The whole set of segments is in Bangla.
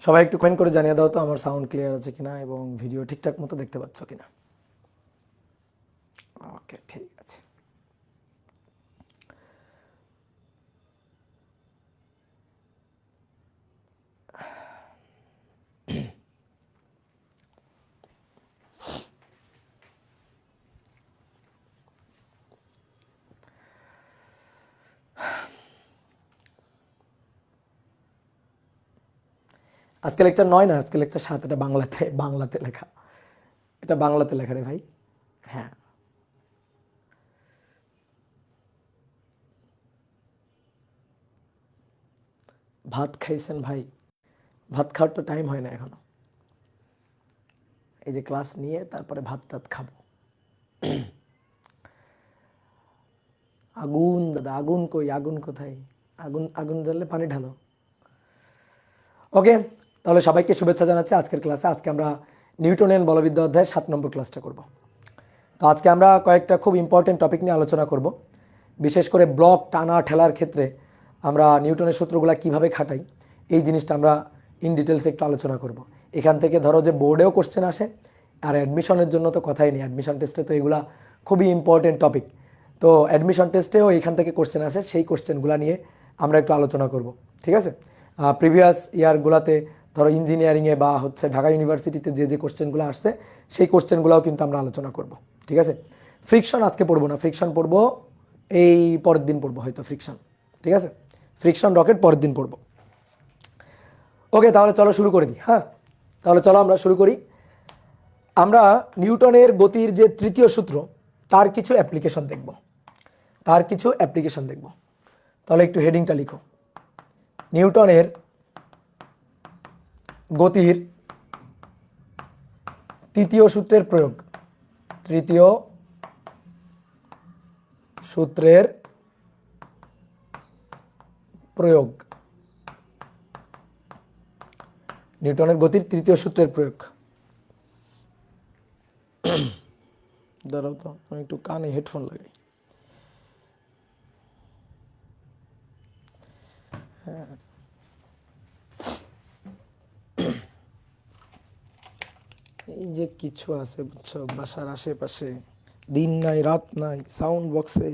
সবাই একটু কমেন্ট করে জানিয়ে দাও তো আমার সাউন্ড ক্লিয়ার আছে কিনা এবং ভিডিও ঠিকঠাক মতো দেখতে পাচ্ছ কিনা। ওকে, ঠিক আছে। আজকে লেকচার 9 না, আজকে লেকচার 7। এটা বাংলাতে লেখা, এটা বাংলাতে লেখা রে ভাই। হ্যাঁ, ভাত খাইছেন ভাই? ভাত খাওয়ার তো টাইম হয় না এখনো। এই যে ক্লাস নিয়ে তারপরে ভাত টাত খাবো। আগুন দাদা, আগুন কই? আগুন কোথায়? আগুন আগুন জ্বললে পানি ঢালো। ওকে, তাহলে সবাইকে শুভেচ্ছা জানাচ্ছি আজকের ক্লাসে। আজকে আমরা নিউটনিয়ান বলবিদ্যা অধ্যায়ের 7 নম্বর ক্লাসটা করব। তো আজকে আমরা কয়েকটা খুব ইম্পর্টেন্ট টপিক নিয়ে আলোচনা করব। বিশেষ করে ব্লক টানা ঠেলার ক্ষেত্রে আমরা নিউটনের সূত্রগুলো কিভাবে খাটাই, এই জিনিসটা আমরা ইন ডিটেলসে একটু আলোচনা করব। এখান থেকে ধরো যে বোর্ডেও কোশ্চেন আসে, আর অ্যাডমিশনের জন্য তো কথাই নেই। অ্যাডমিশন টেস্টে তো এগুলা খুবই ইম্পর্টেন্ট টপিক। তো অ্যাডমিশন টেস্টেও এখান থেকে কোশ্চেন আসে, সেই কোশ্চেনগুলো নিয়ে আমরা একটু আলোচনা করব। ঠিক আছে? প্রিভিয়াস ইয়ারগুলোতে ধরো ইঞ্জিনিয়ারিংয়ে বা হচ্ছে ঢাকা ইউনিভার্সিটিতে যে কোশ্চেনগুলো আসছে, সেই কোশ্চেনগুলোও কিন্তু আমরা আলোচনা করব। ঠিক আছে? ফ্রিকশন আজকে পড়বো না, ফ্রিকশন পড়বো এই পরের দিন পড়বো হয়তো ফ্রিকশন। ঠিক আছে? ফ্রিকশন রকেট পরের দিন পড়বো। ওকে, তাহলে চলো শুরু করে দিই। হ্যাঁ, তাহলে চলো আমরা শুরু করি। আমরা নিউটনের গতির যে তৃতীয় সূত্র, তার কিছু অ্যাপ্লিকেশন দেখব। তাহলে একটু হেডিংটা লিখো, নিউটনের গতির তৃতীয় সূত্রের প্রয়োগ। তৃতীয় সূত্রের প্রয়োগ, নিউটনের গতির তৃতীয় সূত্রের প্রয়োগ। দাঁড়াও তো, আমি একটু কানে হেডফোন লাগাই। হ্যাঁ, এই যে কিছু আছে বুঝছো, বাসার আশেপাশে দিন নাই রাত নাই, সাউন্ড বক্সে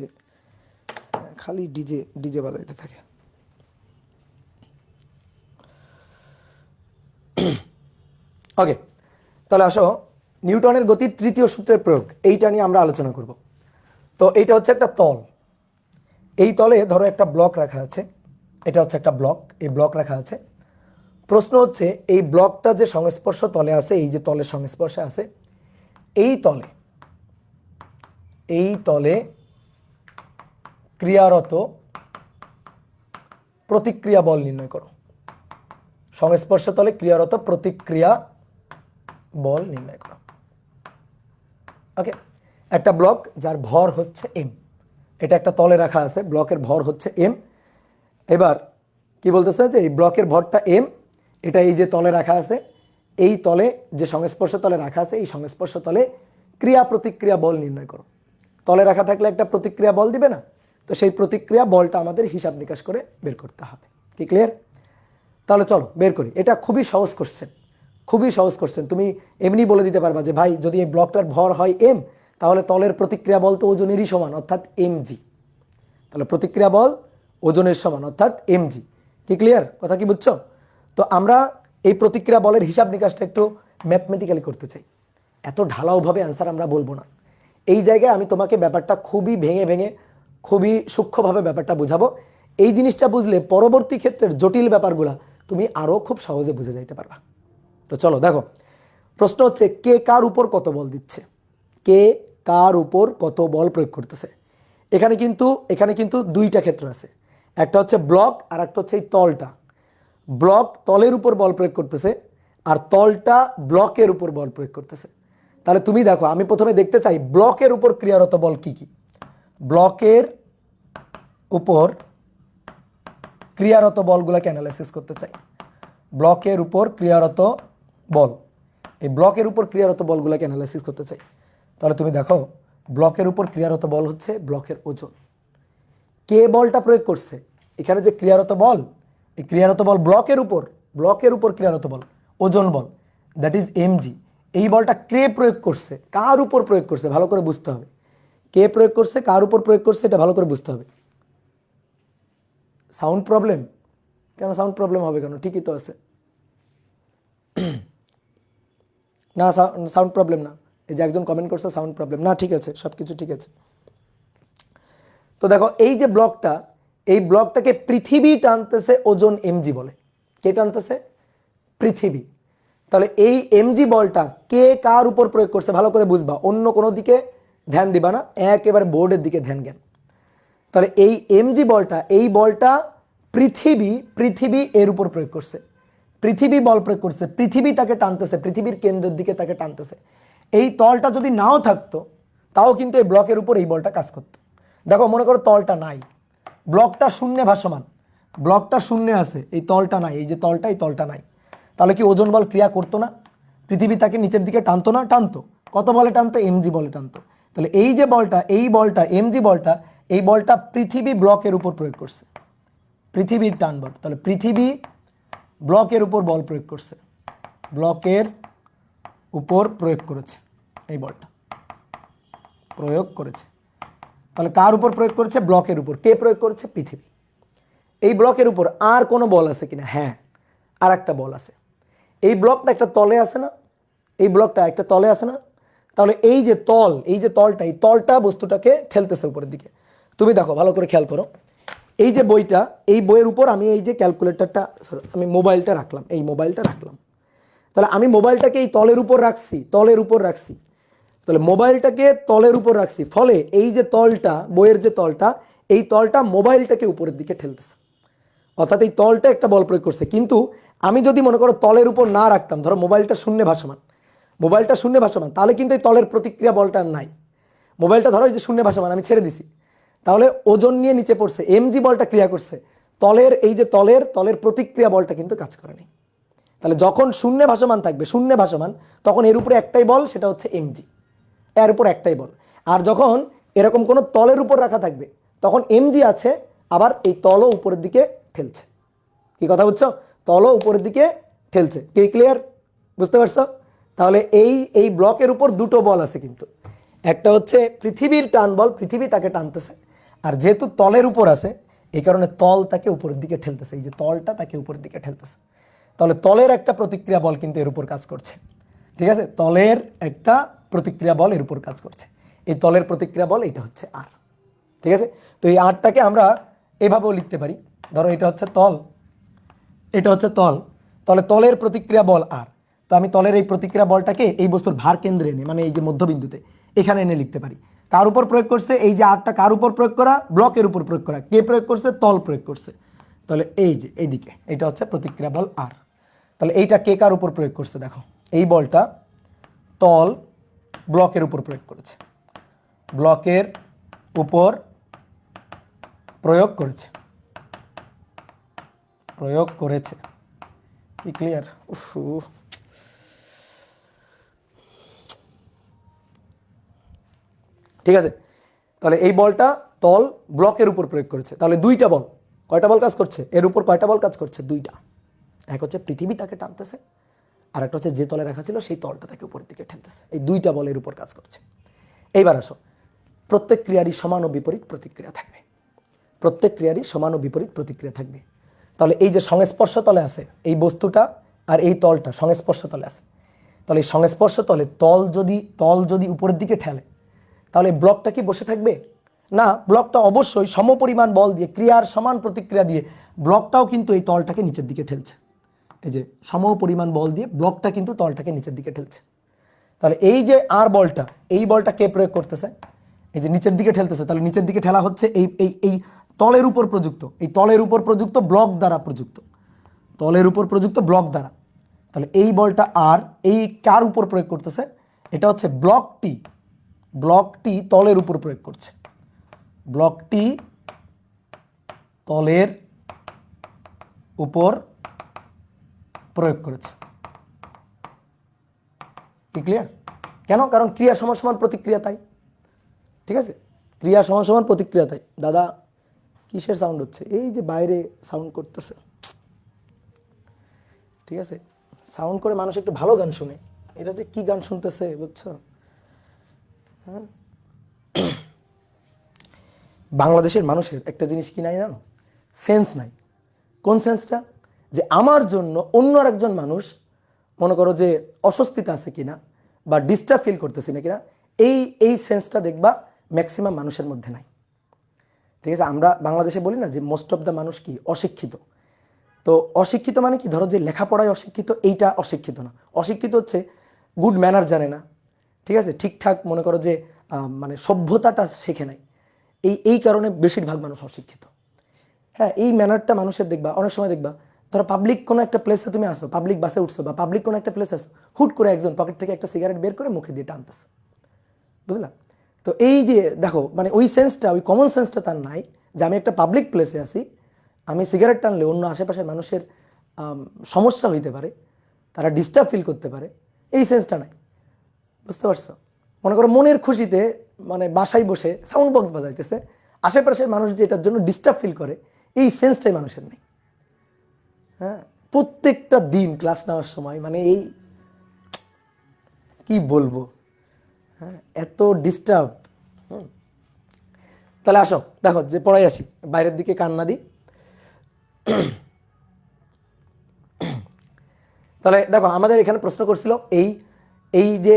খালি ডিজে ডিজে বাজাইতে থাকে। ওকে, তাহলে আসো নিউটনের গতির তৃতীয় সূত্রের প্রয়োগ, এইটা নিয়ে আমরা আলোচনা করব। তো এইটা হচ্ছে একটা তল। এই তলে ধরো একটা ব্লক রাখা আছে, এটা হচ্ছে একটা ব্লক, এই ব্লক রাখা আছে। প্রশ্ন হচ্ছে এই ব্লকটা যে সংস্পর্শ তলে আছে, এই যে তলের সংস্পর্শে আছে, এই তলে ক্রিয়ারত প্রতিক্রিয়া বল নির্ণয় করো। সংস্পর্শ তলে ক্রিয়ারত প্রতিক্রিয়া বল নির্ণয় করো। ওকে, একটা ব্লক যার ভর হচ্ছে এম, এটা একটা তলে রাখা আছে, ব্লকের ভর হচ্ছে এম। এবার কি বলতেছে যে এই ব্লকের ভরটা এম, এটা এই যে তলে রাখা আছে, এই তলে যে সংস্পর্শ তলে রাখা আছে, এই সংস্পর্শ তলে ক্রিয়া প্রতিক্রিয়া বল নির্ণয় করো। তলে রাখা থাকলে একটা প্রতিক্রিয়া বল দিবে না? তো সেই প্রতিক্রিয়া বলটা আমাদের হিসাব নিকাশ করে বের করতে হবে। কি ক্লিয়ার? তাহলে চলো বের করি। এটা খুবই সহজ কোশ্চেন, খুবই সহজ কোশ্চেন। তুমি এমনি বলে দিতে পারবা যে ভাই যদি এই ব্লকটার ভর হয় এম, তাহলে তলের প্রতিক্রিয়া বল তো ওজনেরই সমান, অর্থাৎ এমজি। তাহলে প্রতিক্রিয়া বল ওজনের সমান, অর্থাৎ এমজি। কি ক্লিয়ার? কথা কি বুঝছো? তো আমরা এই প্রতিক্রিয়া বলের হিসাব নিকাশটা একটু ম্যাথমেটিক্যালি করতে চাই। এত ঢালাওভাবে অ্যান্সার আমরা বলবো না। এই জায়গায় আমি তোমাকে ব্যাপারটা খুবই ভেঙে ভেঙে, খুবই সূক্ষ্মভাবে ব্যাপারটা বুঝাবো। এই জিনিসটা বুঝলে পরবর্তী ক্ষেত্রের জটিল ব্যাপারগুলা তুমি আরও খুব সহজে বুঝে যাইতে পারবা। তো চলো দেখো, প্রশ্ন হচ্ছে কে কার উপর কত বল দিচ্ছে, কে কার উপর কত বল প্রয়োগ করতেছে। এখানে কিন্তু দুইটা ক্ষেত্র আছে, একটা হচ্ছে ব্লক আর একটা হচ্ছে এই তলটা। ব্লক তলের উপর বল প্রয়োগ করতেছে আর তলটা ব্লকের উপর বল প্রয়োগ করতেছে। তাহলে তুমি দেখো, আমি প্রথমে দেখতে চাই ব্লকের উপর ক্রিয়ারত বল কি কি। ব্লকের উপর ক্রিয়ারত বলগুলোকে অ্যানালাইসিস করতে চাই। ব্লকের উপর ক্রিয়ারত বল, এই ব্লকের উপর ক্রিয়ারত বলগুলোকে অ্যানালাইসিস করতে চাই। তাহলে তুমি দেখো, ব্লকের উপর ক্রিয়ারত বল হচ্ছে ব্লকের ওজন। কে বলটা প্রয়োগ করছে, এখানে যে ক্রিয়ারত বল, এই ক্রিয়ারত বল ব্লকের উপর, ব্লকের উপর ক্রিয়ারত বল, ওজন বল, দ্যাট ইজ এমজি। এই বলটা কে প্রয়োগ করছে, কার উপর প্রয়োগ করছে, ভালো করে বুঝতে হবে। কে প্রয়োগ করছে, কার উপর প্রয়োগ করছে, এটা ভালো করে বুঝতে হবে। Sound problem? কেন সাউন্ড প্রবলেম হবে কেন? ঠিকই তো আছে। না, সাউন্ড প্রবলেম না। এই যে একজন কমেন্ট করছে সাউন্ড প্রবলেম, না ঠিক আছে, সব কিছু ঠিক আছে। তো দেখো এই যে ব্লকটা, এই ব্লকটাকে পৃথিবী টানতেছে, ওজন এমজি বলে। কে টানতেছে? পৃথিবী। তাহলে এই এমজি বলটা কে কার উপর প্রয়োগ করছে ভালো করে বুঝবা, অন্য কোনো দিকে ধ্যান দিবা না, একেবারে বোর্ডের দিকে ধ্যান জ্ঞান। তাহলে এই এমজি বলটা, এই বলটা পৃথিবী এর উপর প্রয়োগ করছে, পৃথিবী বল প্রয়োগ করছে, পৃথিবী তাকে টানতেছে, পৃথিবীর কেন্দ্রের দিকে তাকে টানতেছে। এই তলটা যদি নাও থাকতো তাও কিন্তু এই ব্লকের উপর এই বলটা কাজ করতো। দেখো মনে করো তলটা নাই, ব্লকটা শূন্যে ভাসমান, ব্লকটা শূন্যে আছে, এই তলটা নাই, এই যে তলটা, এই তলটা নাই, তাহলে কি ওজন বল ক্রিয়া করতো না? পৃথিবী তাকে নিচের দিকে টানতো না? টানতো। কত বলে টানতো? এমজি বলে টানতো। তাহলে এই যে বলটা, এই বলটা এমজি বলটা, এই বলটা পৃথিবী ব্লকের উপর প্রয়োগ করছে, পৃথিবীর টান বল। তাহলে পৃথিবী ব্লকের উপর বল প্রয়োগ করছে, ব্লকের উপর প্রয়োগ করেছে, এই বলটা প্রয়োগ করেছে। তাহলে কার উপর প্রয়োগ করেছে? ব্লকের উপর। কে প্রয়োগ করেছে? পৃথিবী। এই ব্লকের উপর আর কোনো বল আছে কিনা? হ্যাঁ, আর একটা বল আছে। এই ব্লকটা একটা তলে আছে না, এই ব্লকটা একটা তলে আছে না, তাহলে এই যে তল, এই যে তলটা, এই তলটা বস্তুটাকে ঠেলতেছে উপরের দিকে। তুমি দেখো ভালো করে খেয়াল করো, এই যে বইটা, এই বইয়ের উপর আমি এই যে ক্যালকুলেটরটা, আমি মোবাইলটা রাখলাম, এই মোবাইলটা রাখলাম, তাহলে আমি মোবাইলটাকে এই তলের উপর রাখছি, তলের উপর রাখছি, তাহলে মোবাইলটাকে তলের উপর রাখছি, ফলে এই যে তলটা, বইয়ের যে তলটা, এই তলটা মোবাইলটাকে উপরের দিকে ঠেলতেছে, অর্থাৎ এই তলটা একটা বল প্রয়োগ করছে। কিন্তু আমি যদি মনে করো তলের উপর না রাখতাম, ধরো মোবাইলটা শূন্যে ভাসমান, মোবাইলটা শূন্যে ভাসমান, তাহলে কিন্তু এই তলের প্রতিক্রিয়া বলটা আর নাই। মোবাইলটা ধরো এই যে শূন্যে ভাসমান, আমি ছেড়ে দিছি, তাহলে ওজন নিয়ে নিচে পড়ছে, এমজি বলটা ক্রিয়া করছে, তলের এই যে তলের প্রতিক্রিয়া বলটা কিন্তু কাজ করেনি। তাহলে যখন শূন্যে ভাসমান থাকবে, শূন্যে ভাসমান, তখন এর উপরে একটাই বল, সেটা হচ্ছে এমজি, এর উপর একটাই বল। আর যখন এরকম কোনো তলের উপর রাখা থাকবে, তখন এমজি আছে, আবার এই তলও উপরের দিকে ঠেলছে। কি কথা বুঝছো? তলও উপরের দিকে ঠেলছে। কি ক্লিয়ার? বুঝতে পারছো? তাহলে এই ব্লকের উপর দুটো বল আছে কিন্তু, একটা হচ্ছে পৃথিবীর টান বল, পৃথিবী তাকে টানতেছে, আর যেহেতু তলের উপর আছে এই কারণে তল তাকে উপরের দিকে ঠেলতেছে, এই যে তলটা তাকে উপরের দিকে ঠেলতেছে। তাহলে তলের একটা প্রতিক্রিয়া বল কিন্তু এর উপর কাজ করছে। ঠিক আছে, তলের একটা প্রতিক্রিয়া বল এর উপর কাজ করছে, এই তলের প্রতিক্রিয়া বল এটা হচ্ছে আর। ঠিক আছে, তো এই আরটাকে আমরা এভাবেও লিখতে পারি, ধরো এটা হচ্ছে তল, এটা হচ্ছে তল, তাহলে তলের প্রতিক্রিয়া বল আর, তো আমি তলের এই প্রতিক্রিয়া বলটাকে এই বস্তুর ভার কেন্দ্রে এনে, মানে এই যে মধ্যবিন্দুতে এখানে এনে লিখতে পারি। কার উপর প্রয়োগ করছে? এই যে আরটা কার উপর প্রয়োগ করা? ব্লকের উপর প্রয়োগ করা। কে প্রয়োগ করছে? তল প্রয়োগ করছে। তাহলে এই যে এইদিকে এটা হচ্ছে প্রতিক্রিয়া বল আর। তাহলে এইটা কে কার উপর প্রয়োগ করছে? দেখো এই বলটা তল ব্লকের উপর প্রয়োগ করেছে, ব্লকের উপর প্রয়োগ করেছে, প্রয়োগ করেছে। কি ক্লিয়ার? ঠিক আছে, তাহলে এই বলটা তল ব্লকের উপর প্রয়োগ করেছে, তাহলে দুইটা বল, কয়টা বল কাজ করছে এর উপর? কয়টা বল কাজ করছে? দুইটা। এক হচ্ছে পৃথিবী তাকে টানতেছে, আর একটা হচ্ছে যে তলে রাখা ছিল সেই তলটা তাকে উপরের দিকে ঠেলতেছে। এই দুইটা বলের উপর কাজ করছে। এইবার আসো, প্রত্যেক ক্রিয়ারই সমান ও বিপরীত প্রতিক্রিয়া থাকবে, প্রত্যেক ক্রিয়ারই সমান ও বিপরীত প্রতিক্রিয়া থাকবে। তাহলে এই যে সংস্পর্শ তলে আছে এই বস্তুটা, আর এই তলটা সংস্পর্শ তলে আছে, তাহলে এই সংস্পর্শ তলে তল যদি উপরের দিকে ঠেলে, তাহলে ব্লকটা কি বসে থাকবে? না, ব্লকটা অবশ্যই সমপরিমাণ বল দিয়ে, ক্রিয়ার সমান প্রতিক্রিয়া দিয়ে ব্লকটাও কিন্তু এই তলটাকে নিচের দিকে ঠেলছে। এই যে সমপরিমাণ বল দিয়ে ব্লকটা কিন্তু তলটাকে নিচের দিকে ঠেলছে। তাহলে এই যে আর বলটা, এই বলটা কে প্রয়োগ করতেছে? এই যে নিচের দিকে ঠেলতেছে, তাহলে নিচের দিকে ঠেলা হচ্ছে এই এই এই তলের উপর প্রযুক্ত, এই তলের উপর প্রযুক্ত ব্লক দ্বারা প্রযুক্ত, তলের উপর প্রযুক্ত ব্লক দ্বারা। তাহলে এই বলটা আর এই কার উপর প্রয়োগ করতেছে? এটা হচ্ছে ব্লকটি, ব্লকটি তলের উপর প্রয়োগ করছে, ব্লকটি তলের উপর প্রয়োগ করেছে। কি ক্লিয়ার? কেন? কারণ ক্রিয়া সমান সমান প্রতিক্রিয়া, তাই। ঠিক আছে, ক্রিয়া সমান সমান প্রতিক্রিয়া, তাই। দাদা কিসের সাউন্ড হচ্ছে? এই যে বাইরে সাউন্ড করতেছে। ঠিক আছে, সাউন্ড করে মানুষ একটু ভালো গান শুনে, এটা যে কি গান শুনতেছে বুঝছো। হ্যাঁ, বাংলাদেশের মানুষের একটা জিনিস কি নাই জানো, সেন্স নাই। কোন সেন্সটা? যে আমার জন্য অন্য আরেকজন মানুষ মনে করো যে অস্বস্তিতে আছে কিনা বা ডিস্টার্ব ফিল করতেছি না কিনা, এই সেন্সটা দেখবা ম্যাক্সিমাম মানুষের মধ্যে নাই। ঠিক আছে, আমরা বাংলাদেশে বলি না যে মোস্ট অফ দ্য মানুষ কি অশিক্ষিত। তো অশিক্ষিত মানে কি, ধরো যে লেখাপড়ায় অশিক্ষিত, এইটা অশিক্ষিত না। অশিক্ষিত হচ্ছে গুড ম্যানার জানে না, ঠিক আছে, ঠিকঠাক মনে করো যে মানে সভ্যতাটা শেখে নাই, এই কারণে বেশিরভাগ মানুষ অশিক্ষিত। হ্যাঁ, এই ম্যানারটা মানুষের দেখবা অনেক সময় দেখবা, ধরো পাবলিক কোনো একটা প্লেসে তুমি আসো, পাবলিক বাসে উঠছো বা পাবলিক কোনো একটা প্লেসে আসো, হুট করে একজন পকেট থেকে একটা সিগারেট বের করে মুখে দিয়ে টানতেছে, বুঝলা? তো এই যে দেখো, মানে ওই সেন্সটা, ওই কমন সেন্সটা তার নাই যে আমি একটা পাবলিক প্লেসে আছি, আমি সিগারেট টানলে অন্য আশেপাশের মানুষের সমস্যা হইতে পারে, তারা ডিস্টার্ব ফিল করতে পারে, এই সেন্সটা নাই। বুঝতে পারছো? মনে করো মনের খুশিতে মানে বাসায় বসে সাউন্ড বক্স বাজাইতেছে, আশেপাশের মানুষ যে এটার জন্য ডিস্টার্ব ফিল করে, এই সেন্সটাই মানুষের নেই। হ্যাঁ, প্রত্যেকটা দিন ক্লাস নেওয়ার সময় মানে এই কি বলবো, হ্যাঁ, এত ডিস্টার্ব। তাহলে আসো দেখো যে পড়াই আসি, বাইরের দিকে কান না দিই। তাহলে দেখো আমাদের এখানে প্রশ্ন করছিল এই এই যে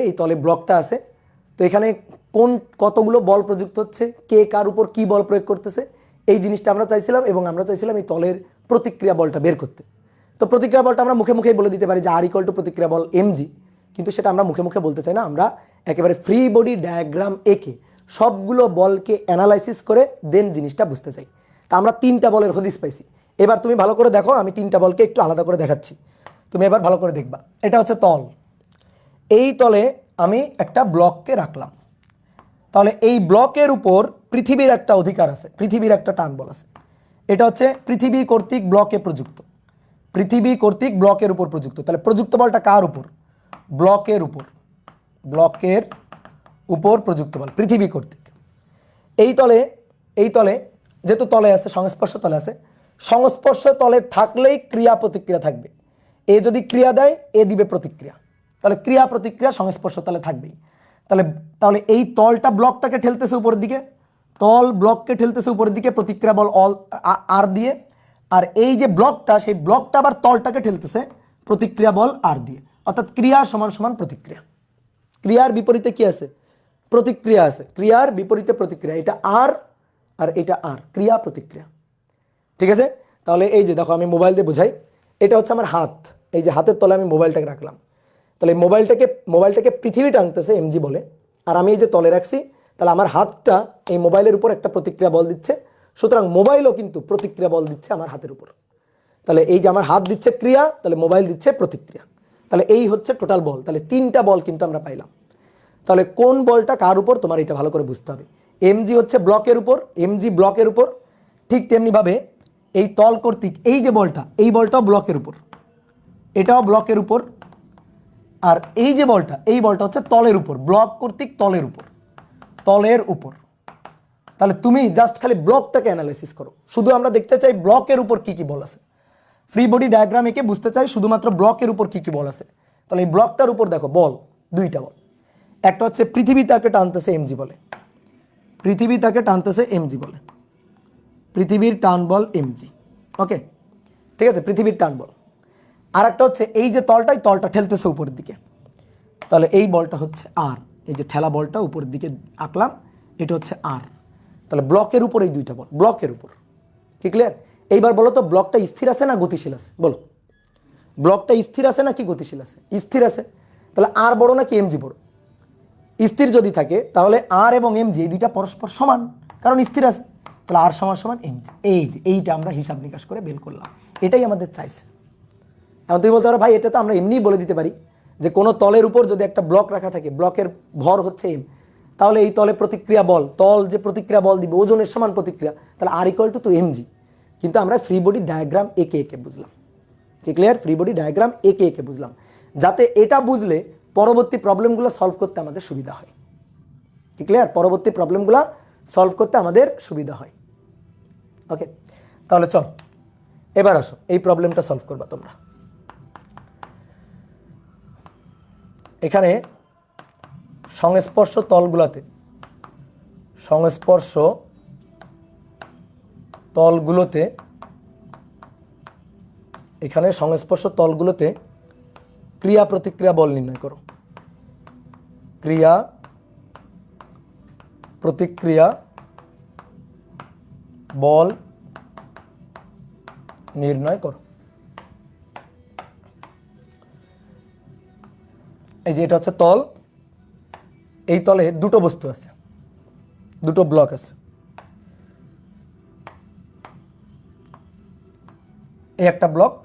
এই তলে ব্লকটা আছে, তো এখানে কোন কতগুলো বল প্রযুক্ত হচ্ছে, কে কার উপর কি বল প্রয়োগ করতেছে, এই জিনিসটা আমরা চাইছিলাম, এবং আমরা চাইছিলাম এই তলের প্রতিক্রিয়া বলটা বের করতে। তো প্রতিক্রিয়া বলটা আমরা মুখে মুখে বলে দিতে পারি যে আর ইকুয়াল টু প্রতিক্রিয়া বল mg, কিন্তু সেটা আমরা মুখে মুখে বলতে চাই না, আমরা একেবারে ফ্রি বডি ডায়াগ্রাম এঁকে সবগুলো বলকে অ্যানালাইসিস করে দেন জিনিসটা বুঝতে চাই। তা আমরা 3টা বলের হদিস পাইছি। এবার তুমি ভালো করে দেখো, আমি 3টা বলকে একটু আলাদা করে দেখাচ্ছি, তুমি এবার ভালো করে দেখবা। এটা হচ্ছে তল, এই তলে আমি একটা ব্লককে রাখলাম, তাহলে এই ব্লকের উপর পৃথিবীর একটা অধিকার আছে, পৃথিবীর একটা টান বল আছে। এটা হচ্ছে পৃথিবী কর্তৃক ব্লকে প্রযুক্ত, পৃথিবী কর্তৃক ব্লকের উপর প্রযুক্ত। তাহলে প্রযুক্ত বলটা কার উপর? ব্লকের উপর, ব্লকের উপর প্রযুক্ত বল পৃথিবী কর্তৃক। এই তলে যেহেতু তলে আছে, সংস্পর্শ তলে আছে, সংস্পর্শ তলে থাকলেই ক্রিয়া প্রতিক্রিয়া থাকবে। এ যদি ক্রিয়া দেয়, এ দিবে প্রতিক্রিয়া, তাহলে ক্রিয়া প্রতিক্রিয়া সংস্পর্শ তলে থাকবেই। তাহলে এই তলটা ব্লকটাকে ঠেলতেছে উপরের দিকে, তল ব্লককে ঠেলতেছে উপরের দিকে প্রতিক্রিয়া বল আর দিয়ে, আর এই যে ব্লকটা, সেই ব্লকটা আবার তলটাকে ঠেলতেছে প্রতিক্রিয়া বল আর দিয়ে, অর্থাৎ ক্রিয়া সমান সমান প্রতিক্রিয়া। ক্রিয়ার বিপরীতে কি আছে? প্রতিক্রিয়া আছে, ক্রিয়ার বিপরীতে প্রতিক্রিয়া, এটা আর এটা আর, ক্রিয়া প্রতিক্রিয়া। ঠিক আছে, তাহলে এই যে দেখো আমি মোবাইল দিয়ে বোঝাই, এটা হচ্ছে আমার হাত, এই যে হাতের তলে আমি মোবাইলটাকে রাখলাম, তাহলে মোবাইলটাকে পৃথিবী টানতেছে mg বলে, আর আমি এই যে তলে রাখছি, তাহলে আমার হাতটা এই মোবাইলের উপর একটা প্রতিক্রিয়া বল দিচ্ছে, সুতরাং মোবাইলও কিন্তু প্রতিক্রিয়া বল দিচ্ছে আমার হাতের উপর। তাহলে এই যে আমার হাত দিচ্ছে ক্রিয়া, তাহলে মোবাইল দিচ্ছে প্রতিক্রিয়া, তাহলে এই হচ্ছে টোটাল বল। তাহলে 3টা বল কিন্তু আমরা পাইলাম। তাহলে কোন বলটা কার উপর, তোমার এটা ভালো করে বুঝতে হবে। mg হচ্ছে ব্লকের উপর, mg ব্লকের উপর, ঠিক তেমনিভাবে এই তল কর্তৃক এই যে বলটা, এই বলটাও ব্লকের উপর, এটাও ব্লকের উপর, আর এই যে বলটা, এই বলটা হচ্ছে তলের উপর, ব্লক কর্তৃক তলের উপর, তলের উপর। তাহলে তুমি জাস্ট খালি ব্লকটাকে অ্যানালাইসিস করো, শুধু আমরা দেখতে চাই ব্লকের উপর কি কি বল আছে, ফ্রি বডি ডায়াগ্রাম এঁকে বুঝতে চাই শুধুমাত্র ব্লকের উপর কি কি বল আছে। তাহলে এই ব্লকটার উপর দেখো বল, 2টা বল, একটা হচ্ছে পৃথিবী তাকে টানতেছে mg বলে, পৃথিবী তাকে টানতেছে mg বলে, পৃথিবীর টান বল mg, ওকে, ঠিক আছে, পৃথিবীর টান বল। আর একটা হচ্ছে এই যে তলটা ঠেলতেছে উপরের দিকে, তাহলে এই বলটা হচ্ছে আর, এই যে ঠেলা বলটা উপরের দিকে আঁকলাম, এটা হচ্ছে আর। তাহলে ব্লকের উপর এই 2টা বল, ব্লকের উপর, কি ক্লিয়ার? এইবার বলো তো ব্লকটা স্থির আছে না গতিশীল আছে? বলো, ব্লকটা স্থির আছে না কি গতিশীল আছে? স্থির আছে। তাহলে আর বড় নাকি mg বড়? স্থির যদি থাকে তাহলে আর এবং mg এই 2টা পরস্পর সমান, কারণ স্থির আছে, তাহলে আর সমান সমান mg। এইটা আমরা হিসাব নিকাশ করে বের করলাম, এটাই আমাদের চাইছে। এখন তুমি বলতে পারো ভাই এটা তো আমরা এমনিই বলে দিতে পারি যে কোনো তলের উপর যদি একটা ব্লক রাখা থাকে, ব্লকের ভর হচ্ছে m, তাহলে এই তলে প্রতিক্রিয়া বল, তল যে প্রতিক্রিয়া বল দিবে ওজনের সমান প্রতিক্রিয়া, তাহলে আর ইকুয়াল টু mg। কিন্তু আমরা ফ্রি বডি ডায়াগ্রাম এঁকে বুঝলাম, কি ক্লিয়ার? ফ্রি বডি ডায়াগ্রাম এঁকে বুঝলাম, যাতে এটা বুঝলে পরবর্তী প্রবলেমগুলো সলভ করতে আমাদের সুবিধা হয়, কি ক্লিয়ার? পরবর্তী প্রবলেমগুলো সলভ করতে আমাদের সুবিধা হয়। ওকে, তাহলে চল এবার আসো এই প্রবলেমটা সলভ করবা তোমরা। এখানে সংস্পর্শ তলগুলোতে এখানে সংস্পর্শ তলগুলোতে ক্রিয়া প্রতিক্রিয়া বল নির্ণয় করো। ক্রিয়া প্রতিক্রিয়া বল নির্ণয় করো। এই যে এটা হচ্ছে তল, এই তলে দুটো বস্তু আছে, দুটো ব্লক আছে। এই একটা ব্লক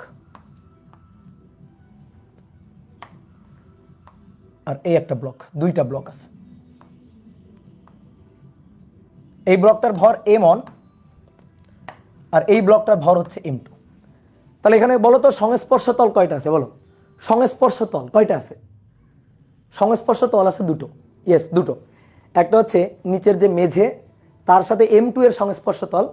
আর এই একটা ব্লক, দুইটা ব্লক আছে। এই ব্লকটার ভর m1 আর এই ব্লকটার ভর হচ্ছে m2। তাহলে এখানে বলো তো সংস্পর্শ তল কয়টা আছে? বলো সংস্পর্শ তল কয়টা আছে? সংস্পর্শ তল আছে দুটো। ইয়েস, দুটো। একটা হচ্ছে নিচের যে মেঝে তার সাথে m2 এর সংস্পর্শ তল,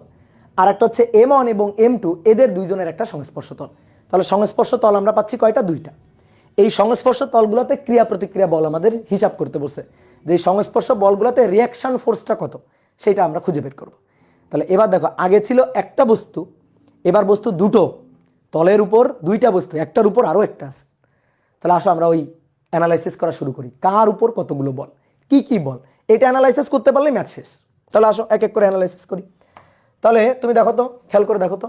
আর একটা হচ্ছে m1 এবং m2 এদের দুইজনের একটা সংস্পর্শ তল। তাহলে সংস্পর্শ তল আমরা পাচ্ছি কয়টা? দুইটা। এই সংস্পর্শ তলগুলোতে ক্রিয়া প্রতিক্রিয়া বল আমাদের হিসাব করতে বলছে, যে সংস্পর্শ বলগুলোতে রিয়াকশন ফোর্সটা কত সেটা আমরা খুঁজে বের করব। তাহলে এবার দেখো, আগে ছিল একটা বস্তু, এবার বস্তু দুটো, তলের উপর দুইটা বস্তু, একটার উপর আরও একটা আছে। তাহলে আসো আমরা ওই অ্যানালাইসিস করা শুরু করি, কার উপর কতগুলো বল, কি কি বল, এটা অ্যানালাইসিস করতে পারলে ম্যাথ শেষ। তাহলে আসো এক এক করে অ্যানালাইসিস করি। তাহলে তুমি দেখো তো, খেয়াল করে দেখো তো,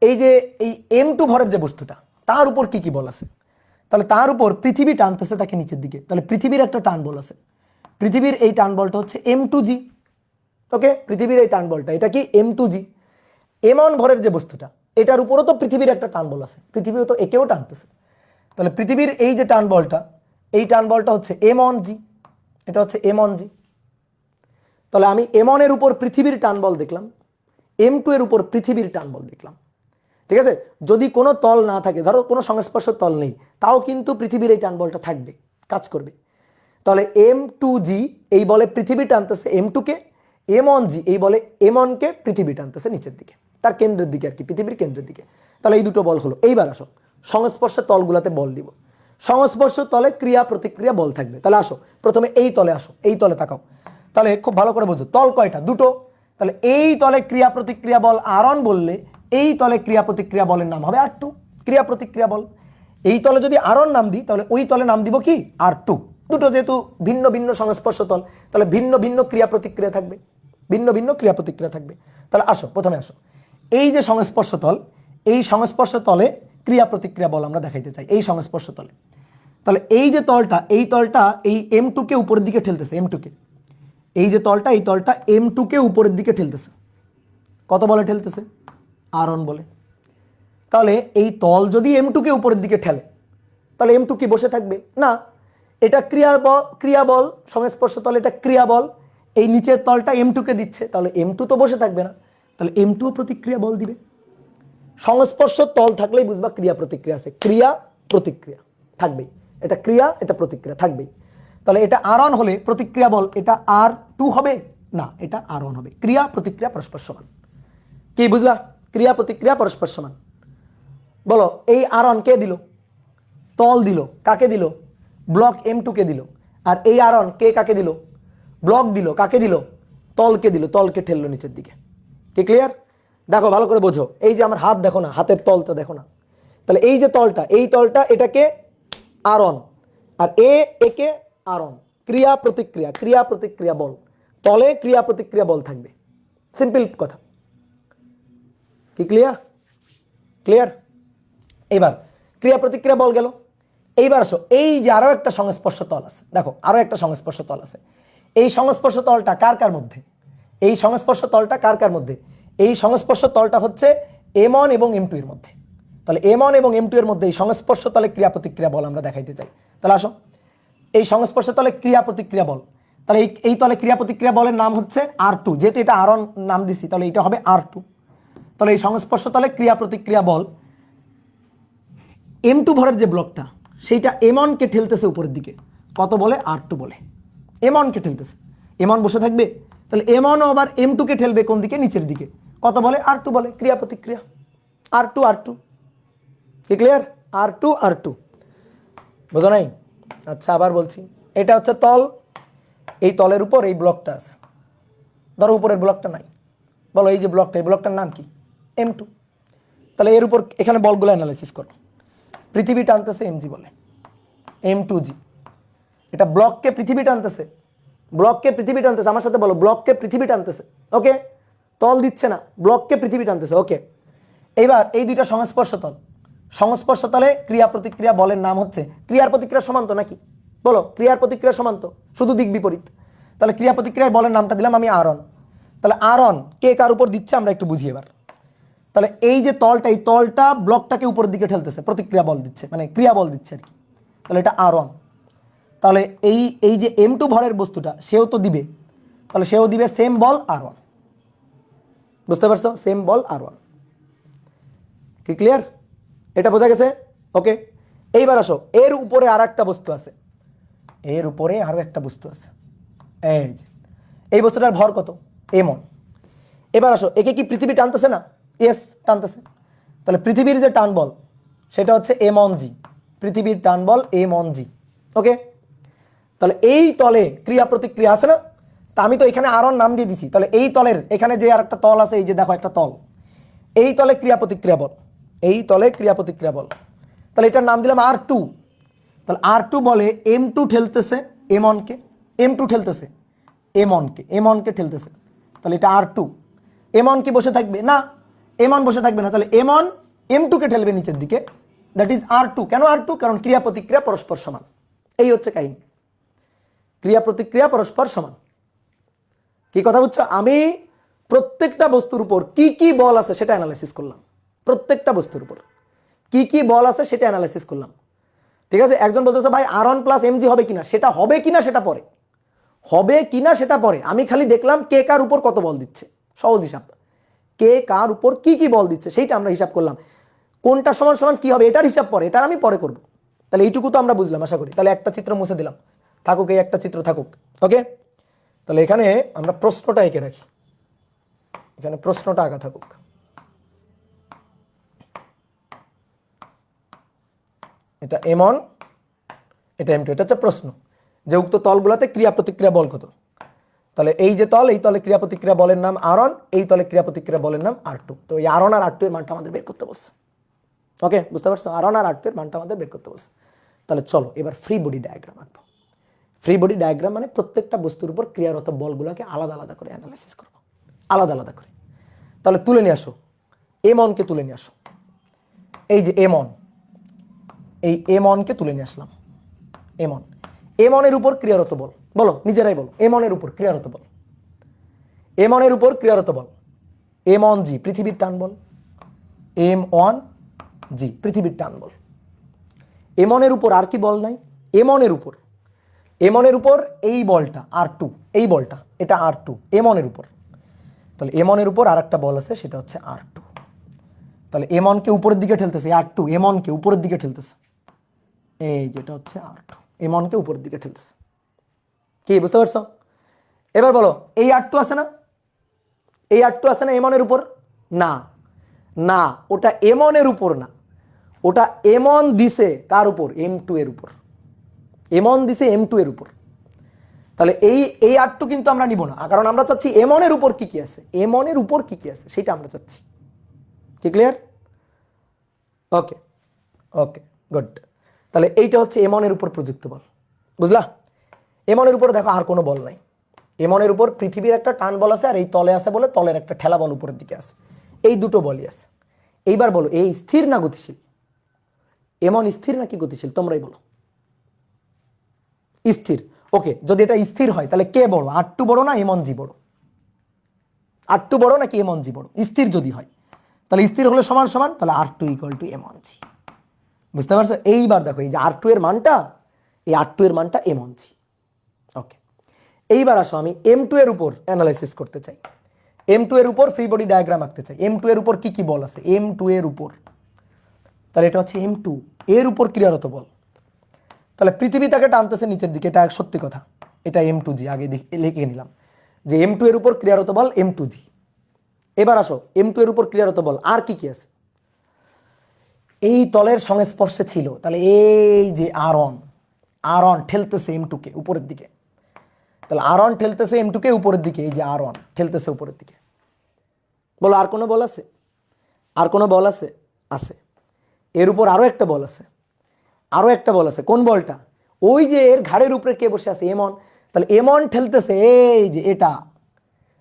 এই যে এই m2 ভরের যে বস্তুটা, তার উপর কি কি বল আছে? তাহলে তার উপর পৃথিবী টানতেছে তাকে নিচের দিকে, তাহলে পৃথিবীর একটা টান বল আছে। পৃথিবীর এই টান বলটা হচ্ছে m2g। ওকে, পৃথিবীর এই টান বলটা, এটা কি m2g। m1 ভরের যে বস্তুটা, এটার উপরও তো পৃথিবীর একটা টান বল আছে, পৃথিবীও তো একেও টানতেছে। তাহলে পৃথিবীর এই যে টান বলটা, এই টান বলটা হচ্ছে m1g, এটা হচ্ছে m1g। তাহলে আমি m1 এর উপর পৃথিবীর টান বল দেখলাম, m2 এর উপর পৃথিবীর টান বল দেখলাম। ঠিক আছে, যদি কোনো তল না থাকে, ধরো কোনো সংস্পর্শ তল নেই, তাও কিন্তু পৃথিবীর এই টান বলটা থাকবে, কাজ করবে। তাহলে m2g এই বলে পৃথিবী টানতেছে m2 কে, m1g এই বলে m1 কে পৃথিবী টানতেছে নিচের দিকে, তার কেন্দ্রের দিকে আর কি, পৃথিবীর কেন্দ্রের দিকে। তাহলে এই দুটো বল হলো। এইবার আসো সংস্পর্শ তলগুলোতে বল দিব। সংস্পর্শ তলে ক্রিয়া প্রতিক্রিয়া বল থাকবে। তাহলে আসো প্রথমে এই তলে আসো, এই তলে তাকাও। তাহলে খুব ভালো করে বোঝো, তল কয়টা? দুটো। তাহলে এই তলে ক্রিয়া প্রতিক্রিয়া বল r1 বললে এই তলে ক্রিয়া প্রতিক্রিয়া বলের নাম হবে r2, ক্রিয়া প্রতিক্রিয়া বল। এই তলে যদি r1 নাম দিই, তাহলে ওই তলে নাম দিব কি? r2। দুটো যেহেতু ভিন্ন ভিন্ন সংস্পর্শ তল, তাহলে ভিন্ন ভিন্ন ক্রিয়া প্রতিক্রিয়া থাকবে, ভিন্ন ভিন্ন ক্রিয়া প্রতিক্রিয়া থাকবে। তাহলে আসো প্রথমে আসো, এই যে সংস্পর্শ তল, এই সংস্পর্শ তলে ক্রিয়া প্রতিক্রিয়া বল আমরা দেখাইতে চাই এই সংস্পর্শ তলে। তাহলে এই যে তলটা, এই তলটা এই m2 কে উপরের দিকে ঠেলতেছে, m2 কে, এই যে তলটা, এই তলটা m2 কে উপরের দিকে ঠেলতেছে। কত বলে ঠেলতেছে? r1 বলে। তাহলে এই তল যদি m2 কে উপরের দিকে ঠেলে, তাহলে m2 কি বসে থাকবে? না, এটা ক্রিয়া বল, সংস্পর্শ তল এটা ক্রিয়া বল, এই নিচের তলটা m2 কে দিচ্ছে, তাহলে m2 তো বসে থাকবে না, তাহলে m2 প্রতিক্রিয়া বল দিবে। সংস্পর্শ তল থাকলেই বুঝবা ক্রিয়া প্রতিক্রিয়া আছে, ক্রিয়া প্রতিক্রিয়া থাকবেই, এটা ক্রিয়া এটা প্রতিক্রিয়া থাকবেই। তাহলে এটা r1 হলে প্রতিক্রিয়া বল এটা r2 হবে না, এটা r1 হবে। ক্রিয়া প্রতিক্রিয়া পরস্পর সমান। কি বুঝলা? ক্রিয়া প্রতিক্রিয়া পরস্পর সমান। বলো এই r1 কে দিল? তল দিল। কাকে দিল? ব্লক m2 কে দিল। আর এই r1 কে কাকে দিল? ব্লক দিল। কাকে দিল? তলকে দিল, তলকে ঠেললো নিচের দিকে। কি ক্লিয়ার? দেখো ভালো করে বোঝো, এই যে আমার হাত দেখো না, হাতের তলটা দেখো না। তাহলে এই যে তলটা, এই তলটা এটাকে r1 আর একে r1, ক্রিয়া প্রতিক্রিয়া, ক্রিয়া প্রতিক্রিয়া বল, তলে ক্রিয়া প্রতিক্রিয়া বল থাকবে। সিম্পল কথা। কি ক্লিয়ার? ক্লিয়ার? এবার ক্রিয়া প্রতিক্রিয়া বল গেল। এইবার আসো, এই যে আরো একটা সংস্পর্শ তল আছে, দেখো আরো একটা সংস্পর্শ তল আছে। এই সংস্পর্শ তলটা কার কার মধ্যে? এই সংস্পর্শ তলটা কার কার মধ্যে? এই সংস্পর্শ তলটা হচ্ছে m1 এবং m2 এর মধ্যে। তাহলে m1 এবং m2 এর মধ্যে এই সংস্পর্শ তলে ক্রিয়া প্রতিক্রিয়া বল আমরা দেখাইতে চাই। তাহলে আসো, এই সংস্পর্শ তলে ক্রিয়া প্রতিক্রিয়া বল, তাহলে এই তলে ক্রিয়া প্রতিক্রিয়া বলের নাম হচ্ছে r2, যেহেতু এটা r1 নাম দিছি তাহলে এটা হবে r2। তাহলে এই সংস্পর্শ তলে ক্রিয়া প্রতিক্রিয়া বল m2 ভরের যে ব্লকটা, সেইটা m1 কে ঠেলতেছে উপরের দিকে, কত বলে? r2 বলে। m1 কে ঠেলতেছে, m1 বসে থাকবে, তাহলে m1 আবার m2 কে ঠেলবে কোন দিকে? নিচের দিকে, কত বলে? r2 বলে। ক্রিয়া প্রতিক্রিয়া r2 r2। কি ক্লিয়ার? r2 r2, বোঝো নাই? আচ্ছা আবার বলছি, এটা হচ্ছে তল, এই তলের উপর এই ব্লকটা আছে, ধরো উপরের ব্লকটা নাই, বলো এই যে ব্লকটা, এই ব্লকটার নাম কি? M2। তাহলে এর উপর এখানে বলগুলো অ্যানালাইসিস করো। পৃথিবী টানতেছে mg বলে, M2g। এটা ব্লককে পৃথিবী টানতেছে, ব্লককে পৃথিবী টানতেছে, আমার সাথে বলো, ব্লককে পৃথিবী টানতেছে। ওকে, তল দিচ্ছে না, ব্লককে পৃথিবী টানতেছে। ওকে, এইবার এই দুইটা সংস্পর্শ তল, সংস্পর্শ তলে ক্রিয়া প্রতিক্রিয়া বলের নাম হচ্ছে, ক্রিয়ার প্রতিক্রিয়া সমান তো নাকি? বলো, ক্রিয়ার প্রতিক্রিয়া সমান তো, শুধু দিক বিপরীত। তাহলে ক্রিয়া প্রতিক্রিয়ায় বলের নামটা দিলাম আমি আরন। তাহলে আরন কে কার উপর দিচ্ছে আমরা একটু বুঝি এবার। তাহলে এই যে তলটা, এই তলটা ব্লকটাকে উপরের দিকে ঠেলতেছে, প্রতিক্রিয়া বল দিচ্ছে, মানে ক্রিয়া বল দিচ্ছে আর কি। তাহলে এটা আরন। তাহলে এই এই যে M2 ভরের বস্তুটা সেও তো দিবে, তাহলে সেও দিবে সেম বল R1। বুঝতে পারছো? সেম বল R1। কি ক্লিয়ার? এটা বোঝা গেছে? ওকে, এইবার আসো, এর উপরে আর একটা বস্তু আছে, এর উপরে আরো একটা বস্তু আছে, এই যে এই বস্তুটার ভর কত? M1। এবার আসো, একে কি পৃথিবী টানতেছে না? ইয়েস, টানতেছে। তাহলে পৃথিবীর যে টান বল সেটা হচ্ছে M1g, পৃথিবীর টান বল M1g। ওকে, তাহলে এই তলে ক্রিয়া প্রতিক্রিয়া আছে না? তা আমি তো এখানে আরন নাম দিয়ে দিছি, তাহলে এই তলের এখানে যে আর একটা তল আছে, এই যে দেখো একটা তল, এই তলে ক্রিয়া প্রতিক্রিয়া বল, এই তলে ক্রিয়া প্রতিক্রিয়া বল, তাহলে এটার নাম দিলাম R2। তাহলে R2 বলে M2 ঠেলতেছে M1কে, M2 ঠেলতেছে M1কে ঠেলতেছে, তাহলে এটা R2। M1 কি বসে থাকবে না? M1 বসে থাকবে না, তাহলে M1 M2 কে ঠেলবে নিচের দিকে, দ্যাট ইজ R2। কেন R2? কারণ ক্রিয়া প্রতিক্রিয়া পরস্পর সমান। এই হচ্ছে কাহিনী, ক্রিয়া প্রতিক্রিয়া পরস্পর সমান। কি কথা বুঝছো? আমি প্রত্যেকটা বস্তুর উপর কি কি বল আছে সেটা অ্যানালাইসিস করলাম, প্রত্যেকটা বস্তুর উপর কি কি বল আছে সেটা অ্যানালাইসিস করলাম। ঠিক আছে, একজন বলতেছে ভাই R1 প্লাস mg হবে কিনা, সেটা হবে কিনা সেটা পরে, হবে কিনা সেটা পরে, আমি খালি দেখলাম কে কার উপর কত বল দিচ্ছে, সহজ হিসাব, কে কার উপর কি কি বল দিচ্ছে সেইটা আমরা হিসাব করলাম। কোনটা সমান সমান কি হবে এটার হিসাব পরে, এটা আমি পরে করব। তাহলে এইটুকু তো আমরা বুঝলাম আশা করি। তাহলে একটা চিত্র মুছে দিলাম, থাকুক এই একটা চিত্র থাকুক। ওকে, তাহলে এখানে আমরা প্রশ্নটা এঁকে রাখি, এখানে প্রশ্নটা আঁকা থাকুক। এটা M1, এটা M2, এটা হচ্ছে প্রশ্ন যে উক্ত তলগুলোতে ক্রিয়া প্রতিক্রিয়া বল কত। তাহলে এই যে তল, এই তলে ক্রিয়া প্রতিক্রিয়া বলের নাম R1, এই তলে ক্রিয়া প্রতিক্রিয়া বলের নাম R2। তো এই R1 আর R2 এর মানটা আমাদের বের করতে বলছে। ওকে, বুঝতে পারছো? R1 আর R2 এর মানটা আমাদের বের করতে বলছে। তাহলে চলো এবার ফ্রি বডি ডায়াগ্রাম আঁকবো। ফ্রি বডি ডায়াগ্রাম মানে প্রত্যেকটা বস্তুর উপর ক্রিয়ারত বলগুলোকে আলাদা আলাদা করে অ্যানালাইসিস করবো, আলাদা আলাদা করে। তাহলে তুলে নিয়ে আসো, M1কে তুলে নিয়ে আসো, এই যে M1, এই M1কে তুলে নিয়ে আসলাম। M1 এর উপর ক্রিয়ারত বল, বলো নিজেরাই বলো, M1 এর উপর ক্রিয়ারত বল, M1 এর উপর ক্রিয়ারত বল M1g, পৃথিবীর টান বল M1g, পৃথিবীর টান বল। M1 এর উপর আর কি বল নাই? M1 এর উপর, M1 এর উপর এই বলটা R2, এই বলটা এটা R2 M1 এর উপর। তাহলে M1 এর উপর আর একটা বল আছে সেটা হচ্ছে R2। তাহলে M1 কে উপরের দিকে ঠেলতেছে, R2 M1 কে উপরের দিকে ঠেলতেছে, এই যেটা হচ্ছে R2 M1 কে উপরের দিকে ঠেলতেছে। কি বুঝতে পারছো? এবার বলো, এই R2 আছে না, এই R2 আছে না M1 এর উপর? না না, ওটা M1 এর উপর না, ওটা M1 দিছে কার উপর? M2 এর উপর। M1 দিছে M2 এর উপর। তাহলে এই R2 কিন্তু আমরা নিব না, কারণ আমরা চাচ্ছি M1 এর উপর কি কি আছে, M1 এর উপর কি কি আছে সেটা আমরা চাচ্ছি। কি ক্লিয়ার? ওকে ওকে গুড। তাহলে এইটা হচ্ছে M1 এর উপর প্রযুক্ত বল, বুঝলা? M1 এর উপর দেখো আর কোনো বল নাই, M1 এর উপর পৃথিবীর একটা টান বল আছে, আর এই তলে আছে বলে তলের একটা ঠেলা বল উপরের দিকে আছে, এই দুটো বলই আছে। এইবার বলো, এই স্থির না গতিশীল? M1 স্থির নাকি গতিশীল তোমরাই বলো। স্থির। ওকে, যদি এটা স্থির হয় তাহলে কে বড়, R2 বড় না M1g বড়? R2 বড় নাকি M1g বড়? স্থির যদি হয় তাহলে স্থির হলে সমান সমান, তাহলে R2 = M1g। বুঝতে পারছো? এইবার দেখো, এই যে R2 এর মানটা, এই R2 এর মানটা M1g। ওকে, এইবার আসো আমি M2 এর উপর অ্যানালাইসিস করতে চাই, M2 এর উপর ফ্রি বডি ডায়াগ্রাম আঁকতে চাই। M2 এর উপর কি কি বল আছে? M2 এর উপর, তাহলে এটা হচ্ছে M2 এর উপর ক্রিয়ারত বল। তাহলে পৃথিবী তাকে টানতেছে নিচের দিকে, এটা সত্যি কথা, এটা M2g আগে লিখে নিলাম যে M2 এর উপর ক্রিয়ারত বল M2g। এবার আসো, M2 এর উপর ক্রিয়ারত বল আর কি কি আছে? এই তলের সংস্পর্শে ছিল, তাহলে এই যে R1, আর অন ঠেলতেছে M2 কে উপরের দিকে, তাহলে আর অন ঠেলতেছে M2 কে উপরের দিকে, এই যে আর অন ঠেলতেছে উপরের দিকে। বলো আর কোনো বল আছে? আর কোনো বল আছে? আছে। এর উপর আরো একটা বল আছে, আরো একটা বল আছে। কোন বলটা? ওই যে এর ঘাড়ের উপরে কে বসে আছে? M1। তাহলে M1 ঠেলতেছে এই যে এটা,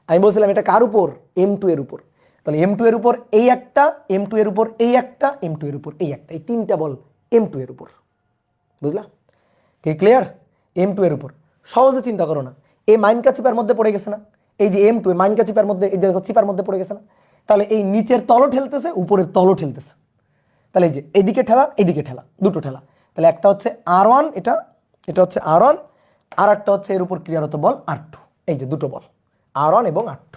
আমি বলছিলাম এটা কার উপর? M2 এর উপর। তাহলে M2 এর উপর এই একটা, M2 এর উপর এই একটা, M2 এর উপর এই একটা, এই তিনটা বল M2 এর উপর। বুঝলা? কি ক্লিয়ার? M2 এর উপর। সহজে চিন্তা করো না, এই মাইনকা চিপার মধ্যে পড়ে গেছে না? এই যে M2 মাইনকা চিপার মধ্যে, এই যে চিপার মধ্যে পড়ে গেছে না? তাহলে এই নিচের তলও ঠেলতেছে, উপরের তলও ঠেলতেছে। তাহলে এই যে এদিকে ঠেলা, এদিকে ঠেলা, দুটো ঠেলা। তাহলে একটা হচ্ছে R1, এটা এটা হচ্ছে R1, আর একটা হচ্ছে এর উপর ক্রিয়ারত বল R2। এই যে দুটো বল R1 এবং R2।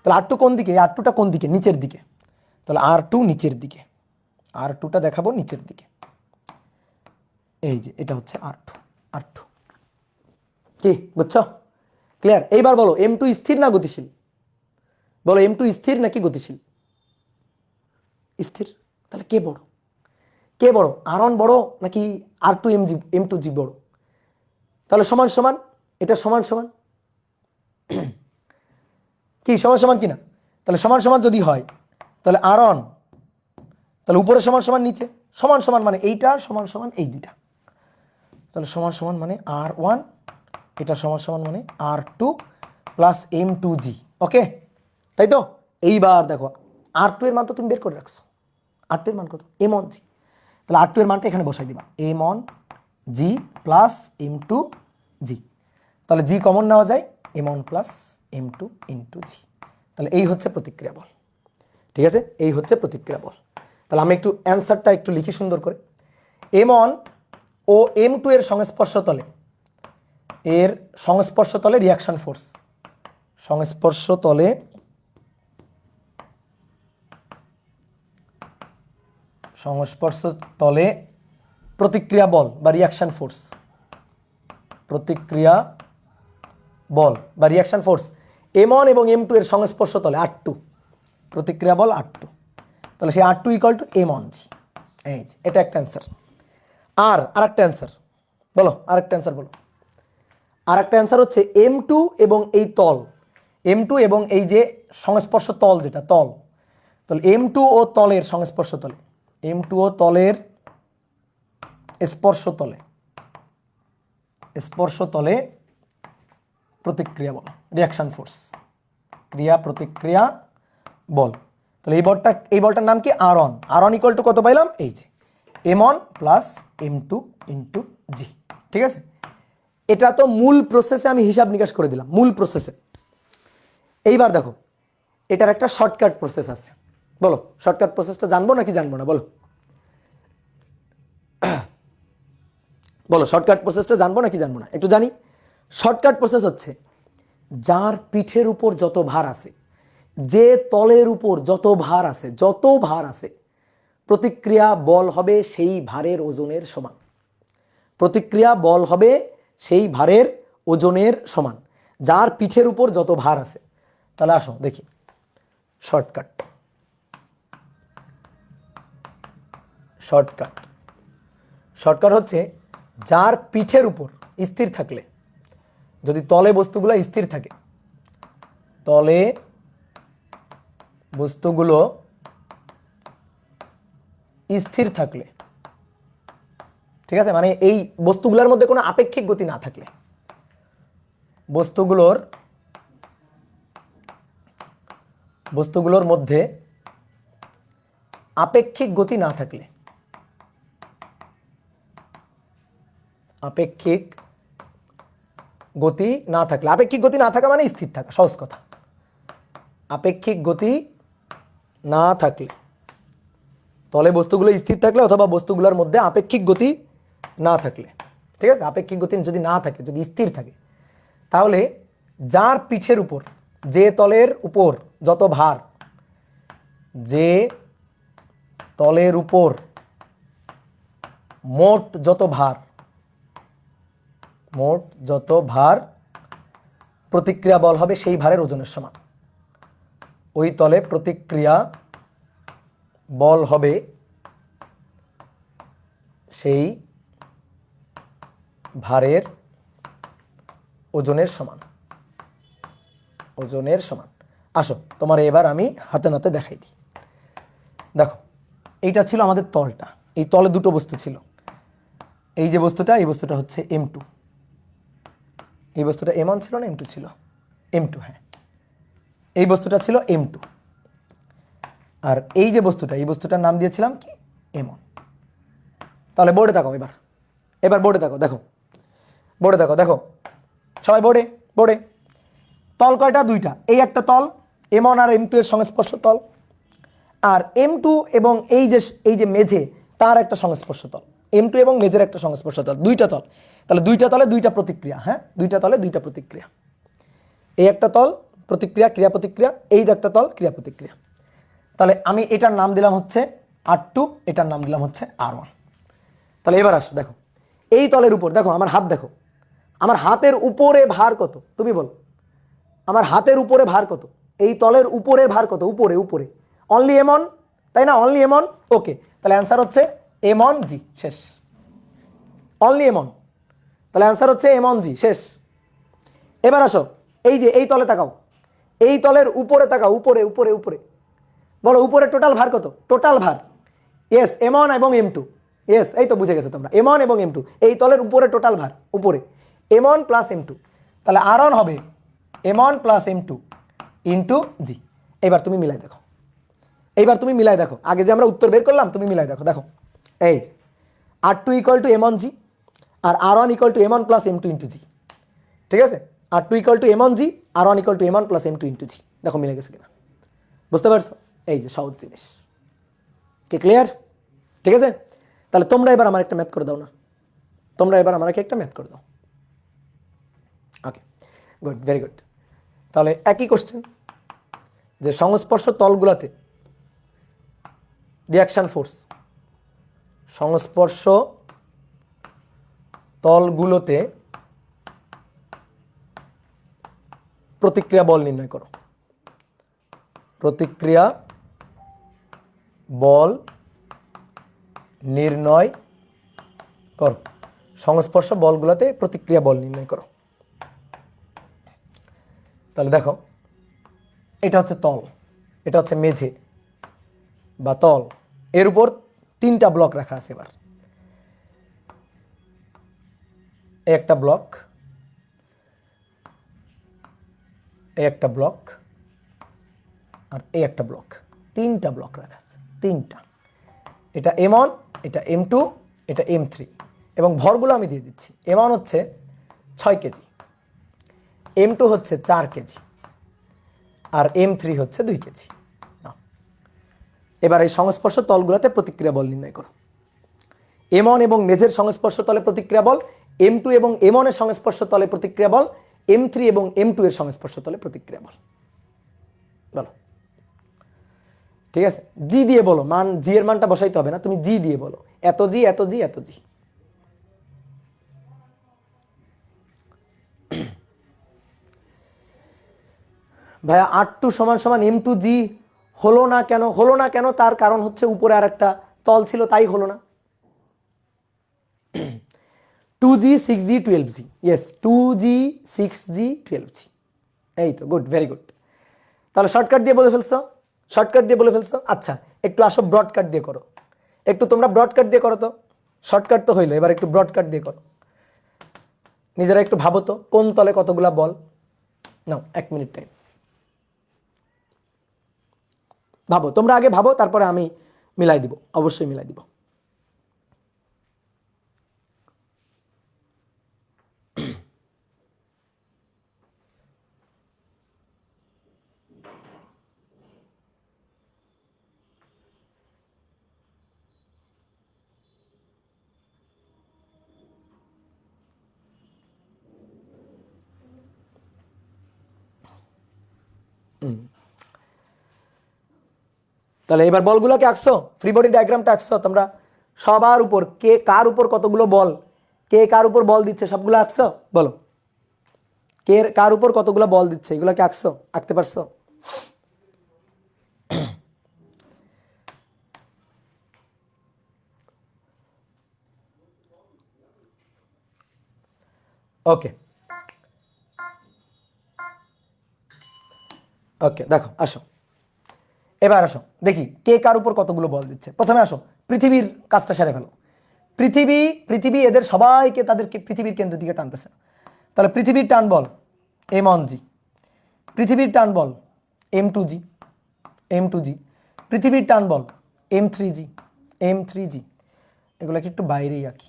তাহলে R2 কোন দিকে? R2টা কোন দিকে? নিচের দিকে। তাহলে R2 নিচের দিকে, R2টা দেখাবো নিচের দিকে। এই যে এটা হচ্ছে R2, R2। কি বুঝছো? ক্লিয়ার? এইবার বলো M2 স্থির না গতিশীল? বলো M2 স্থির নাকি গতিশীল? স্থির। তাহলে কে বড়? কে বড়? R1 বড় নাকি R2 M2G বড়? তাহলে সমান সমান, এটা সমান সমান কি সমান সমান কিনা? তাহলে সমান সমান যদি হয় তাহলে R1, তাহলে উপরে সমান সমান নিচে সমান সমান, মানে এইটা সমান সমান এই দুইটা। তাহলে সমান সমান মানে R1, এটা সমান সমান মানে R2 প্লাস M2G। ওকে, তাই তো? এইবার দেখো R2 এর মান তো তুমি বের করে রাখছো। R2 এর মান কত? M1G। তাহলে R2 এর মানটা এখানে বসাই দিবা, M1G প্লাস M2G। তাহলে G কমন নেওয়া যায়, M1 plus M2 into G। তাহলে এই হচ্ছে প্রতিক্রিয়া বল। ঠিক আছে, এই হচ্ছে প্রতিক্রিয়া বল। তাহলে আমি একটু অ্যান্সারটা একটু লিখি সুন্দর করে। M1 ও M2 এর সংস্পর্শ তলে, এর সংস্পর্শ তলে রিয়াকশন ফোর্স, সংস্পর্শ তলে প্রতিক্রিয়া বল বা রিয়াকশন ফোর্স, প্রতিক্রিয়া বল বা রিয়াকশন ফোর্স M1 এবং M2 এর সংস্পর্শ তলে R2, প্রতিক্রিয়া বল R2। তাহলে সেই R2 ইকুয়াল টু M1G। এই যে এটা একটা অ্যান্সার। আরেকটা অ্যান্সার বলো, আরেকটা অ্যান্সার বলো। আরেকটা অ্যান্সার হচ্ছে M2 এবং এই তল, M2 এবং এই যে সংস্পর্শ তল, যেটা তল, তাহলে M2 ও তলের সংস্পর্শ তলে, M2 ও তলের স্পর্শ তলে, স্পর্শ তলে প্রতিক্রিয়া বল, রিয়াকশন ফোর্স, ক্রিয়া প্রতিক্রিয়া বল। তাহলে এই বলটার নাম কি? R1। R1 ইকুয়াল টু কত পাইলাম? এই যে M1 plus M2 into G। ঠিক আছে, এটা তো মূল প্রসেসে আমি হিসাব নিকাশ করে দিলাম, মূল প্রসেসে। এইবার দেখো এটার একটা শর্টকাট প্রসেস আছে। বলো শর্টকাট প্রসেসটা জানবো নাকি জানবো না? বলো বলো শর্টকাট প্রসেসটা জানবো নাকি জানবো না? একটু জানি। শর্টকাট প্রসেস হচ্ছে যার পিঠের উপর যত ভার আছে, যে তলের উপর যত ভার আছে, যত ভার আছে, প্রতিক্রিয়া বল হবে সেই ভারের ওজনের সমান। প্রতিক্রিয়া বল হবে সেই ভারের ওজনের সমান, যার পিঠের উপর যত ভার আছে। তাহলে আসো দেখি শর্টকাট। শর্টকাট শর্টকাট হচ্ছে যার পিঠের উপর স্থির থাকলে, যদি তলে বস্তুগুলো স্থির থাকে, তলে বস্তুগুলো স্থির থাকলে, ঠিক আছে, মানে এই বস্তুগুলোর মধ্যে কোনো আপেক্ষিক গতি না থাকলে, বস্তুগুলোর মধ্যে আপেক্ষিক গতি না থাকলে, আপেক্ষিক গতি না থাকলে, আপেক্ষিক গতি না থাকা মানে স্থির থাকা, সহজ কথা। আপেক্ষিক গতি না থাকলে, তলে বস্তুগুলো স্থির থাকলে অথবা বস্তুগুলোর মধ্যে আপেক্ষিক গতি না থাকলে, ঠিক আছে, আপেক্ষিক গতি যদি না থাকে, যদি স্থির থাকে, তাহলে যার পিঠের উপর, যে তলের উপর যত ভার, যে তলের উপর মোট যত ভার, মোট যত ভার, প্রতিক্রিয়া বল হবে সেই ভারের ওজনের সমান। ওই তলে প্রতিক্রিয়া বল হবে সেই ভারের ওজনের সমান। ওজনের সমান। আসো তোমার এবার আমি হাতে নাতে দেখাই দিই। দেখো এইটা ছিল আমাদের তলটা, এই তলে দুটো বস্তু ছিল। এই যে বস্তুটা, এই বস্তুটা হচ্ছে M2, এই বস্তুটা M1 ছিল না M2 ছিল? M2, হ্যাঁ, এই বস্তুটা ছিল M2। আর এই যে বস্তুটা, এই বস্তুটার নাম দিয়েছিলাম কি? M1। তাহলে বোর্ডে তাকাও এবার, এবার বোর্ডে তাকাও, দেখো বোর্ডে দেখো, দেখো সবাই বোর্ডে, বোর্ডে তল কয়টা? দুইটা। এই একটা তল M1 আর M2 এর সংস্পর্শ তল, আর M2 এবং এই যে মেঝে তার একটা সংস্পর্শ তল। M2 এবং মেঝের একটা সংস্পর্শ তল, দুইটা তল। তাহলে দুইটা তলে দুইটা প্রতিক্রিয়া, হ্যাঁ, দুইটা তলে দুইটা প্রতিক্রিয়া। এই একটা তল প্রতিক্রিয়া, ক্রিয়া প্রতিক্রিয়া, এই একটা তল ক্রিয়া প্রতিক্রিয়া। তাহলে আমি এটার নাম দিলাম হচ্ছে R2, এটার নাম দিলাম হচ্ছে R1। তাহলে এবার আসো, দেখো এই তলের উপর দেখো, আমার হাত দেখো, আমার হাতের উপরে ভার কত? তুমি বলো, আমার হাতের উপরে ভার কত? এই তলের উপরে ভার কত? উপরে, উপরে অনলি M1, তাই না? Only M1। ওকে, তাহলে অ্যান্সার হচ্ছে M1G, শেষ। অনলি M1, তাহলে অ্যান্সার হচ্ছে M1G, শেষ। এবার আসো, এই যে এই তলে তাকাও, এই তলের উপরে তাকাও, উপরে উপরে উপরে, বলো উপরে টোটাল ভার কত? টোটাল ভার, ইয়েস M1 এবং M2, ইয়েস, এই তো বুঝে গেছো তোমরা, M1 এবং M2, এই তলের উপরে টোটাল ভার, উপরে M1 প্লাস M2। তাহলে R1 হবে M1 প্লাস M2 ইন্টু জি। এবার তুমি মিলাই দেখো, এইবার তুমি মিলাই দেখো, আগে যে আমরা উত্তর বের করলাম তুমি মিলাই দেখো, দেখো এই যে R2 ইকুয়াল টু M1G আর R1 equal to M1 plus M2 into G, ঠিক আছে? R2 equal to M1G, R1 equal to M1 plus M2 into G. দেখো মিলে গেছে কিনা, বুঝতে পারছো? এই যে সহজ জিনিস, কি ক্লিয়ার? ঠিক আছে, তাহলে তোমরা এবার আমার একটা ম্যাথ করে দাও না, তোমরা এবার আমাকে একটা ম্যাথ করে দাও। ওকে, গুড, ভেরি গুড। তাহলে একই কোশ্চেন, যে সংস্পর্শ তলগুলোতে রিয়াকশন ফোর্স, সংস্পর্শ তলগুলোতে প্রতিক্রিয়া বল নির্ণয় করো। প্রতিক্রিয়া বল নির্ণয় করো, সংস্পর্শ বলগুলোতে প্রতিক্রিয়া বল নির্ণয় করো। তাহলে দেখো, এটা হচ্ছে তল, এটা হচ্ছে মেঝে বা তল, এর উপর তিনটা ব্লক রাখা আছে। এবার একটা ব্লক, একটা ব্লক, আর একটা ব্লক, তিনটা ব্লক রাখা আছে, তিনটা। এটা M1, এটা M2, এটা M3, এবং ভরগুলো আমি দিয়ে দিচ্ছি। M1 হচ্ছে 6 কেজি, M2 হচ্ছে 4 কেজি, আর M3 হচ্ছে 2 কেজি। এবার এই সংস্পর্শ তলগুলোতে প্রতিক্রিয়া বল নির্ণয় করো। M1 এবং মেঝের সংস্পর্শ তলে প্রতিক্রিয়া বল, M2 এবং M1 এর সংস্পর্শ তলে প্রতিক্রিয়া বল, M3 এবং M2 এর সংস্পর্শ তলে প্রতিক্রিয়া বল। বলো, ঠিক আছে? জি দিয়ে বলো, মান জি এর মানটা বসাইতে হবে না, তুমি জি দিয়ে বলো, এত জি এত জি এত জি। ভাইয়া R2 সমান সমান M2G হলো না কেন? হলো না কেন, তার কারণ হচ্ছে উপরে আর একটা তল ছিল, তাই হলো না। 2G 6G 12G, yes 2G 6G 12G, এই তো, গুড, ভেরি গুড। তাহলে শর্টকাট দিয়ে বলে ফেলছো, শর্টকাট দিয়ে বলে ফেলছো। আচ্ছা, একটু আসো ব্রডকাট দিয়ে করো, একটু তোমরা ব্রডকাট দিয়ে করো তো। শর্টকাট তো হইলো, এবার একটু ব্রডকাট দিয়ে করো। নিজেরা একটু ভাবো তো, কোন তলে কতগুলা বল। নাও 1 মিনিট টাইম, ভাবো, তোমরা আগে ভাবো, তারপরে আমি মিলাই দিব, অবশ্যই মিলাই দিব। তাহলে এবার বলগুলোকে আঁকছো, ফ্রি বডি ডায়াগ্রামটা আঁকছো তোমরা সবার উপর, কে কার উপর কতগুলো বল, কে কার উপর বল দিচ্ছে সবগুলো আঁকছো? বলো, কে কার উপর কতগুলো বল দিচ্ছে, এগুলোকে আঁকছো, আঁকতে পারছো? ওকে ওকে, দেখো আসো, এবার আসো দেখি কে কার উপর কতগুলো বল দিচ্ছে। প্রথমে আসো পৃথিবীর কাজটা সেরে ফেলো। পৃথিবী পৃথিবী এদের সবাইকে তাদেরকে পৃথিবীর কেন্দ্রের দিকে টানতেছে। তাহলে পৃথিবীর টান বল m1g, পৃথিবীর টান বল m2g, m2g, পৃথিবীর টান বল m3g, m3g, এগুলোকে একটু বাইরেই আঁকি।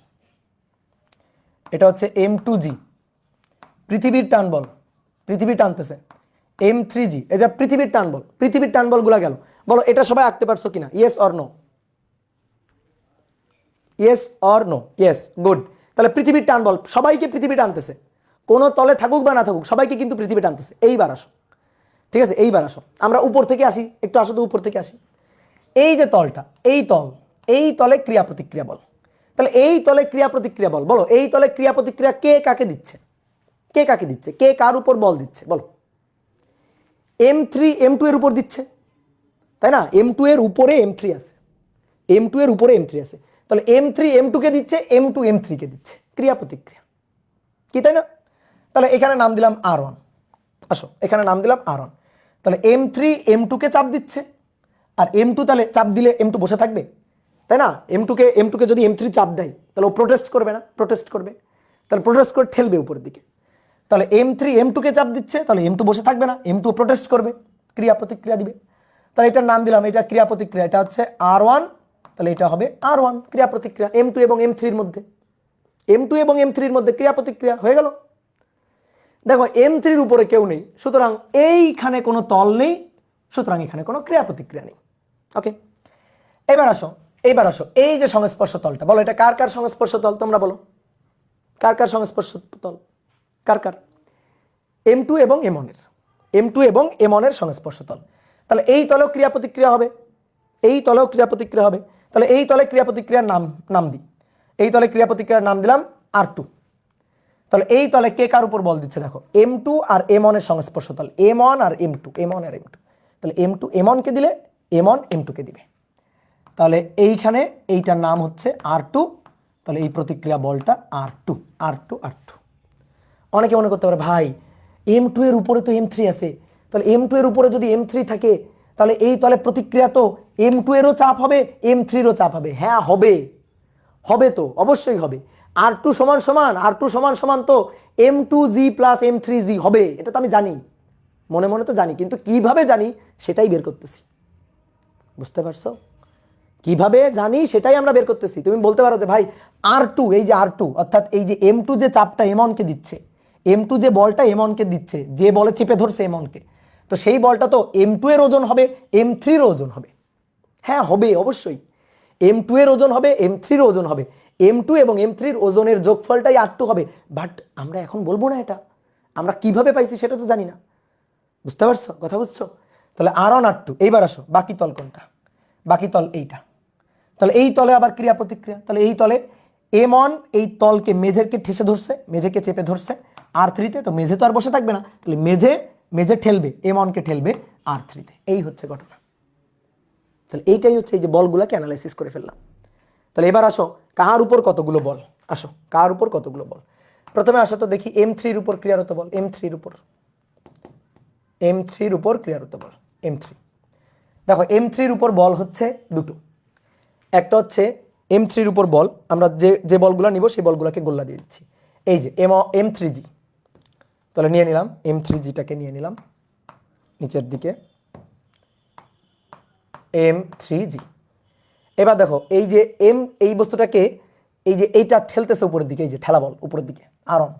এটা হচ্ছে m2g, পৃথিবীর টান বল, পৃথিবী টানতেছে m3g, এই যে পৃথিবীর টান বল, পৃথিবীর টান বলগুলা গেল। বলো এটা সবাই আঁকতে পারছো কিনা, yes or no? Yes or no? Yes, good. তাহলে পৃথিবীর টান বল, সবাইকে পৃথিবী টানতেছে, কোনো তলে থাকুক বা না থাকুক সবাইকে কিন্তু পৃথিবী টানতেছে। এইবার আসো, ঠিক আছে, এইবার আসো, আমরা উপর থেকে আসি, একটু আসো তো উপর থেকে আসি। এই যে তলটা, এই তল, এই তলে ক্রিয়া প্রতিক্রিয়া বল। তাহলে এই তলে ক্রিয়া প্রতিক্রিয়া বল, বলো এই তলে ক্রিয়া প্রতিক্রিয়া কে কাকে দিচ্ছে, কে কাকে দিচ্ছে, কে কার উপর বল দিচ্ছে বলো? m3 m2 এর উপর দিচ্ছে, তাই না? m2 এর উপরে m3 আছে, m2 এর উপরে m3 আছে, তাহলে m3 m2 কে দিচ্ছে, m2 m3 কে দিচ্ছে, ক্রিয়া প্রতিক্রিয়া কি, তাই না? তাহলে এখানে নাম দিলাম r1, আসো এখানে নাম দিলাম r1। তাহলে m3 m2 কে চাপ দিচ্ছে, আর m2 তাহলে চাপ দিলে m2 বসে থাকবে, তাই না? m2 কে যদি m3 চাপ দেয় তাহলে ও প্রোটেস্ট করবে না? প্রোটেস্ট করবে, তাহলে প্রোটেস্ট করে ঠেলবে উপরের দিকে। তাহলে m3 m2 কে চাপ দিচ্ছে, তাহলে m2 বসে থাকবে না, m2 প্রোটেস্ট করবে, ক্রিয়া প্রতিক্রিয়া দিবে। তাহলে এটার নাম দিলাম, এটা ক্রিয়া প্রতিক্রিয়া, এটা হচ্ছে r1, তাহলে এটা হবে r1 ক্রিয়া প্রতিক্রিয়া m2 এবং m3 এর মধ্যে, m2 এবং m3 এর মধ্যে ক্রিয়া প্রতিক্রিয়া হয়ে গেল। দেখো m3 এর উপরে কেউ নেই, সুতরাং এইখানে কোনো তল নেই, সুতরাং এখানে কোনো ক্রিয়া প্রতিক্রিয়া নেই। ওকে, এবার আসো, এইবার আসো এই যে সংস্পর্শ তলটা, বলো এটা কার কার সংস্পর্শ তল, তোমরা বলো কার কার সংস্পর্শ তল, কার কার? m2 এবং m1 এর, m2 এবং m1 এর সংস্পর্শ তল। তাহলে এই তলেও ক্রিয়া প্রতিক্রিয়া হবে, এই তলেও ক্রিয়া প্রতিক্রিয়া হবে। তাহলে এই তলে ক্রিয়া প্রতিক্রিয়ার নাম দিই, এই তলে ক্রিয়া প্রতিক্রিয়ার নাম দিলাম r2। তাহলে এই তলে কে কার উপর বল দিচ্ছে, দেখো m2 আর m1 এর সংস্পর্শ তল, m1 আর m2, m1 আর m2, তাহলে m2 m1 কে দিলে m1 m2 কে দিবে। তাহলে এইখানে এইটার নাম হচ্ছে r2, তাহলে এই প্রতিক্রিয়া বলটা r2, r2, r2। অনেকে মনে করতে পারে ভাই m2 এর উপরে তো m3 আছে, তাহলে m2 এর উপরে যদি m3 থাকে তাহলে এই তলে প্রতিক্রিয়া তো m2 এরও চাপ হবে, m3 এরও চাপ হবে। হ্যাঁ হবে, হবে তো অবশ্যই হবে। r2 সমান সমান, r2 সমান সমান তো m2g প্লাস m3g হবে, এটা তো আমি জানি, মনে মনে তো জানি, কিন্তু কিভাবে জানি সেটাই বের করতেছি, বুঝতে পারছো? কিভাবে জানি সেটাই আমরা বের করতেছি। তুমি বলতে পারো যে ভাই r2, এই যে r2 অর্থাৎ এই যে m2 যে চাপটা m1 কে দিচ্ছে, m2 যে বলটা m1 কে দিচ্ছে, যে বলে চেপে ধরছে m1 কে, তো সেই বলটা তো m2 এর ওজন হবে, m3 এর ওজন হবে। হ্যাঁ হবে অবশ্যই, m2 এর ওজন হবে, m3 এর ওজন হবে, m2 এবং m3 এর ওজনের যোগফলটাই r2 হবে। বাট আমরা এখন বলবো না এটা, আমরা কিভাবে পাইছি সেটা তো জানি না, বুঝতে পারছো? কথা বুঝছো? তাহলে r1 r2। এইবার আসো বাকি তল কোনটা, বাকি তল এইটা। তাহলে এই তলে আবার ক্রিয়া প্রতিক্রিয়া, তাহলে এই তলে m1 এই তলকে মেঝেকে ঠেসে ধরছে, মেঝেকে চেপে ধরছে r3-তে, তো মেঝে তো আর বসে থাকবে না, তাহলে মেঝে ঠেলবে, m1 কে ঠেলবে r3-তে। এই হচ্ছে ঘটনা। তাহলে এইটাই হচ্ছে, এই যে বলগুলোকে অ্যানালাইসিস করে ফেললাম। তাহলে এবার আসো কার উপর কতগুলো বল, আসো কার উপর কতগুলো বল। প্রথমে আসো তো দেখি m3 এর উপর ক্রিয়ারত বল, m3 এর উপর, m3 এর উপর ক্রিয়ারত বল m3। দেখো m3 এর উপর বল হচ্ছে দুটো, একটা হচ্ছে m3 এর উপর বল, আমরা যে বলগুলো নিব সেই বলগুলোকে গোল্লা দিয়ে দিচ্ছি। এই যে m3g, তাহলে নিয়ে নিলাম m3gটাকে, নিয়ে নিলাম নিচের দিকে m3g। এবার দেখো এই যে এই বস্তুটাকে, এই যে এইটা ঠেলতেছে উপরের দিকে, এই যে ঠেলা বল উপরের দিকে আরন,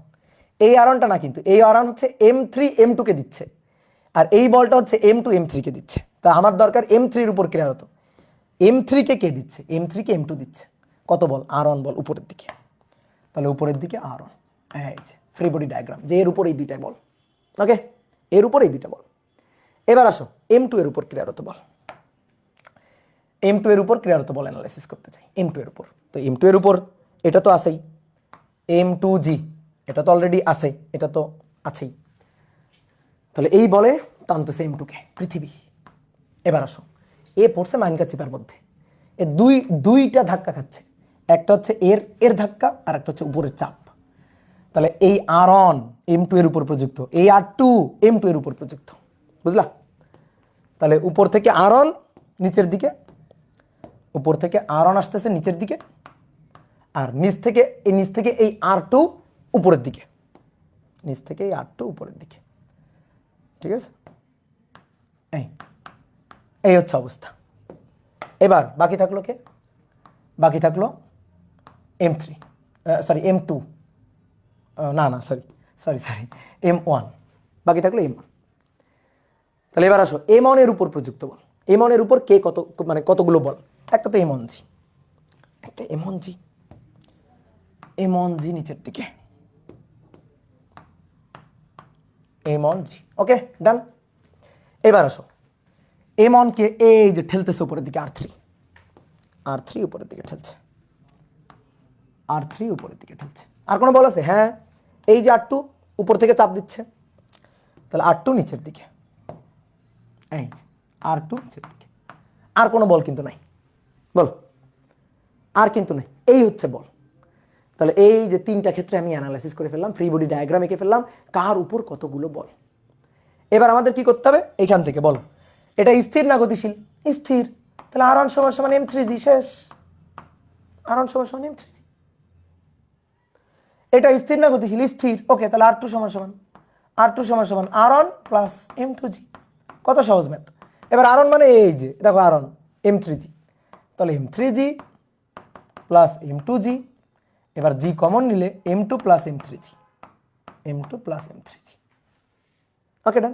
এই আরনটা না, কিন্তু এই আরন হচ্ছে m3 m2 কে দিচ্ছে, আর এই বলটা হচ্ছে m2 m3 কে দিচ্ছে। তা আমার দরকার m3 এর উপর ক্রিয়ারত, m3 কে কে দিচ্ছে, m3 কে m2 দিচ্ছে, কত বল, r1 বল উপরের দিকে, তাহলে উপরের দিকে r1, এই যে ফ্রি বডি ডায়াগ্রাম, যে এর উপর এই দুইটা বল, ওকে, এর উপর এই দুইটা বল। এবার আসো m2 এর উপর ক্রিয়ারত বল, m2 এর উপর ক্রিয়ারত বল অ্যানালাইসিস করতে চাই, m2 এর উপর। তো m2 এর উপর এটা তো আছেই, m2g এটা তো অলরেডি আছে, এটা তো আছেই, তাহলে এই বলে টানতেছে m2 কে পৃথিবী। এবার আসো এ পড়ছে মাইনকা চিপার মধ্যে, এ দুইটা ধাক্কা খাচ্ছে, একটা হচ্ছে এর ধাক্কা আর একটা হচ্ছে উপরের চাপ। তাহলে এই R1 M2 এর উপর প্রযুক্ত, এই R2 M2 এর উপর প্রযুক্ত, বুঝলা? তাহলে উপর থেকে R1 নিচের দিকে, উপর থেকে R1 আসতেছে নিচের দিকে, আর নিচ থেকে এই R2 উপরের দিকে, নিচ থেকে এই R2 উপরের দিকে, ঠিক আছে? এই হচ্ছে অবস্থা। এবার বাকি থাকলো কে? বাকি থাকলো M3, sorry M2, sorry M1, বাকি থাকলো M1। তাহলে এবার আসো M1 এর উপর প্রযুক্ত বল। M1 এর উপর কে কত, মানে কতগুলো বল? একটা তো M1G, একটা M1G নিচের দিকে, M1G, ওকে ডান। এবার আসো M1 কে এই যে ঠেলতেছে উপরের দিকে R3 উপরের দিকে ঠেলছে, R3 উপরের দিকে ঠেলছে। আর কোনো বল আছে? হ্যাঁ, এই যে R2 উপর থেকে চাপ দিচ্ছে, তাহলে R2 নিচের দিকে, এই যে R2 নিচের দিকে। আর কোনো বল কিন্তু নাই, বল আর কিন্তু নাই, এই হচ্ছে বল। তাহলে এই যে তিনটা ক্ষেত্রে আমি অ্যানালাইসিস করে ফেললাম, ফ্রি বডি ডায়াগ্রাম এঁকে ফেললাম, কার উপর কতগুলো বল। এবার আমাদের কি করতে হবে? এইখান থেকে বলো এটা স্থির না গতিশীল? স্থির। তাহলে R1 সমান M3G, শেষ। R1 সমান M3G। এটা স্থির না গতিশীল? স্থির। ওকে, তাহলে R2 সমান R1 প্লাস M2G। কত সহজ ম্যাথ। এবার R1 মানে এই যে দেখো R1 M3G, তাহলে M3G প্লাস M2G, এবার G কমন নিলে M2 প্লাস M3G, ওকে ডান।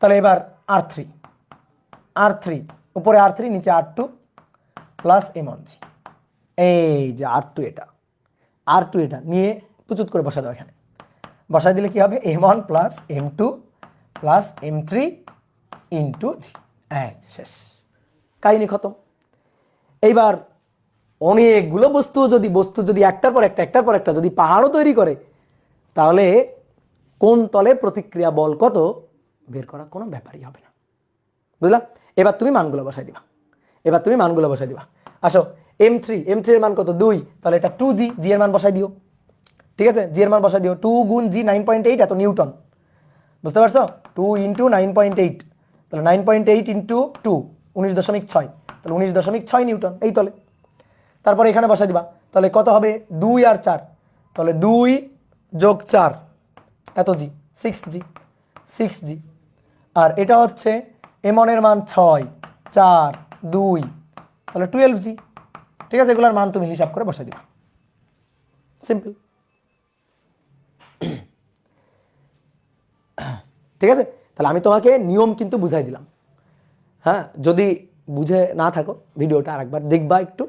তাহলে এবার R3 উপরে R3 নিচে R2 প্লাস M1G, এই যে R2 এটা নিয়ে প্রচুর করে বসা দাও, এখানে বসাই দিলে কি হবে? M1 plus M2 plus M3 into G, শেষ, কাহিনী খতম। এইবার অনেকগুলো বস্তু যদি একটার পর একটা যদি পাহাড়ও তৈরি করে, তাহলে কোন তলে প্রতিক্রিয়া বল কত বের করা কোনো ব্যাপারই হবে না, বুঝলা? এবার তুমি মানগুলো বসাই দিবা। আসো M3 এর মান কত? 2, তাহলে এটা 2G, G এর মান বসাই দিও, ঠিক আছে? G এর মান বসাই দিও, 2 গুণ G 9.8, এত নিউটন, বুঝতে পারছো? 2 ইন্টু 9.8, তাহলে 9.8 ইন্টু 2 19.6, তাহলে 19.6 নিউটন এই তলে। তারপরে এখানে বসাই দিবা, তাহলে কত হবে? 2 আর 4, তাহলে 2 যোগ 4 এত G, 6G। আর এটা হচ্ছে M1 এর মান 6, 4, 2, তাহলে 12G, ঠিক আছে? এগুলোর মান তুমি হিসাব করে বসাই দিবা, সিম্পল, ঠিক আছে? তাহলে আমি তোমাকে নিয়ম কিন্তু বুঝাই দিলাম, হ্যাঁ? যদি বুঝে না থাকো ভিডিওটা আরেকবার দেখবা একটু,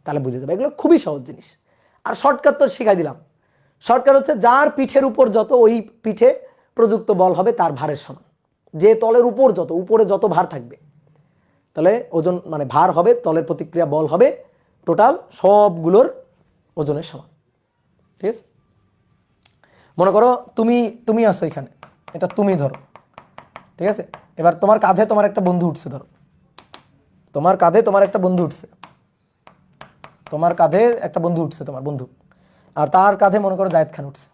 তাহলে বুঝে যাবে। এগুলো খুবই সহজ জিনিস। আর শর্টকাট তো শিখাই দিলাম। শর্টকাট হচ্ছে যার পিঠের উপর যত, ওই পিঠে প্রযুক্ত বল হবে তার ভারের সমান। যে তলের উপর উপরে যত ভার থাকবে, তাহলে ওজন মানে ভার হবে, তলের প্রতিক্রিয়া বল হবে টোটাল সবগুলোর ওজনের সমান, ঠিক আছে? মনে করো তুমি আসো এখানে, এটা তুমি ধরো, ঠিক আছে? এবার তোমার কাঁধে তোমার একটা বন্ধু উঠছে, ধরো তোমার কাঁধে একটা বন্ধু উঠছে, তোমার বন্ধু, আর তার কাঁধে মনে করো জায়েদ খান উঠছে,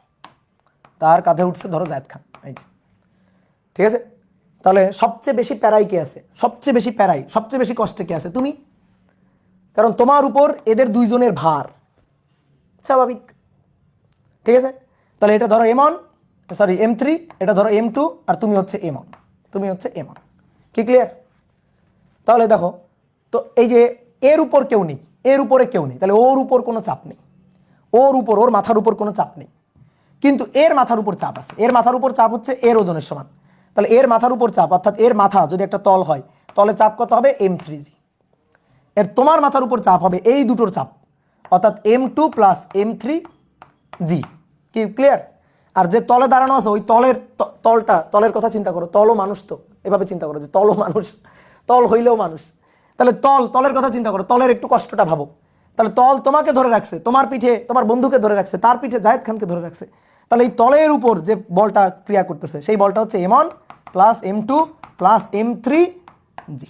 ধরো জায়েদ খান, এই যে, ঠিক আছে? তাহলে সবচেয়ে বেশি প্যারাই কে আছে? সবচেয়ে বেশি কষ্টে কে আছে? তুমি, কারণ তোমার উপর এদের দুইজনের ভার, স্বাভাবিক, ঠিক আছে? তাহলে এটা ধরো M3, এটা ধরো M2, আর তুমি হচ্ছে M1, কি ক্লিয়ার? তাহলে দেখো তো, এই যে এর উপরে কেউ নেই, তাহলে ওর উপর কোনো চাপ নেই, ওর মাথার উপর কোনো চাপ নেই, কিন্তু এর মাথার উপর চাপ আছে। এর মাথার উপর চাপ হচ্ছে এর ওজনের সমান। তাহলে এর মাথার উপর চাপ, অর্থাৎ এর মাথা যদি একটা তল হয়, তলে চাপ কত হবে? M3G। এর তোমার মাথার উপর চাপ হবে এই দুটোর চাপ, অর্থাৎ M2 প্লাস M3G, কি ক্লিয়ার? আর যে তলে দাঁড়ানো আছে, ওই তলের কথা চিন্তা করো, তলও মানুষ, তো এভাবে চিন্তা করো যে তলও মানুষ, তল হইলেও মানুষ। তাহলে তলের কথা চিন্তা করো, তলের একটু কষ্টটা ভাবো। তাহলে তল তোমাকে ধরে রাখছে, তোমার পিঠে তোমার বন্ধুকে ধরে রাখছে, তার পিঠে জায়েদ খানকে ধরে রাখছে। তাহলে এই তলের উপর যে বলটা ক্রিয়া করতেছে, সেই বলটা হচ্ছে M1 plus M2 plus M3G।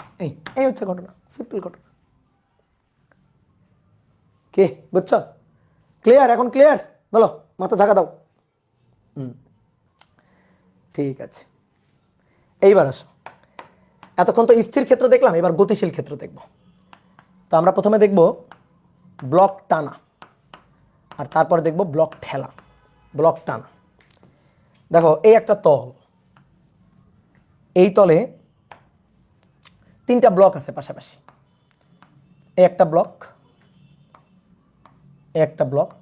এই হচ্ছে ঘটনা, সিম্পল ঘটনা। কে বুঝছো? ক্লিয়ার? এখন ক্লিয়ার? বলো, মাথা ঝাঁকা দাও। ঠিক আছে, এইবার আসো, এতক্ষণ তো স্থির ক্ষেত্র দেখলাম, এবার গতিশীল ক্ষেত্র দেখব। তো আমরা প্রথমে দেখব ব্লক টানা, আর তারপর দেখব ব্লক ঠেলা। ব্লক টানা, দেখো এই একটা তল, এই তলে 3টা ব্লক আছে পাশাপাশি, এই একটা ব্লক, এই একটা ব্লক,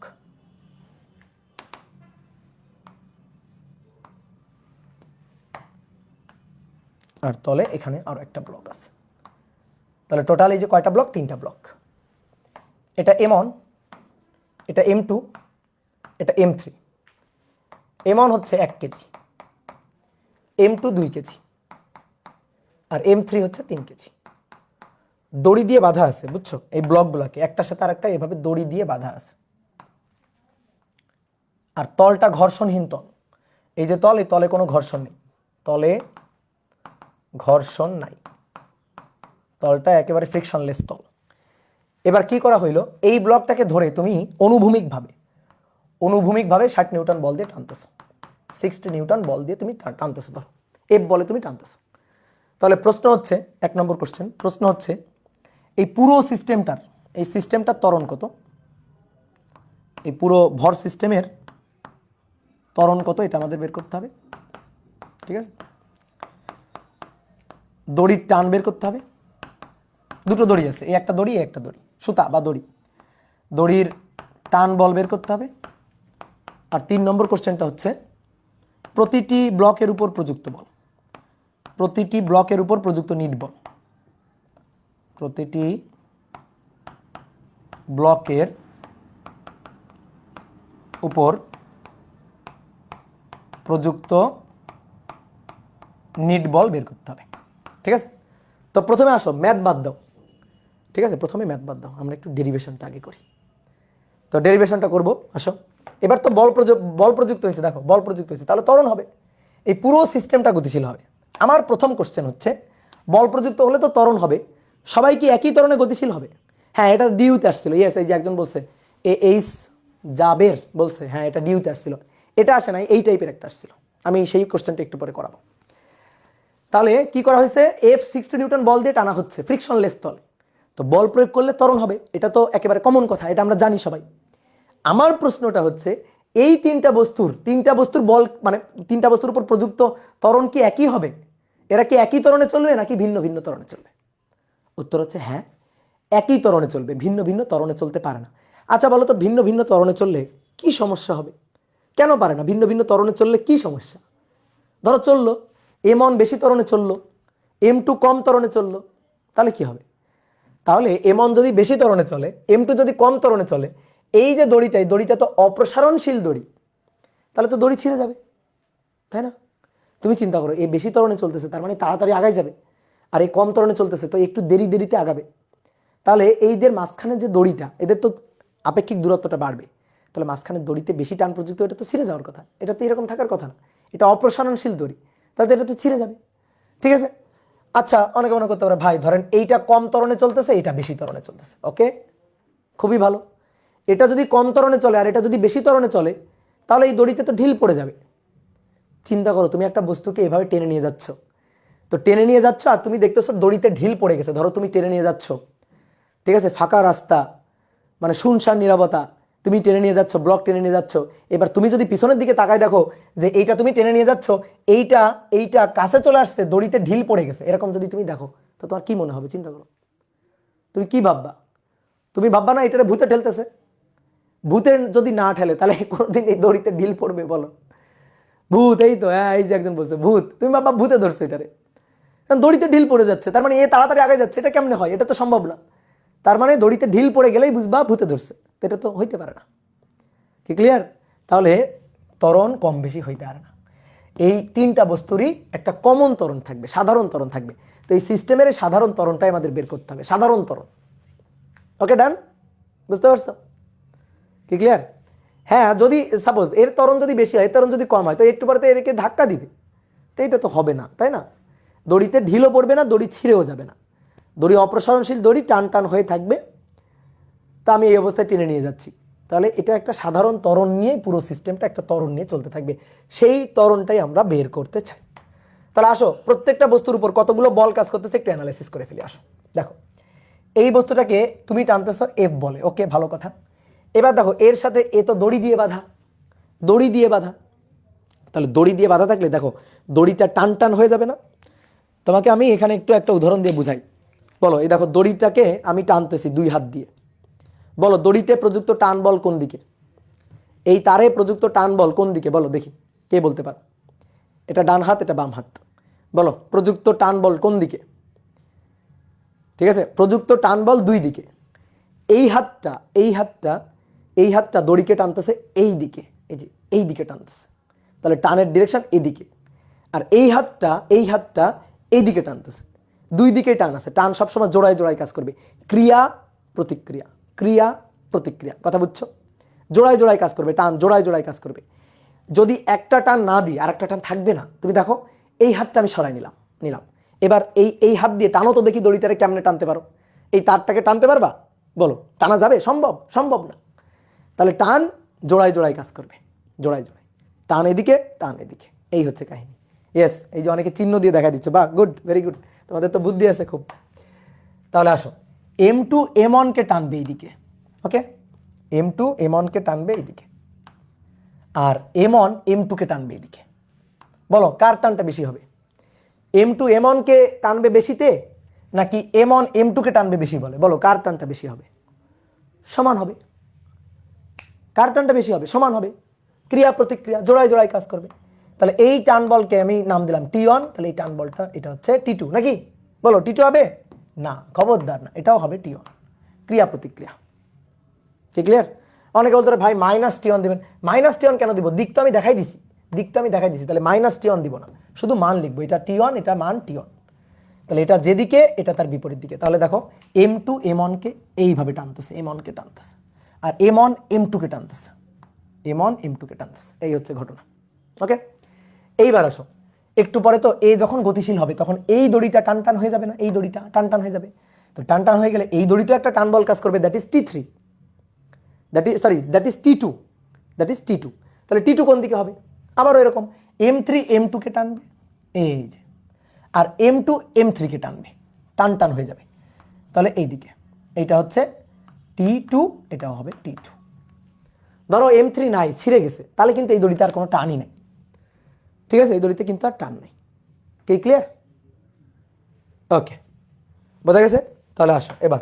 আর তলে এখানে আরো একটা ব্লক আছে। তাহলে টোটাল এই যে কয়টা ব্লক? 3টা ব্লক। এটা M1, এটা M2, এটা M3। M1 হচ্ছে 1 কেজি, M2 2 কেজি, আর M3 হচ্ছে 3 কেজি। দড়ি দিয়ে বাঁধা আছে, বুঝছো? এই ব্লকগুলোকে একটার সাথে আরেকটা এভাবে দড়ি দিয়ে বাঁধা আছে। আর তলটা ঘর্ষণহীন তল। এই যে তল, এই তলে কোনো ঘর্ষণ নেই, তলে ঘর্ষণ নাই, তলটা একেবারে ফ্রিকশনলেস তল। এবার কি করা হইলো, এই ব্লকটাকে ধরে তুমি অনুভূমিকভাবে 60 নিউটন বল দিয়ে টানতেছো, 60 নিউটন বল দিয়ে তুমি টানতেছো, ধরো এফ বলে তুমি টানতেছো। তাহলে প্রশ্ন হচ্ছে, 1 নম্বর কোশ্চেন, প্রশ্ন হচ্ছে এই পুরো সিস্টেমটার, এই সিস্টেমটার ত্বরণ কত? এই পুরো ভর সিস্টেমের ত্বরণ কত, এটা আমাদের বের করতে হবে। ঠিক আছে, দড়ির টান বের করতে হবে। দুটো দড়ি আছে, এই একটা দড়ি, এই একটা দড়ি, সুতা বা দড়ি, দড়ির টান বল বের করতে হবে। আর 3 নম্বর কোশ্চেনটা হচ্ছে প্রতিটি ব্লকের উপর প্রযুক্ত বল, প্রতিটি ব্লকের উপর প্রযুক্ত নিট বল, প্রতিটি ব্লকের উপর প্রযুক্ত নিট বল বের করতে হবে। ঠিক আছে, তো প্রথমে আসো ম্যাথ বাদ দাও। ঠিক আছে, প্রথমে ম্যাথ বাদ দাও, আমরা একটু ডেরিভেশনটা আগে করি। তো ডেরিভেশনটা করব, আসো। এবার তো বল প্রযুক্ত হয়েছে, দেখো বল প্রযুক্ত হয়েছে, তাহলে ত্বরণ হবে, এই পুরো সিস্টেমটা গতিশীল হবে। আমার প্রথম কোশ্চেন হচ্ছে বল প্রযুক্ত হলে তো ত্বরণ হবে, সবাই কি একই ত্বরণে গতিশীল হবে? হ্যাঁ, এটা ডিউতে আসছিল, ইয়েস, এই যে একজন বলছে এইচ জাবের বলছে, হ্যাঁ এটা ডিউতে আসছিল, এটা আসে নাই, এই টাইপের একটা আসছিল। আমি সেই কোশ্চেনটা একটু পরে করাবো। তাহলে কি করা হয়েছে, এফ 60 নিউটন বল দিয়ে টানা হচ্ছে ফ্রিকশনলেস তলে, তো বল প্রয়োগ করলে ত্বরণ হবে, এটা তো একেবারে কমন কথা, এটা আমরা জানি সবাই। আমার প্রশ্নটা হচ্ছে এই তিনটা বস্তুর বল, মানে 3টা বস্তুর উপর প্রযুক্ত ত্বরণ কি একই হবে? এরা কি একই ত্বরণে চলবে নাকি ভিন্ন ভিন্ন ত্বরণে চলবে? উত্তর হচ্ছে হ্যাঁ, একই ত্বরণে চলবে, ভিন্ন ভিন্ন ত্বরণে চলতে পারে না। আচ্ছা বলো তো, ভিন্ন ভিন্ন ত্বরণে চললে কি সমস্যা হবে? কেন পারে না? ভিন্ন ভিন্ন ত্বরণে চললে কি সমস্যা? ধরো চললো, M1 বেশি ত্বরণে চললো, M2 কম ত্বরণে চললো, তাহলে কি হবে? তাহলে M1 যদি বেশি ত্বরণে চলে, M2 যদি কম ত্বরণে চলে, এই যে দড়িটা, এই দড়িটা তো অপ্রসারণশীল দড়ি, তাহলে তো দড়ি ছিঁড়ে যাবে, তাই না? তুমি চিন্তা করো, এই বেশি ত্বরণে চলতেছে তার মানে তাড়াতাড়ি আগায় যাবে, আর এই কম ত্বরণে চলতেছে তো একটু দেরি দেরিতে আগাবে। তাহলে এইদের মাঝখানে যে দড়িটা, এদের তো আপেক্ষিক দূরত্বটা বাড়বে, তাহলে মাঝখানে দড়িতে বেশি টান প্রযুক্ত, এটা তো ছিঁড়ে যাওয়ার কথা, এটা তো এরকম থাকার কথা না, এটা অপ্রসারণশীল দড়ি, তাহলে এটা তো ছিঁড়ে যাবে। ঠিক আছে, আচ্ছা অনেকে মনে করতে পারে ভাই ধরেন এইটা কম ত্বরণে চলতেছে, এটা বেশি ত্বরণে চলতেছে, ওকে খুবই ভালো। এটা যদি কম ত্বরণে চলে আর এটা যদি বেশি ত্বরণে চলে, তাহলে এই দড়িতে তো ঢিল পড়ে যাবে। চিন্তা করো, তুমি একটা বস্তুকে এভাবে টেনে নিয়ে যাচ্ছ, তো টেনে নিয়ে যাচ্ছ আর তুমি দেখতেছো দড়িতে ঢিল পড়ে গেছে, ধরো তুমি টেনে নিয়ে যাচ্ছ, ঠিক আছে, ফাঁকা রাস্তা, মানে শুনশান নীরবতা, তুমি টেনে নিয়ে যাচ্ছ, ব্লক টেনে নিয়ে যাচ্ছ। এবার তুমি যদি পিছনের দিকে তাকায় দেখো যে এইটা তুমি টেনে নিয়ে যাচ্ছ, এইটা এইটা কাছে চলে আসছে, দড়িতে ঢিল পড়ে গেছে, এরকম যদি তুমি দেখো, তো তোমার কি মনে হবে? চিন্তা করো, তুমি কি ভাববা? তুমি ভাববা না এটারে ভূতে ঠেলতেছে? ভূতে যদি না ঠেলে তাহলে কোনোদিন এই দড়িতে ঢিল পড়বে বলো? ভূত, এই তো, হ্যাঁ এই যে একজন বলছে ভূত, তুমি ভাববা ভূতে ধরছে এটারে, কারণ দড়িতে ঢিল পড়ে যাচ্ছে, তার মানে এ তাড়াতাড়ি আগে যাচ্ছে, এটা কেমনে হয়? এটা তো সম্ভব না। তার মানে দড়িতে ঢিল পড়ে গেলেই বুঝবা ভূতে ধরছে, এটা তো হইতে পারে না। কি ক্লিয়ার? তাহলে ত্বরণ কম বেশি হইতে পারে না, এই 3টা বস্তুরই একটা কমন ত্বরণ থাকবে, সাধারণ ত্বরণ থাকবে। তো এই সিস্টেমের সাধারণ ত্বরণটাই আমাদের বের করতে হবে, সাধারণ ত্বরণ। ওকে ডান, বুঝতে পারছো? কি ক্লিয়ার? হ্যাঁ, যদি সাপোজ এর ত্বরণ যদি বেশি হয়, ত্বরণ যদি কম হয়, তো একটু পরে তো এরকে ধাক্কা দিবে, তো এটা তো হবে না, তাই না? দড়িতে ঢিলও পড়বে না, দড়ি ছিঁড়েও যাবে না, দড়ি অপ্রসারণশীল দড়ি টান টান হয়ে থাকবে। তা আমি এই অবস্থায় টেনে নিয়ে যাচ্ছি, তাহলে এটা একটা সাধারণ ত্বরণ নিয়ে পুরো সিস্টেমটা একটা ত্বরণ নিয়ে চলতে থাকবে, সেই ত্বরণটাই আমরা বের করতে চাই। তাহলে আসো প্রত্যেকটা বস্তুর উপর কতগুলো বল কাজ করতেছে একটু অ্যানালাইসিস করে ফেলি। আসো দেখো, এই বস্তুটাকে তুমি টানতেছো এফ বলে, ওকে ভালো কথা। এবার দেখো এর সাথে এ তো দড়ি দিয়ে বাঁধা, দড়ি দিয়ে বাঁধা, তাহলে দড়ি দিয়ে বাঁধা থাকলে দেখো দড়িটা টান টান হয়ে যাবে না? তোমাকে আমি এখানে একটু একটা উদাহরণ দিয়ে বুঝাই। বলো এই দেখো দড়িটাকে আমি টানতেছি 2 হাত দিয়ে, বলো দড়িতে প্রযুক্ত টান বল কোন দিকে? এই তারে প্রযুক্ত টান বল কোন দিকে বলো দেখি, কে বলতে পারো? এটা ডান হাত, এটা বাম হাত, বলো প্রযুক্ত টান বল কোন দিকে? ঠিক আছে, প্রযুক্ত টান বল 2 দিকে। এই হাতটা এই হাতটা এই হাতটা দড়িকে টানতেছে এই দিকে, এই যে এই দিকে টানতেছে, তাহলে টানের ডিরেকশন এদিকে। আর এই হাতটা এই দিকে টানতেছে, 2 দিকেই টান আছে। টান সবসময় জোড়ায় জোড়ায় কাজ করবে, ক্রিয়া প্রতিক্রিয়া, ক্রিয়া প্রতিক্রিয়া, কথা বুঝছো? জোড়ায় জোড়ায় কাজ করবে, টান জোড়ায় জোড়ায় কাজ করবে। যদি একটা টান না দিই আর একটা টান থাকবে না। তুমি দেখো এই হাতটা আমি সরাই নিলাম, এবার এই হাত দিয়ে টানো তো দেখি দড়িটারে কেমনে টানতে পারো? এই তারটাকে টানতে পারবা? বলো টানা যাবে? সম্ভব না। তাহলে টান জোড়ায় জোড়ায় কাজ করবে, জোড়ায় জোড়ায়, টান এদিকে টান এদিকে, এই হচ্ছে কাহিনী। ইয়েস, এই যে অনেকে চিহ্ন দিয়ে দেখা দিচ্ছে, বাহ গুড, ভেরি গুড, তোমাদের তো বুদ্ধি আছে খুব। তাহলে আসো M2 M1 কে টানবে এইদিকে, ওকে, M2 M1 কে টানবে এইদিকে, আর M1 M2 কে টানবে এইদিকে। বলো কার টানটা বেশি হবে? M2 M1 কে টানবে বেশিতে, নাকি M1 M2 কে টানবে বেশি? বলো কার টানটা বেশি হবে? সমান হবে। কার টানটা বেশি হবে? সমান হবে। ক্রিয়া প্রতিক্রিয়া জোড়ায় জোড়ায় কাজ করবে। তাহলে এই টান বলকে আমি নাম দিলাম T1, তাহলে এই টান বলটা এটা হচ্ছে T2, নাকি? বলো T2 হবে না? খবরদার না, এটাও হবে T1, ক্রিয়া প্রতিক্রিয়া। ঠিক ক্লিয়ার? অনেকে বলতে ভাই -T1 দিবেন। -T1 কেন দিব? দিক তো আমি দেখাই দিছি, তাহলে -T1 দিব না, শুধু মান লিখবো, এটা T1, এটা মান T1। তাহলে এটা যেদিকে এটা তার বিপরীত দিকে। তাহলে দেখো M2 M1 কে এইভাবে টানতেছে, M1 কে টানতেছে, আর M1 M2 কে টানতেছে, M1 M2 কে টানতেছে, এই হচ্ছে ঘটনা। ওকে, এইবার আসো একটু পরে তো এ যখন গতিশীল হবে তখন এই দড়িটা টান টান হয়ে যাবে না? এই দড়িটা টান টান হয়ে যাবে। তো টান টান হয়ে গেলে এই দড়িতে একটা টান বল কাজ করবে, that is T3, that is T2। তাহলে T2 কোন দিকে হবে? আবারও এরকম M3 M2 কে টানবে, এই যে, আর M2 M3 কে টানবে, টান টান হয়ে যাবে। তাহলে এই দিকে এইটা হচ্ছে T2, এটাও হবে T2। ধরো M3 নাই, ছিঁড়ে গেছে, তাহলে কিন্তু এই দড়িতে আর কোনো টানই নেই। ঠিক আছে, এই দড়িতে কিন্তু আর টান নেই। কি ক্লিয়ার? ওকে, বোঝা গেছে? তাহলে আসো এবার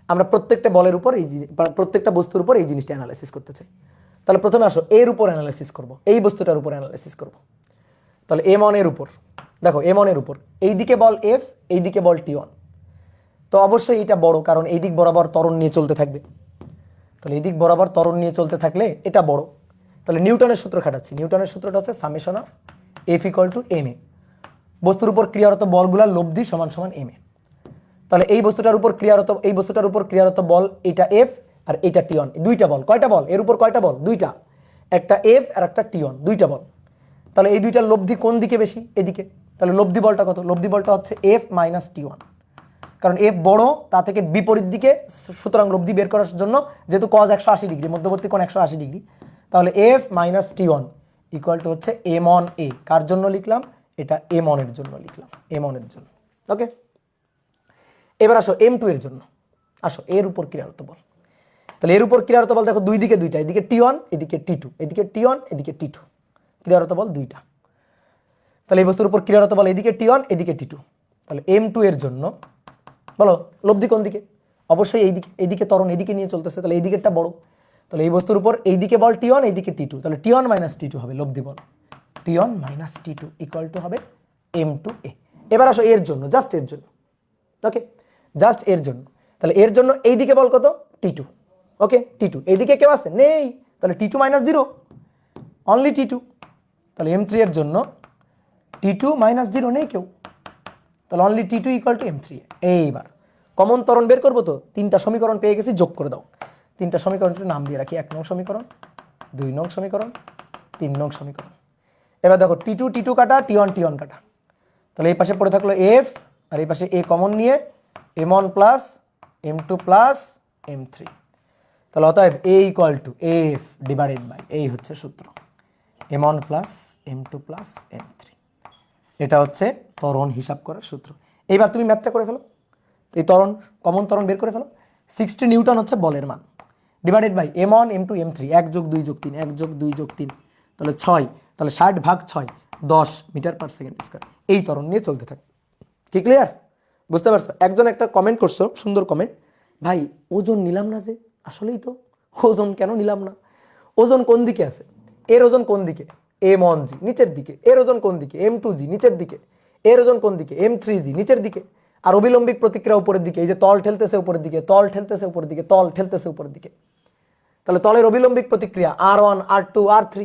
আমরা প্রত্যেকটা বলের উপর প্রত্যেকটা বস্তুর উপর এই জিনিসটা অ্যানালাইসিস করতে চাই। তাহলে প্রথমে আসো এর উপর অ্যানালাইসিস করব, এই বস্তুটার উপর অ্যানালাইসিস করব। তাহলে M1 এর উপর দেখো, M1 এর উপর এইদিকে বল F, এইদিকে বল T1, তো অবশ্যই এটা বড়, কারণ এই দিক বরাবর ত্বরণ নিয়ে চলতে থাকবে। তাহলে এই দিক বরাবর ত্বরণ নিয়ে চলতে থাকলে এটা বড়। তাহলে নিউটনের সূত্র খাটাচ্ছি, নিউটনের সূত্রটা হচ্ছে সামেশন অফ F = ma, বস্তুর উপর ক্রিয়ারত বলগুলার লব্ধি সমান সমান ma। তাহলে এই বস্তুটার উপর ক্রিয়ারত বল এটা F আর এটা T1, দুইটা বল। কয়টা বল এর উপর? কয়টা বল? দুইটা, একটা F আর একটা T1, দুইটা বল। তাহলে এই দুইটার লব্ধি কোন দিকে বেশি? এদিকে। তাহলে লব্ধি বলটা কত? লব্ধি বলটা হচ্ছে F - T1, কারণ F বড়, তা থেকে বিপরীত দিকে, সুতরাং লব্ধি বের করার জন্য যেহেতু cos 180 ডিগ্রি, মধ্যবর্তী কোণ 180 ডিগ্রি, তাহলে F - T1 = হচ্ছে M1A। কার জন্য লিখলাম? এটা M1 এর জন্য লিখলাম, M1 এর জন্য। ওকে, এবার আসো M2 এর জন্য। আসো এর উপর ক্রিয়ারত বল। তাহলে এর উপর ক্রিয়ারত বল দেখো দুই দিকে দুইটা, এদিকে T1, এদিকে T2, এদিকে T1, এদিকে T2, ক্রিয়ারত বল দুইটা। তাহলে এই বস্তুর উপর ক্রিয়ারত বল এদিকে T1, এদিকে T2। তাহলে M2 এর জন্য বলো লব্ধি কোন দিকে? অবশ্যই এইদিকে, এইদিকে ত্বরণ এদিকে নিয়ে চলতেছে, তাহলে এই দিকেরটা বড়। তাহলে এই বস্তুর উপর এইদিকে বল T1, এইদিকে T2, তাহলে T1 - T2 হবে লব্ধি বল, T1 - T2 = হবে M2A। এবার আসো এর জন্য, জাস্ট এর জন্য। ওকে, জাস্ট এর জন্য। তাহলে এর জন্য এইদিকে বল কত? T2। ওকে, T2, এইদিকে কেউ আছে? নেই, তাহলে T2 - 0, অনলি T2। তাহলে M3 এর জন্য T2 - 0, নেই কেউ, তাহলে অনলি T2 = M3A। এইবার কমন ত্বরণ বের করবো, তো তিনটা সমীকরণ পেয়ে গেছি, যোগ করে দাও। তিনটা সমীকরণটির নাম দিয়ে রাখি, 1 নং সমীকরণ, 2 নং সমীকরণ, 3 নং সমীকরণ। এবার দেখো T2 T2 কাটা, T1 T1 কাটা, তাহলে এই পাশে পড়ে থাকলো F, আর এই পাশে A কমন নিয়ে M1 + M2 + M3। তাহলে অতএব a equal to F divided by এই হচ্ছে সূত্র m1 plus m2 plus m3। এটা হচ্ছে ত্বরণ হিসাব করার সূত্র। এইবার তুমি ম্যাথটা করে ফেলো, এই ত্বরণ কমন ত্বরণ বের করে ফেলো। 60 নিউটন হচ্ছে বলের মান, divided by m1 m2 m3 1 যোগ 2 যোগ 3 1 যোগ 2 যোগ 3 তাহলে 6, তাহলে 60 ভাগ 6 10 মিটার পার সেকেন্ড স্কয়ার। এই ত্বরণ নিয়ে চলতে থাকে। কি ক্লিয়ার? বুঝতে পারছো? একজন একটা কমেন্ট করছো, সুন্দর কমেন্ট, ভাই ওজন নিলাম না যে। আসলেই তো ওজন কেন নিলাম না? ওজন কোন দিকে আছে? এর ওজন কোন দিকে? m1g নিচের দিকে। এর ওজন কোন দিকে? m2g নিচের দিকে। এর ওজন কোন দিকে? m3g নিচের দিকে। আর অবিলম্বিক প্রতিক্রিয়া উপরের দিকে। এই যে তল ঠেলতেছে উপরের দিকে, তল ঠেলতেছে উপরের দিকে, তল ঠেলতেছে উপরের দিকে। তাহলে তলের অবিলম্বিক প্রতিক্রিয়া R1 R2 R3।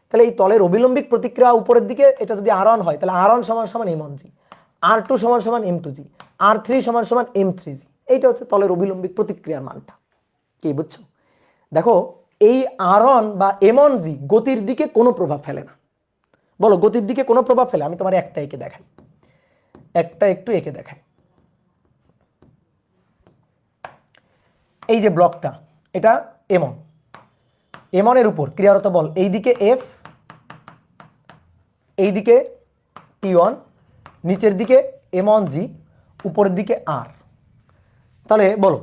তাহলে এই তলের অবিলম্বিক প্রতিক্রিয়া উপরের দিকে, এটা যদি R1 হয় তাহলে R1 সমান সমান m1g, R2 সমান সমান m2g, R3 সমান সমান m3g। এইটা হচ্ছে তলের অবিলম্বিক প্রতিক্রিয়ার মানটা। কি বুঝছো? দেখো এই R1 বা m1g গতির দিকে কোনো প্রভাব ফেলে না। বলো গতির দিকে কোনো প্রভাব ফেলে? আমি তোমার একটা এঁকে দেখাই, একটা একটু এঁকে দেখাই। এই যে ব্লকটা, এটা m1, m1 এর উপর ক্রিয়ারত বল এইদিকে F, এইদিকে T1, নিচের দিকে m1g, উপরের দিকে R। তাহলে বলো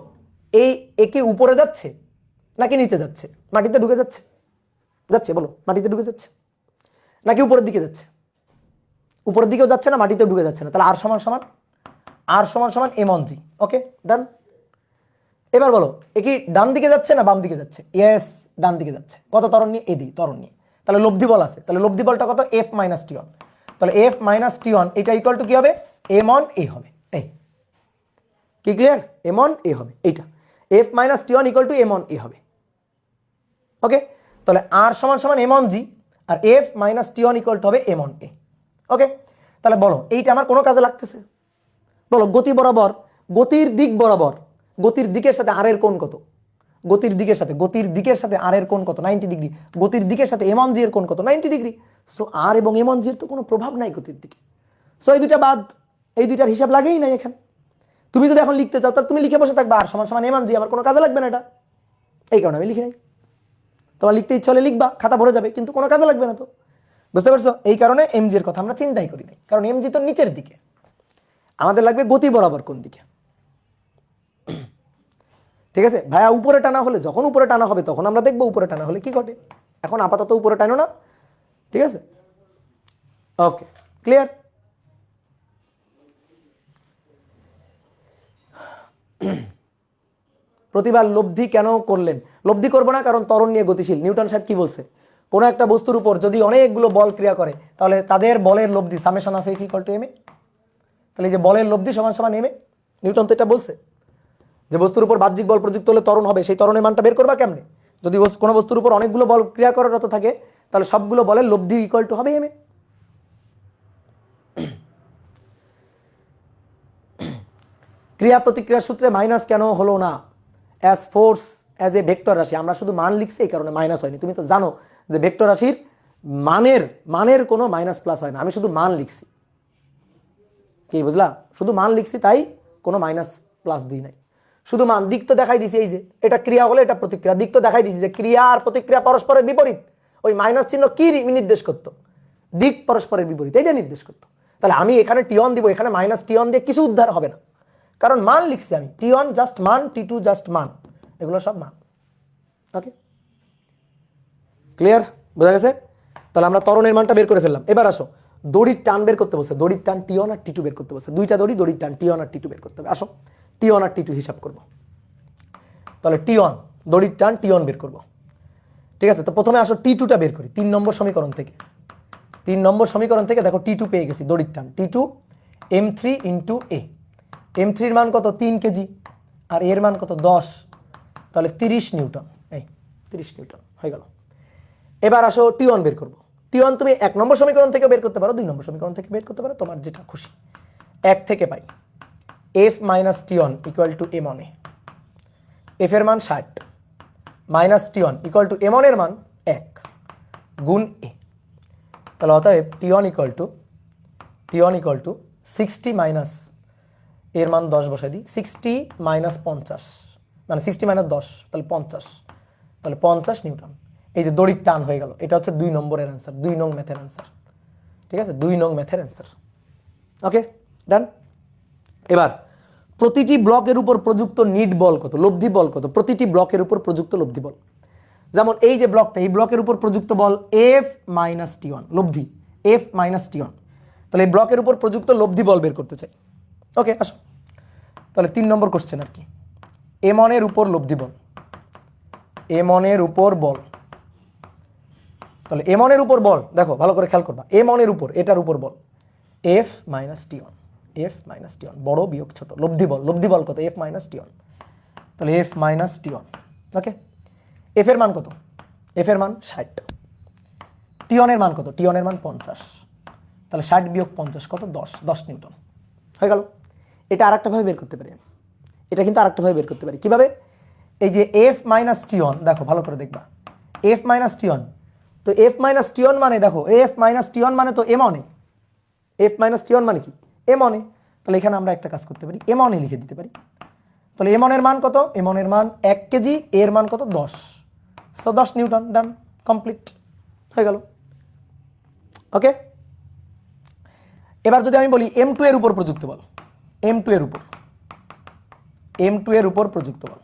এই একে উপরে যাচ্ছে নাকি নিচে যাচ্ছে? মাটিতে ঢুকে যাচ্ছে? যাচ্ছে, বলো মাটিতে ঢুকে যাচ্ছে নাকি উপরের দিকে যাচ্ছে? উপরের দিকেও যাচ্ছে না, মাটিতেও ঢুকে যাচ্ছে না। তাহলে আর সমান সমান m1g। ওকে ডান। এবার বলো এ কি ডান দিকে যাচ্ছে না বাম দিকে যাচ্ছে? ইয়েস, ডান দিকে যাচ্ছে। কত ত্বরণ নিয়ে? এদি ত্বরণ নিয়ে। তাহলে লব্ধি বল আছে, তাহলে লব্ধি বলটা কত? F minus T1। তাহলে F মাইনাস T1 এটা ইকুয়াল টু কি হবে? m1a হবে। এই কি ক্লিয়ার? m1a হবে এইটা। F minus T1 equal two m1a হবে। ওকে, তাহলে R সমান সমান m1g আর F minus T1 equal to হবে m1a। ওকে, তাহলে বলো এইটা আমার কোনো কাজে লাগতেছে? বলো গতি বরাবর, গতির দিক বরাবর, গতির দিকের সাথে আর এর কোণ কত? গতির দিকের সাথে আর এর কোণ কত? 90 ডিগ্রি। গতির দিকের সাথে m1g এর কোণ কত? 90 ডিগ্রি। সো আর এবং m1g এর তো কোনো প্রভাব নাই গতির দিকে। সো এই দুইটা বাদ, এই দুইটার হিসাব লাগেই নাই এখানে। তুমি যদি এখন লিখতে চাও তাহলে তুমি লিখে বসে থাকবে আর সমান সমান m1g, আমার কোনো কাজে লাগবে না এটা। এই কারণে আমি লিখি নাই। তোমার লিখতে ইচ্ছা হলে লিখবা, খাতা ভরে যাবে, কিন্তু কোনো কাজে লাগবে না তো। বুঝতে পারছো? এই কারণে mg এর কথা আমরা চিন্তাই করি নাই, কারণ mg তো নিচের দিকে, আমাদের লাগবে গতি বরাবর কোন দিকে। ঠিক আছে ভাইয়া? উপরে টানা হলে, যখন উপরে টানা হবে তখন আমরা দেখবো উপরে টানা হলে কি ঘটে। এখন আপাতত উপরে টানো না, ঠিক আছে? Okay clear? প্রতিবার লব্ধি কেন করলেন? লব্ধি করবো না, কারণ ত্বরণ নিয়ে গতিশীল। নিউটন সাহেব কি বলছে? কোনো একটা বস্তুর উপর যদি অনেকগুলো বল ক্রিয়া করে তাহলে তাদের বলের লব্ধি summation of F equal to ma। তাহলে এই যে বলের লব্ধি সমান সমান ma, নিউটন তো এটা বলছে যে বস্তুর উপর বাহ্যিক বল প্রযুক্ত হলে ত্বরণ হবে। সেই ত্বরণের মানটা বের করবা কেমনে? যদি কোনো বস্তুর উপর অনেকগুলো বল ক্রিয়া করারত থাকে তাহলে সবগুলো বলের লব্ধি ইকুয়াল টু হবে ma। ক্রিয়া প্রতিক্রিয়ার সূত্রে মাইনাস কেন হলো না? As force as a vector রাশি, আমরা শুধু মান লিখছি এই কারণে মাইনাস হয়নি। তুমি তো জানো যে ভেক্টর রাশির মানের কোনো মাইনাস প্লাস হয় না। আমি শুধু মান লিখছি, কি বুঝলা? শুধু মান লিখছি, তাই কোনো মাইনাস প্লাস দিই নাই। শুধু মান, দিক তো দেখাই দিছি, এই যে এটা ক্রিয়া হলে এটা প্রতিক্রিয়া, দিক তো দেখাই দিছি যে ক্রিয়া আর প্রতিক্রিয়া পরস্পরের বিপরীত। ওই মাইনাস চিহ্ন কি নির্দেশ করতো? দিক পরস্পরের বিপরীত, এইটা নির্দেশ করতো। তাহলে আমি এখানে T1 দিব, এখানে মাইনাস T1 দিয়ে কিছু উদ্ধার হবে না, কারণ মান লিখছি আমি। T1 জাস্ট মান, T2 জাস্ট মান, এগুলো সব মান। Okay clear? বোঝা গেছে? তাহলে আমরা ত্বরণের মানটা বের করে ফেললাম। এবার আসো দড়ির টান বের করতে বলছে। দড়ির টান T1 আর T2 বের করতে বলছে। দুইটা দড়ি, দড়ির টান T1 আর T2 বের করতে হবে। আসো T1 আর T2 হিসাব করব। তাহলে T1 দড়ির টান T1 বের করব, ঠিক আছে? তো প্রথমে আসো T2টা বের করি 3 নম্বর সমীকরণ থেকে। 3 নম্বর সমীকরণ থেকে দেখো T2 পেয়ে গেছি, দড়ির টান T2 m3 into a। m3 এর মান কত? 3 কেজি, আর এর মান কত? 10, তাহলে 30 নিউটন। এই 30 নিউটন হয়ে গেল। এবার আসো T1 বের করবো। T1 তুমি 1 নম্বর সমীকরণ থেকে বের করতে পারো, 2 নম্বর সমীকরণ থেকে বের করতে পারো, তোমার যেটা খুশি। 1 থেকে পাই F minus T1 equal two m1a। F এর মান 60 minus T1 equal to m1 এর মান 1 গুণ a। তাহলে অতএব T1 ইকুয়াল টু 60 মাইনাস এর মান 10 বসাই দিই, 60 মাইনাস 50 মানে 60 মাইনাস 10 তাহলে 50, তাহলে 50 নিউটন। এই যে দড়ির টান হয়ে গেল, এটা হচ্ছে 2 নম্বরের অ্যান্সার, 2 নং ম্যাথের অ্যান্সার। ঠিক আছে, 2 নং ম্যাথের অ্যান্সার। ওকে ডান। এবার প্রতিটি ব্লকের উপর প্রযুক্ত নিট বল কত, লব্ধি বল কত, প্রতিটি ব্লকের উপর প্রযুক্ত লব্ধি বল। যেমন এই যে ব্লকটা, এই ব্লকের উপর প্রযুক্ত বল F মাইনাস T1, লব্ধি F মাইনাস T1। তাহলে এই ব্লকের উপর প্রযুক্ত লব্ধি বল বের করতে চাই। ওকে আসো, তাহলে 3 নম্বর কোশ্চেন আর কি, M1 এর উপর লব্ধি বল, M1 এর উপর বল। তাহলে M1 এর উপর বল, দেখো ভালো করে খেয়াল করবা, M1 এর উপর, এটার উপর বল F minus T1, F minus T1, বড় বিয়োগ ছোট, লব্ধি বল, লব্ধি বল কত, F মাইনাস T1। তাহলে F মাইনাস T1। ওকে, F এর মান কত, F এর মান 60, T1 এর মান কত, T1 এর মান 50। তাহলে 60 বিয়োগ 50 কত, 10 নিউটন হয়ে গেল। এটা আরেকটা ভাবে বের করতে পারি আমি, এটা কিন্তু আরেকটা ভাবে বের করতে পারি। কিভাবে? এই যে F মাইনাস T1, দেখো ভালো করে দেখবা, F মাইনাস T1, তো F মাইনাস T1 মানে দেখো, F মাইনাস T1 মানে তো M1 এ, F মাইনাস T1 মানে কি, M1 এ। তাহলে এখানে আমরা একটা কাজ করতে পারি, M1 এ লিখে দিতে পারি। তাহলে M1 এর মান কত, M1 এর মান 1 কেজি, এর মান কত 10, সো 10 নিউটন। ডান, কমপ্লিট হয়ে গেল। ওকে, এবার যদি আমি বলি M2 এর উপর প্রযুক্ত বল, M2 এর উপর, M2 এর উপর প্রযুক্ত বল,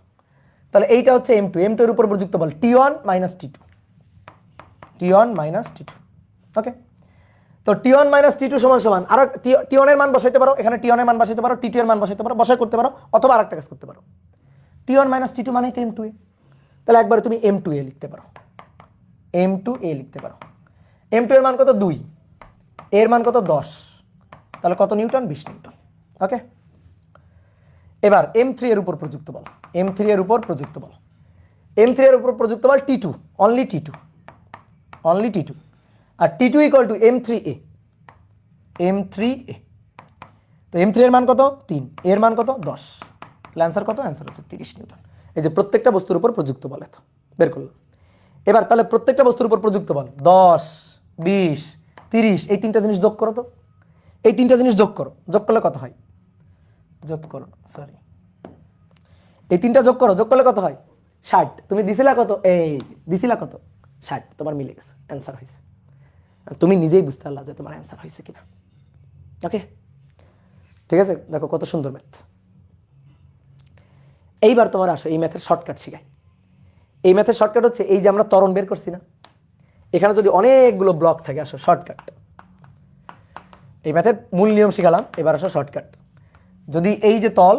তাহলে এইটা হচ্ছে M2, M2 এর উপর প্রযুক্ত বল T1 minus T2, T1 minus T2। ওকে, তো T1 মাইনাস T2 সমান সমান, আর T1 এর মান বসাইতে পারো এখানে, T1 এর মান বসাইতে পারো, T2 এর মান বসাইতে পারো, বসাই করতে পারো, অথবা আরেকটা কাজ করতে পারো, T1 মাইনাস T2 মানে তো M2A, তাহলে একবারে তুমি M2A লিখতে পারো, M2A লিখতে পারো। M2 এর মান কত 2, এর মান কত 10, তাহলে কত নিউটন, 20 নিউটন। ওকে, এবার M3 এর উপর প্রযুক্ত বল, M3 এর উপর প্রযুক্ত বল, M3 এর উপর প্রযুক্ত বল T2, only T2, only T2, আর T2 equal to M3A, M3A। তো M3 এর মান কত 3, এর মান কত 10, তাহলে অ্যান্সার কত, অ্যান্সার হচ্ছে 30 নিউটন। এই যে প্রত্যেকটা বস্তুর উপর প্রযুক্ত বল এত বের করলাম। এবার তাহলে প্রত্যেকটা বস্তুর উপর প্রযুক্ত বল 10, 20, 30, এই তিনটা জিনিস যোগ করো তো, এই তিনটা জিনিস যোগ করো, যোগ করলে কত হয়, যোগ করো, সরি, এই তিনটা যোগ করো, যোগ করলে কত হয় 60। তুমি দিছিলা কত, এই যে দিছিলা কত 60, তোমার মিলে গেছে, অ্যান্সার হয়েছে। তুমি নিজেই বুঝতে পারলা যে তোমার অ্যান্সার হয়েছে কিনা। ওকে, ঠিক আছে, দেখো কত সুন্দর ম্যাথ। এইবার তোমার আসো এই ম্যাথের শর্টকাট শিখাই। এই ম্যাথের শর্টকাট হচ্ছে, এই যে আমরা ত্বরণ বের করছি না, এখানে যদি অনেকগুলো ব্লক থাকে, আসো শর্টকাট, এই ম্যাথের মূল নিয়ম শিখালাম, এবার আসো শর্টকাট। যদি এই যে তল,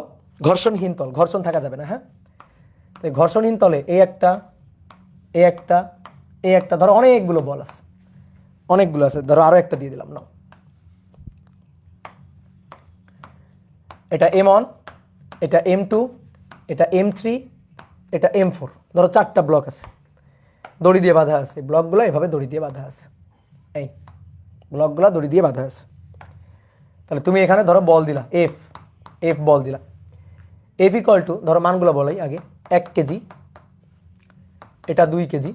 ঘর্ষণহীন তল, ঘর্ষণ থাকা যাবে না, হ্যাঁ, এই ঘর্ষণহীন তলে এই একটা, এই একটা, এই একটা, ধরো অনেকগুলো বল আছে, অনেকগুলো আছে, ধরো আরো একটা দিয়ে দিলাম, নাও, এটা M1, এটা M2, এটা M3, এটা M4, ধরো 4টা ব্লক আছে, দড়ি দিয়ে বাঁধা আছে, ব্লকগুলো এভাবে দড়ি দিয়ে বাঁধা আছে, এই ব্লকগুলো দড়ি দিয়ে বাঁধা আছে। তাহলে তুমি এখানে ধরো বল দিলা F, F বল দিলা, F ইকুয়াল টু, ধরো মানগুলো বলাই আগে, 1 কেজি, এটা 2 কেজি,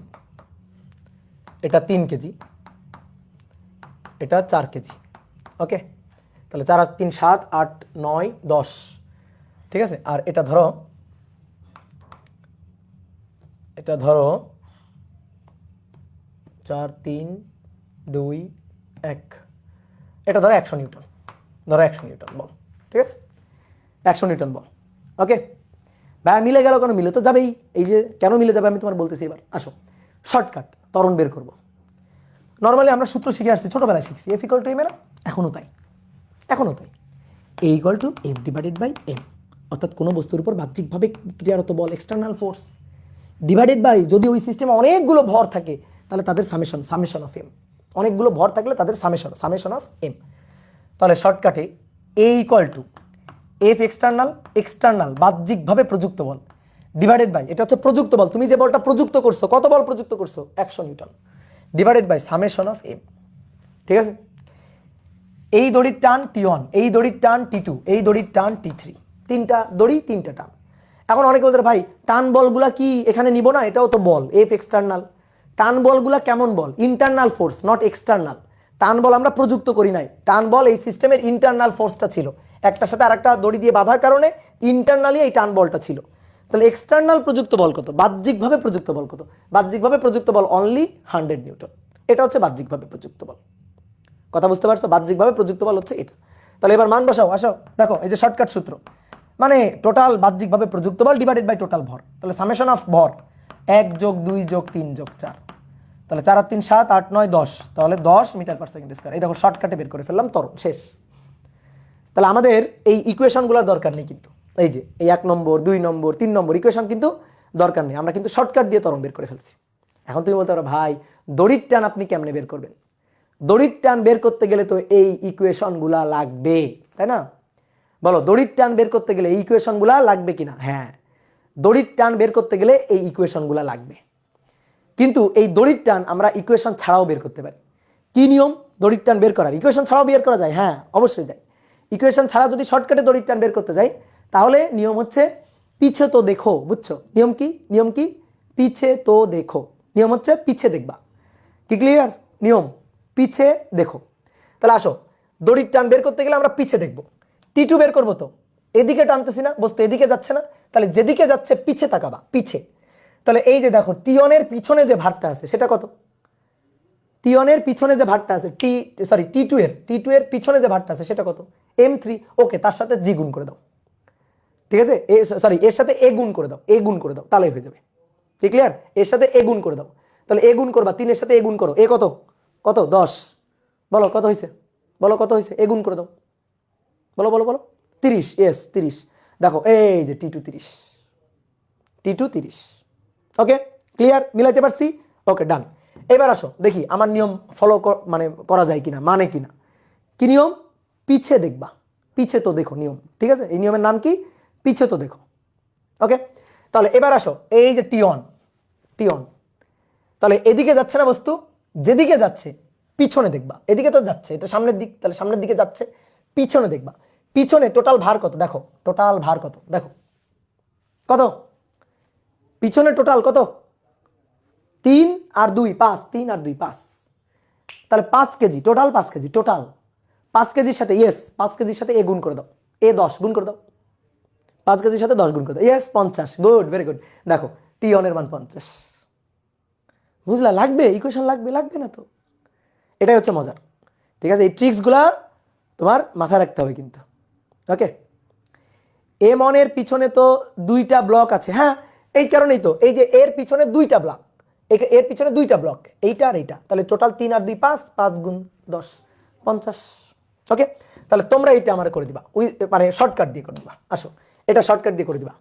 এটা 3 কেজি, এটা 4 কেজি। ওকে, তাহলে 4 আর 3 7, 8, 9, 10, ঠিক আছে। আর এটা ধরো, এটা ধরো 4, 3, 2, 1, এটা ধরো 100 নিউটন, ধরো 100 নিউটন বল, ঠিক আছে, 100 নিউটন বল। ওকে ভাই, মিলে গেল কেন, মিলে তো যাবেই, এই যে কেন মিলে যাবে আমি তোমার বলতেছি। এবার আসো শর্টকাট ত্বরণ বের করবো। নর্মালি আমরা সূত্র শিখে আসছি, ছোটবেলায় শিখছি, F ইকুয়াল টু M, এখনো তাই, এখনো তাই, A equal to F divided by M, অর্থাৎ কোনো বস্তুর উপর বাহ্যিকভাবে ক্রিয়ারত বল, এক্সটার্নাল ফোর্স, ডিভাইডেড বাই, যদি ওই সিস্টেমে অনেকগুলো ভর থাকে তাহলে তাদের সামেশন, সামেশন অফ M, অনেকগুলো ভর থাকলে তাদের সামেশন, সামেশন অফ M। তাহলে শর্টকাটে A equal to F external, external বাহ্যিকভাবে প্রযুক্ত বল, ডিভাইডেড বাই, এটা হচ্ছে প্রযুক্ত বল, তুমি যে বলটা প্রযুক্ত করছো, কত বল প্রযুক্ত করছো 100 newton, divided by summation of M, ঠিক আছে। এই দড়ির টান T1, এই দড়ির টান T2, এই দড়ির টান T3, তিনটা দড়ি, তিনটা টান। এখন অনেকে বলতে ভাই টান বলগুলা কি এখানে নিব না, এটাও তো বল, F এক্সটার্নাল। টান বলগুলা কেমন বল, ইন্টারনাল ফোর্স, নট এক্সটার্নাল। টান বল আমরা প্রযুক্ত করি নাই, টান বল এই সিস্টেমের ইন্টারনাল ফোর্সটা ছিল, একটার সাথে আরেকটা দড়ি দিয়ে বাঁধার কারণে ইন্টারনালি এই টান বলটা ছিল। তাহলে এক্সটার্নাল প্রযুক্ত বল কত, বাহ্যিকভাবে প্রযুক্ত বল কত, বাহ্যিকভাবে প্রযুক্ত বল অনলি 100 নিউটন। এটা হচ্ছে বাহ্যিকভাবে প্রযুক্ত বল। কথা বুঝতে পারছো, বাহ্যিকভাবে প্রযুক্ত বল হচ্ছে এটা। তাহলে এবার মান বসাও, আসো দেখো এই যে শর্টকাট সূত্র, মানে টোটাল বাহ্যিকভাবে প্রযুক্ত বল ডিভাইডেড বাই টোটাল ভর। তাহলে সামেশন অফ ভর 1 যোগ 2 যোগ 3 যোগ 4, তাহলে 4 আর 3 7 8 9 10, তাহলে 10 মিটার পার সেকেন্ড স্কয়ার। এই দেখো শর্টকাটে বের করে ফেললাম, ত্বরণ শেষ। তাহলে আমাদের এই ইকুয়েশনগুলোর দরকার নেই কিন্তু, এই যে এই 1 নম্বর 2 নম্বর 3 নম্বর ইকুয়েশন কিন্তু দরকার নেই, আমরা কিন্তু শর্টকাট দিয়ে ত্বরণ বের করে ফেলছি। এখন তুমি বলতে পারো ভাই দড়ির টান আপনি কেমনে বের করবেন? দড়ির টান বের করতে গেলে তো এই ইকুয়েশনগুলা লাগবে, তাই না? বলো দড়ির টান বের করতে গেলে এই ইকুয়েশনগুলা লাগবে কিনা? হ্যাঁ, দড়ির টান বের করতে গেলে এই ইকুয়েশনগুলা লাগবে। কিন্তু এই দড়ির টান আমরা ইকুয়েশন ছাড়াও বের করতে পারি। কি নিয়ম দড়ির টান বের করার? ইকুয়েশন ছাড়াও বের করা যায়, হ্যাঁ অবশ্যই যায়। ইকুয়েশন ছাড়া যদি শর্টকাটে দড়ির টান বের করতে যাই তাহলে নিয়ম হচ্ছে পিছে তো দেখো, বুঝছো? নিয়ম কি? নিয়ম কি? পিছে তো দেখো। নিয়ম হচ্ছে পিছে দেখবা। কি ক্লিয়ার? নিয়ম পিছে দেখো। তাহলে আসো দড়ির টান বের করতে গেলে আমরা পিছে দেখবো। টি2 বের করবো তো এদিকে টানতেছি না, বস্তু এদিকে যাচ্ছে না, তাহলে যেদিকে যাচ্ছে পিছে তাকাবা, পিছে। তাহলে এই যে দেখো টিয়নের পিছনে যে ভারটা আছে সেটা কত? টিয়নের পিছনে যে ভারটা আছে টি2 এর পিছনে যে ভারটা আছে সেটা কত? m3। ওকে, তার সাথে জি গুণ করে দাও, ঠিক আছে? এর সাথে এ গুণ করে দাও, এ গুণ করে দাও, তাহলেই হয়ে যাবে। ঠিক ক্লিয়ার? এর সাথে এ গুণ করে দাও, তাহলে এ গুণ করবা, 3 এর সাথে এ গুণ করো, এ কত? কত? 10। বলো কত হয়েছে? বলো কত হয়েছে? এ গুণ করে দাও, বলো বলো বলো। 30, ইয়েস 30। দেখো এই যে টি2 30। Okay clear? মিলাইতে পারছি? ওকে ডান। এবার আসো দেখি আমার নিয়ম ফলো মানে করা যায় কিনা, মানে কিনা। কি নিয়ম? পিছে দেখবা, পিছে তো দেখো নিয়ম, ঠিক আছে? এই নিয়মের নাম কি? পিছে তো দেখো। ওকে, তাহলে এবার আসো এই যে টিয়ন, তাহলে এদিকে যাচ্ছে না বস্তু, যেদিকে যাচ্ছে পিছনে দেখবা। এদিকে তো যাচ্ছে, এটা সামনের দিক, তাহলে সামনের দিকে যাচ্ছে, পিছনে দেখবা। পিছনে টোটাল ভার কত? দেখো টোটাল ভার কত, দেখো কত? পিছনে টোটাল কত? 3 আর 2 5, 3 আর 2 5, তাহলে 5 কেজি টোটাল, 5 কেজি টোটাল। 5 কেজির সাথে ইয়েস 5 কেজির সাথে এ গুণ করে দাও, এ 10 গুণ করে দাও, 5 কেজির সাথে 10 গুণ করে দাও, ইয়েস 50। Good, very good. দেখো টিয়নের মান 50। বুঝলা? লাগবে ইকুয়েশন, লাগবে লাগবে না তো? এটাই হচ্ছে মজার, ঠিক আছে? এই ট্রিক্সগুলা তোমার মাথায় রাখতে হবে কিন্তু। ওকে, m1 এর পিছনে তো 2টা ব্লক আছে, হ্যাঁ এই কারণেই তো, এই যে এর পিছনে 2টা ব্লক, এর পিছনে 2টা ব্লক, এইটা আর এইটা, তাহলে টোটাল 3 আর 2 5, 5 গুণ 10 50। ওকে, তাহলে তোমরা এইটা আমার করে দিবা, মানে শর্টকাট দিয়ে করে দিবা। আসো এটা শর্টকাট দিয়ে করে দিবা।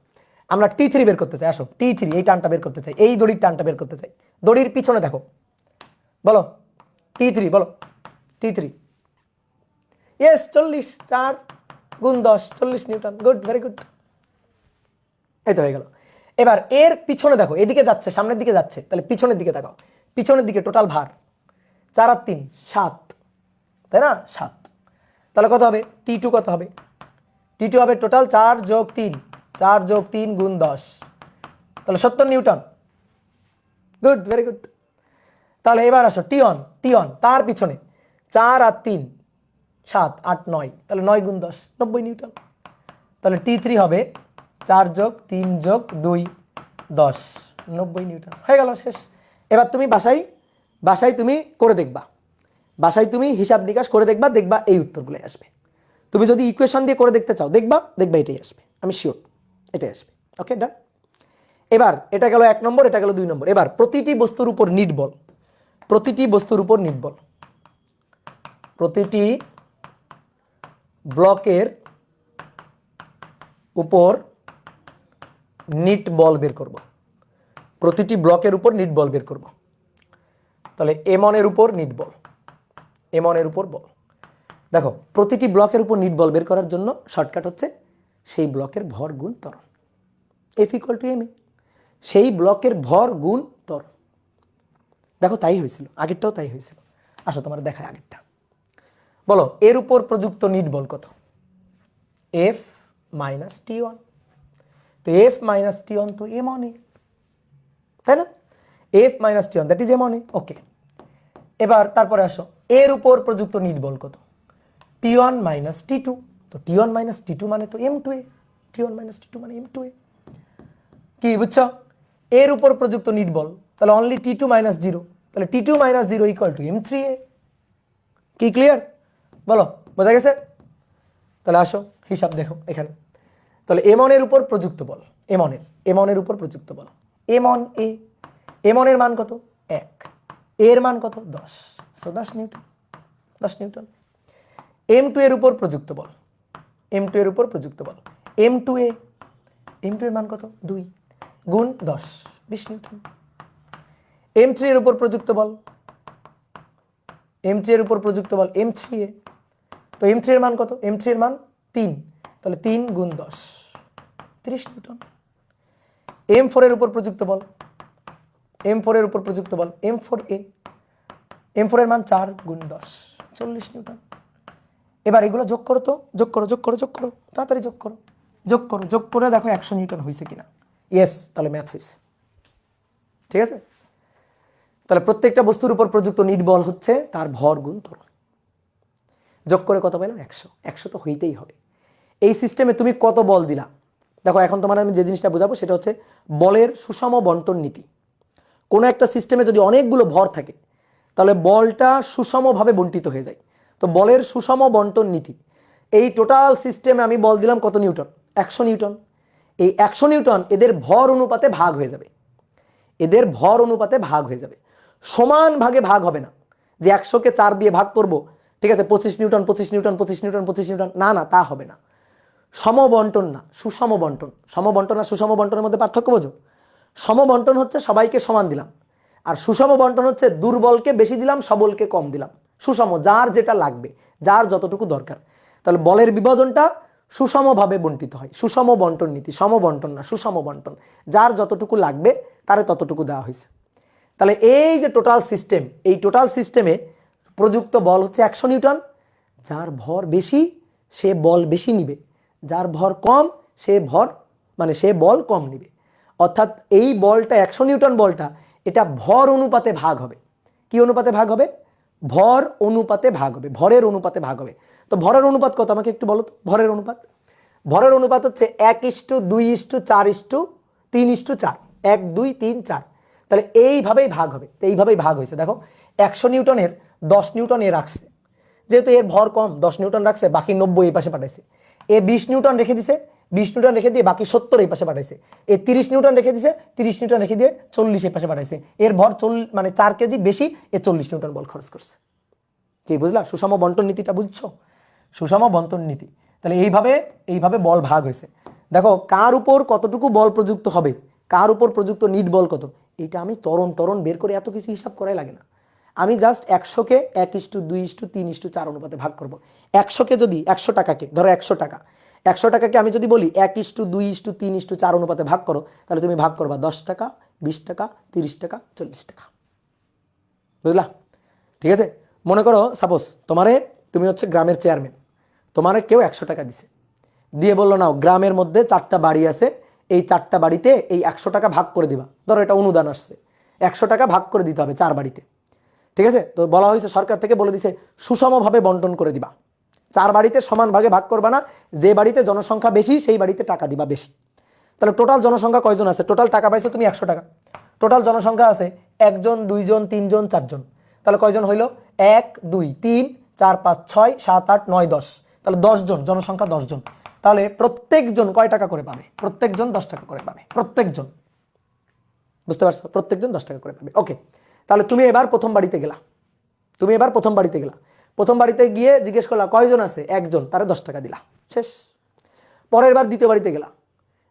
আমরা টি3 বের করতে চাই, আসো টি3 এই টানটা বের করতে চাই, এই দড়ির টানটা বের করতে চাই। দড়ির পিছনে দেখো, বলো টি3, বলো টি3। ইয়েস 40, 4 গুণ 10 40 নিউটন। Good, very good. এই তো হয়ে গেল। এবার এর পিছনে দেখো, এদিকে যাচ্ছে, সামনের দিকে যাচ্ছে, তাহলে পিছনের দিকে তাকাও। পিছনের দিকে টোটাল ভার 4 আর 3 7, তাই না? 7। তাহলে কত হবে? টি2 কত হবে? টি2 হবে টোটাল 4 যোগ 3, 4 যোগ 3 গুণ 10, তাহলে 70 নিউটন। Good, very good. তাহলে এবার আসো টিয়ন তার পিছনে 4 আর 3 7 8 9, তাহলে 9 গুণ 10 90 নিউটন। তাহলে টি3 হবে 4 যোগ 3 যোগ 2 10, 90 নিউটন। হয়ে গেল, শেষ। এবার তুমি বাসায় তুমি করে দেখবা, বাসায় তুমি হিসাব নিকাশ করে দেখবা, দেখবা এই উত্তরগুলো আসবে। তুমি যদি ইকুয়েশন দিয়ে করে দেখতে চাও দেখবা এটাই আসবে, আমি শিওর এটাই আসবে। ওকে ডান। এবার এটা গেল 1 নম্বর, এটা গেল 2 নম্বর। এবার প্রতিটি বস্তুর উপর নিট বল, প্রতিটি বস্তুর উপর নিট বল, প্রতিটি ব্লকের উপর নিট বল বের করব, প্রতিটি ব্লকের উপর নিট বল বের করব। তাহলে m1 এর উপর নিট বল, m1 এর উপর বল। দেখো প্রতিটি ব্লকের উপর নিট বল বের করার জন্য শর্টকাট হচ্ছে সেই ব্লকের ভর গুণ ত্বরণ, F = ma। সেই ব্লকের ভর গুণ ত্বরণ। দেখো তাই হয়েছিল, আগেরটাও তাই হয়েছিল। আসো তোমার দেখায় আগেরটা। বলো এর উপর প্রযুক্ত নিট বল কত? F - T1। তো F - T1 তো m1 এ, তাই না? F - T1 that is m1 এ। ওকে, এবার তারপরে আসো এর উপর প্রযুক্ত নিট বল কত? T1 - T2। তো T1 - T2 মানে তো m2 এ, T1 - T2 মানে m2 এ। কি বুঝছো? এর উপর প্রযুক্ত নিট বল, তাহলে অনলি T2 মাইনাস জিরো, তাহলে T2 minus zero equal to M3A। কি ক্লিয়ার? বলো, বোঝা গেছে? তাহলে আসো হিসাব দেখো এখানে। তাহলে M1 এর উপর প্রযুক্ত বল, M1 এর উপর প্রযুক্ত বল M1 A, M1 এর মান কত? 1, এর মান কত? 10, সো 10 নিউটন, 10 নিউটন। M2 এর উপর প্রযুক্ত বল, M2 এর উপর প্রযুক্ত বল M2A, M2 এর মান কত? 2 গুণ 10, 20 নিউটন। M3 এর উপর প্রযুক্ত বল, M3 এর উপর প্রযুক্ত বল M3A, তো M3 এর মান কত? M3 এর মান 3, তাহলে 3 গুণ 10, 30 নিউটন। M4 এর উপর প্রযুক্ত বল, M4 এর উপর প্রযুক্ত বল M4A, M4 এর মান 4 গুণ 10, 40 নিউটন। এবার এগুলো যোগ করো তো, যোগ করো, যোগ করো, যোগ করো, তাড়াতাড়ি যোগ করো, যোগ করো, যোগ করে দেখো 100 নিউটন হয়েছে কিনা। ইয়েস, তাহলে ম্যাথ হয়েছে। ঠিক আছে? তাহলে প্রত্যেকটা বস্তুর উপর প্রযুক্ত নিট বল হচ্ছে তার ভর গুণ ত্বরণ। যোগ করে কত পেলাম? 100, 100 তো হইতেই হবে। এই সিস্টেমে তুমি কত বল দিলা? দেখো এখন তোমার আমি যে জিনিসটা বোঝাবো সেটা হচ্ছে বলের সুষম বন্টন নীতি। কোনো একটা সিস্টেমে যদি অনেকগুলো ভর থাকে তাহলে বলটা সুষমভাবে বন্টিত হয়ে যায়। তো বলের সুষম বন্টন নীতি, এই টোটাল সিস্টেমে আমি বল দিলাম কত নিউটন? 100 নিউটন। এই 100 নিউটন এদের ভর অনুপাতে ভাগ হয়ে যাবে, এদের ভর অনুপাতে ভাগ হয়ে যাবে, সমান ভাগে ভাগ হবে না যে 100কে 4 দিয়ে ভাগ করব, ঠিক আছে 25 নিউটন 25 নিউটন 25 নিউটন 25 নিউটন, না না তা হবে না। সমবন্টন না, সুষম বন্টন। সমবন্টন আর সুষম বন্টনের মধ্যে পার্থক্য বোঝো? সমবন্টন হচ্ছে সবাইকে সমান দিলাম, আর সুষম বন্টন হচ্ছে দুর্বলকে বেশি দিলাম, সবলকে কম দিলাম। সুষম, যার যেটা লাগবে, যার যতটুকু দরকার। তাহলে বলের বিভাজনটা সুষমভাবে বন্টিত হয়, সুষম বন্টন নীতি, সমবন্টন না, সুষম বন্টন। যার যতটুকু লাগবে তারে ততটুকু দেওয়া হয়েছে। তাহলে এই যে টোটাল সিস্টেম, এই টোটাল সিস্টেমে প্রযুক্ত বল হচ্ছে 100 নিউটন। যার ভর বেশি সে বল বেশি নিবে, যার ভর কম সে সে বল কম নিবে। অর্থাৎ এই বলটা 100 নিউটন বলটা এটা ভর অনুপাতে ভাগ হবে। কি অনুপাতে ভাগ হবে? ভর অনুপাতে ভাগ হবে, ভরের অনুপাতে ভাগ হবে। তো ভরের অনুপাত কত আমাকে একটু বলো তো? ভরের অনুপাত, ভরের অনুপাত হচ্ছে 1:2:4:3:4, 1 2 3 4। তাহলে এইভাবেই ভাগ হবে, এইভাবেই ভাগ হয়েছে। দেখো 100 নিউটনের 10 নিউটন এ রাখছে, যেহেতু এর ভর কম 10 নিউটন রাখছে, বাকি 90 এই পাশে পাঠাইছে। এ 20 নিউটন রেখে দিছে, 20 নিউটন রেখে দিয়ে বাকি 70 এই পাশে পাঠাইছে। এ 30 নিউটন রেখে দিছে, 30 নিউটন রেখে দিয়ে 40 এই পাশে পাঠাইছে। এর ভর 4 কেজি বেশি, এ 40 নিউটন বল খরচ করছে। কি বুঝলা? সুষম বন্টন নীতিটা বুঝছো? সুষম বন্টন নীতি। তাহলে এইভাবে বল ভাগ হয়েছে। দেখো কার উপর কতটুকু বল প্রযুক্ত হবে, কার উপর প্রযুক্ত নিট বল কত, এটা আমি ত্বরণ বের করে এত কিছু হিসাব করাই লাগে না। আমি জাস্ট 100কে 1:2:3:4 অনুপাতে ভাগ করব। 100কে যদি 100 টাকাকে ধরো 100 টাকা, 100 টাকাকে আমি যদি বলি 1:2:3:4 অনুপাতে ভাগ করো, তাহলে তুমি ভাগ করবা 10 টাকা, 20 টাকা, 30 টাকা, 40 টাকা। বুঝলা? ঠিক আছে? মনে করো সাপোজ তুমি হচ্ছে গ্রামের চেয়ারম্যান, তোমারে কেউ 100 টাকা দিছে, দিয়ে বললো নাও গ্রামের মধ্যে 4টা বাড়ি আছে, এই 4টা বাড়িতে এই 100 টাকা ভাগ করে দিবা। ধরো এটা অনুদান আসছে, 100 টাকা ভাগ করে দিতে হবে 4 বাড়িতে। ঠিক আছে? তো বলা হয়েছে, সরকার থেকে বলে দিছে সুষমভাবে বন্টন করে দিবা, 4 বাড়িতে সমান ভাগে ভাগ করবা না, যে বাড়িতে জনসংখ্যা বেশি সেই বাড়িতে টাকা দিবা বেশি। তাহলে টোটাল জনসংখ্যা কয়জন আছে? টোটাল টাকা পাইছো তুমি 100 টাকা, টোটাল জনসংখ্যা আছে 1 জন 2 জন 3 জন 4 জন। তাহলে কয়জন হইল? 1 2 3 4 5 6 7 8 9 10, তাহলে 10 জন, জনসংখ্যা 10 জন। তাহলে প্রত্যেকজন কয় টাকা করে পাবে? প্রত্যেকজন 10 টাকা করে পাবে, প্রত্যেকজন। বুঝতে পারছো? প্রত্যেকজন 10 টাকা করে পাবে। ওকে, তাহলে তুমি এবার প্রথম বাড়িতে গেলা, প্রথম বাড়িতে গিয়ে জিজ্ঞেস করলা কয়জন আছে? 1 জন, তারে 10 টাকা দিলা, শেষ। পরের বার দ্বিতীয় বাড়িতে গেলা,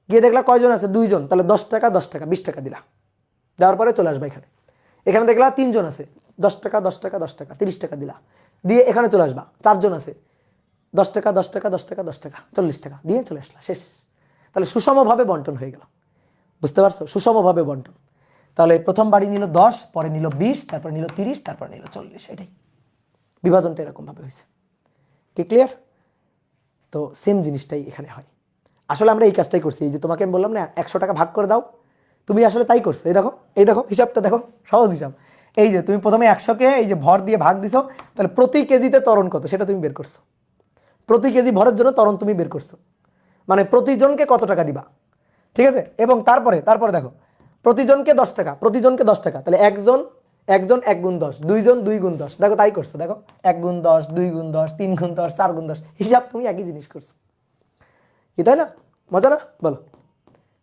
গিয়ে দেখলা কয়জন আছে? 2 জন, তাহলে 10 টাকা 10 টাকা 20 টাকা দিলা। দেওয়ার পরে চলে আসবা এখানে দেখলা 3 জন আছে, 10 টাকা 10 টাকা 10 টাকা 30 টাকা দিলা, দিয়ে এখানে চলে আসবা। 4 জন আছে, 10 টাকা 10 টাকা 10 টাকা 10 টাকা 40 টাকা দিয়ে চলে আসলা, শেষ। তাহলে সুষমভাবে বন্টন হয়ে গেল। বুঝতে পারছো? সুষমভাবে বন্টন। তাহলে প্রথম বাড়ি নিল 10, পরে নিল 20, তারপর নিল 30, তারপর নিল 40, এটাই বিভাজনটা এরকম ভাবে হয়েছে। কি ক্লিয়ার? তো সেম জিনিসটাই এখানে হয়। আসলে আমরা এই কাজটাই করছি, এই যে তোমাকে আমি বললাম না 100 টাকা ভাগ করে দাও, তুমি আসলে তাই করছো। এই দেখো হিসাবটা দেখো, সহজ হিসাব। এই যে তুমি প্রথমে 100কে এই যে ভর দিয়ে ভাগ দিছো, তাহলে প্রতি কেজিতে ত্বরণ কত সেটা তুমি বের করছো। প্রতি কেজি ভরের জন্য ত্বরণ তুমি বের করছো, মানে প্রতিজনকে কত টাকা দিবা। ঠিক আছে। এবং তারপরে তারপরে দেখো প্রতিজনকে 10 টাকা, প্রতিজনকে 10 টাকা, তাহলে একজন একজন 1 গুণ 10, দুইজন 2 গুণ 10, দেখো তাই করছে, দেখো 1 গুণ 10, 2 গুণ 10, 3 গুণ 10, 4 গুণ 10, হিসাব তুমি একই জিনিস করছো, কি তাই না? মজা না? বলো,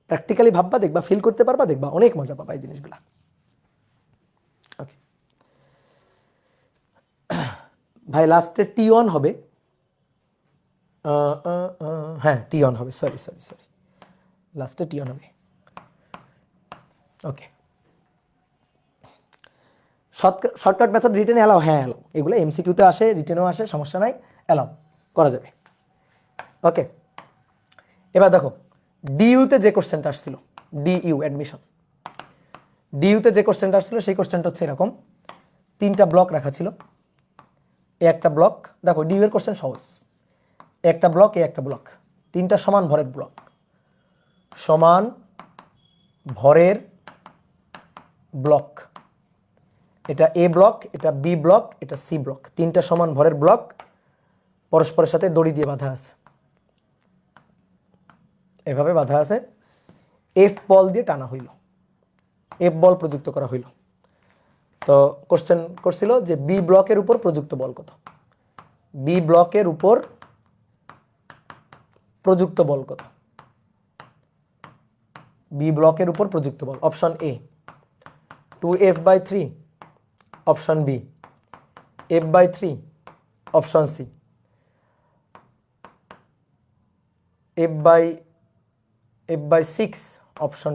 প্র্যাকটিক্যালি ভাববা, দেখবা, ফিল করতে পারবা, দেখবা অনেক মজা পাবা এই জিনিসগুলা। ওকে ভাই, লাস্টে T1 হবে, হ্যাঁ T1 হবে, সরি সরি সরি, লাস্টে T1 হবে। ওকে, শর্টকাট মেথড রিটেনে অ্যালাও, হ্যাঁ অ্যালাও, এগুলো এমসিকিউতে আসে, রিটেনেও আসে, সমস্যা নাই, অ্যালাও করা যাবে। ওকে, এবার দেখো ডিইউতে যে কোশ্চেনটা আসছিল, ডিইউ অ্যাডমিশন, ডিইউতে যে কোশ্চেনটা আসছিল সেই কোশ্চেনটা হচ্ছে এরকম, 3টা ব্লক রাখা ছিল, এ একটা ব্লক, দেখো ডিইউ এর কোশ্চেন সহজ, একটা ব্লক, এ একটা ব্লক, 3টা সমান ভরের ব্লক, সমান ভরের ব্লক, এটা এ ব্লক, এটা বি ব্লক, এটা সি ব্লক, 3টা সমান ভরের ব্লক পরস্পরের সাথে দড়ি দিয়ে বাঁধা আছে, এভাবে বাঁধা আছে, এফ বল দিয়ে টানা হইল, এফ বল প্রযুক্ত করা হইল। তো কোশ্চেন করছিল যে বি ব্লকের উপর প্রযুক্ত বল কত, বি ব্লকের উপর প্রযুক্ত বল কত, বি ব্লকের উপর প্রযুক্ত বল, option A 2F/3, option B F/3, option C F/6, option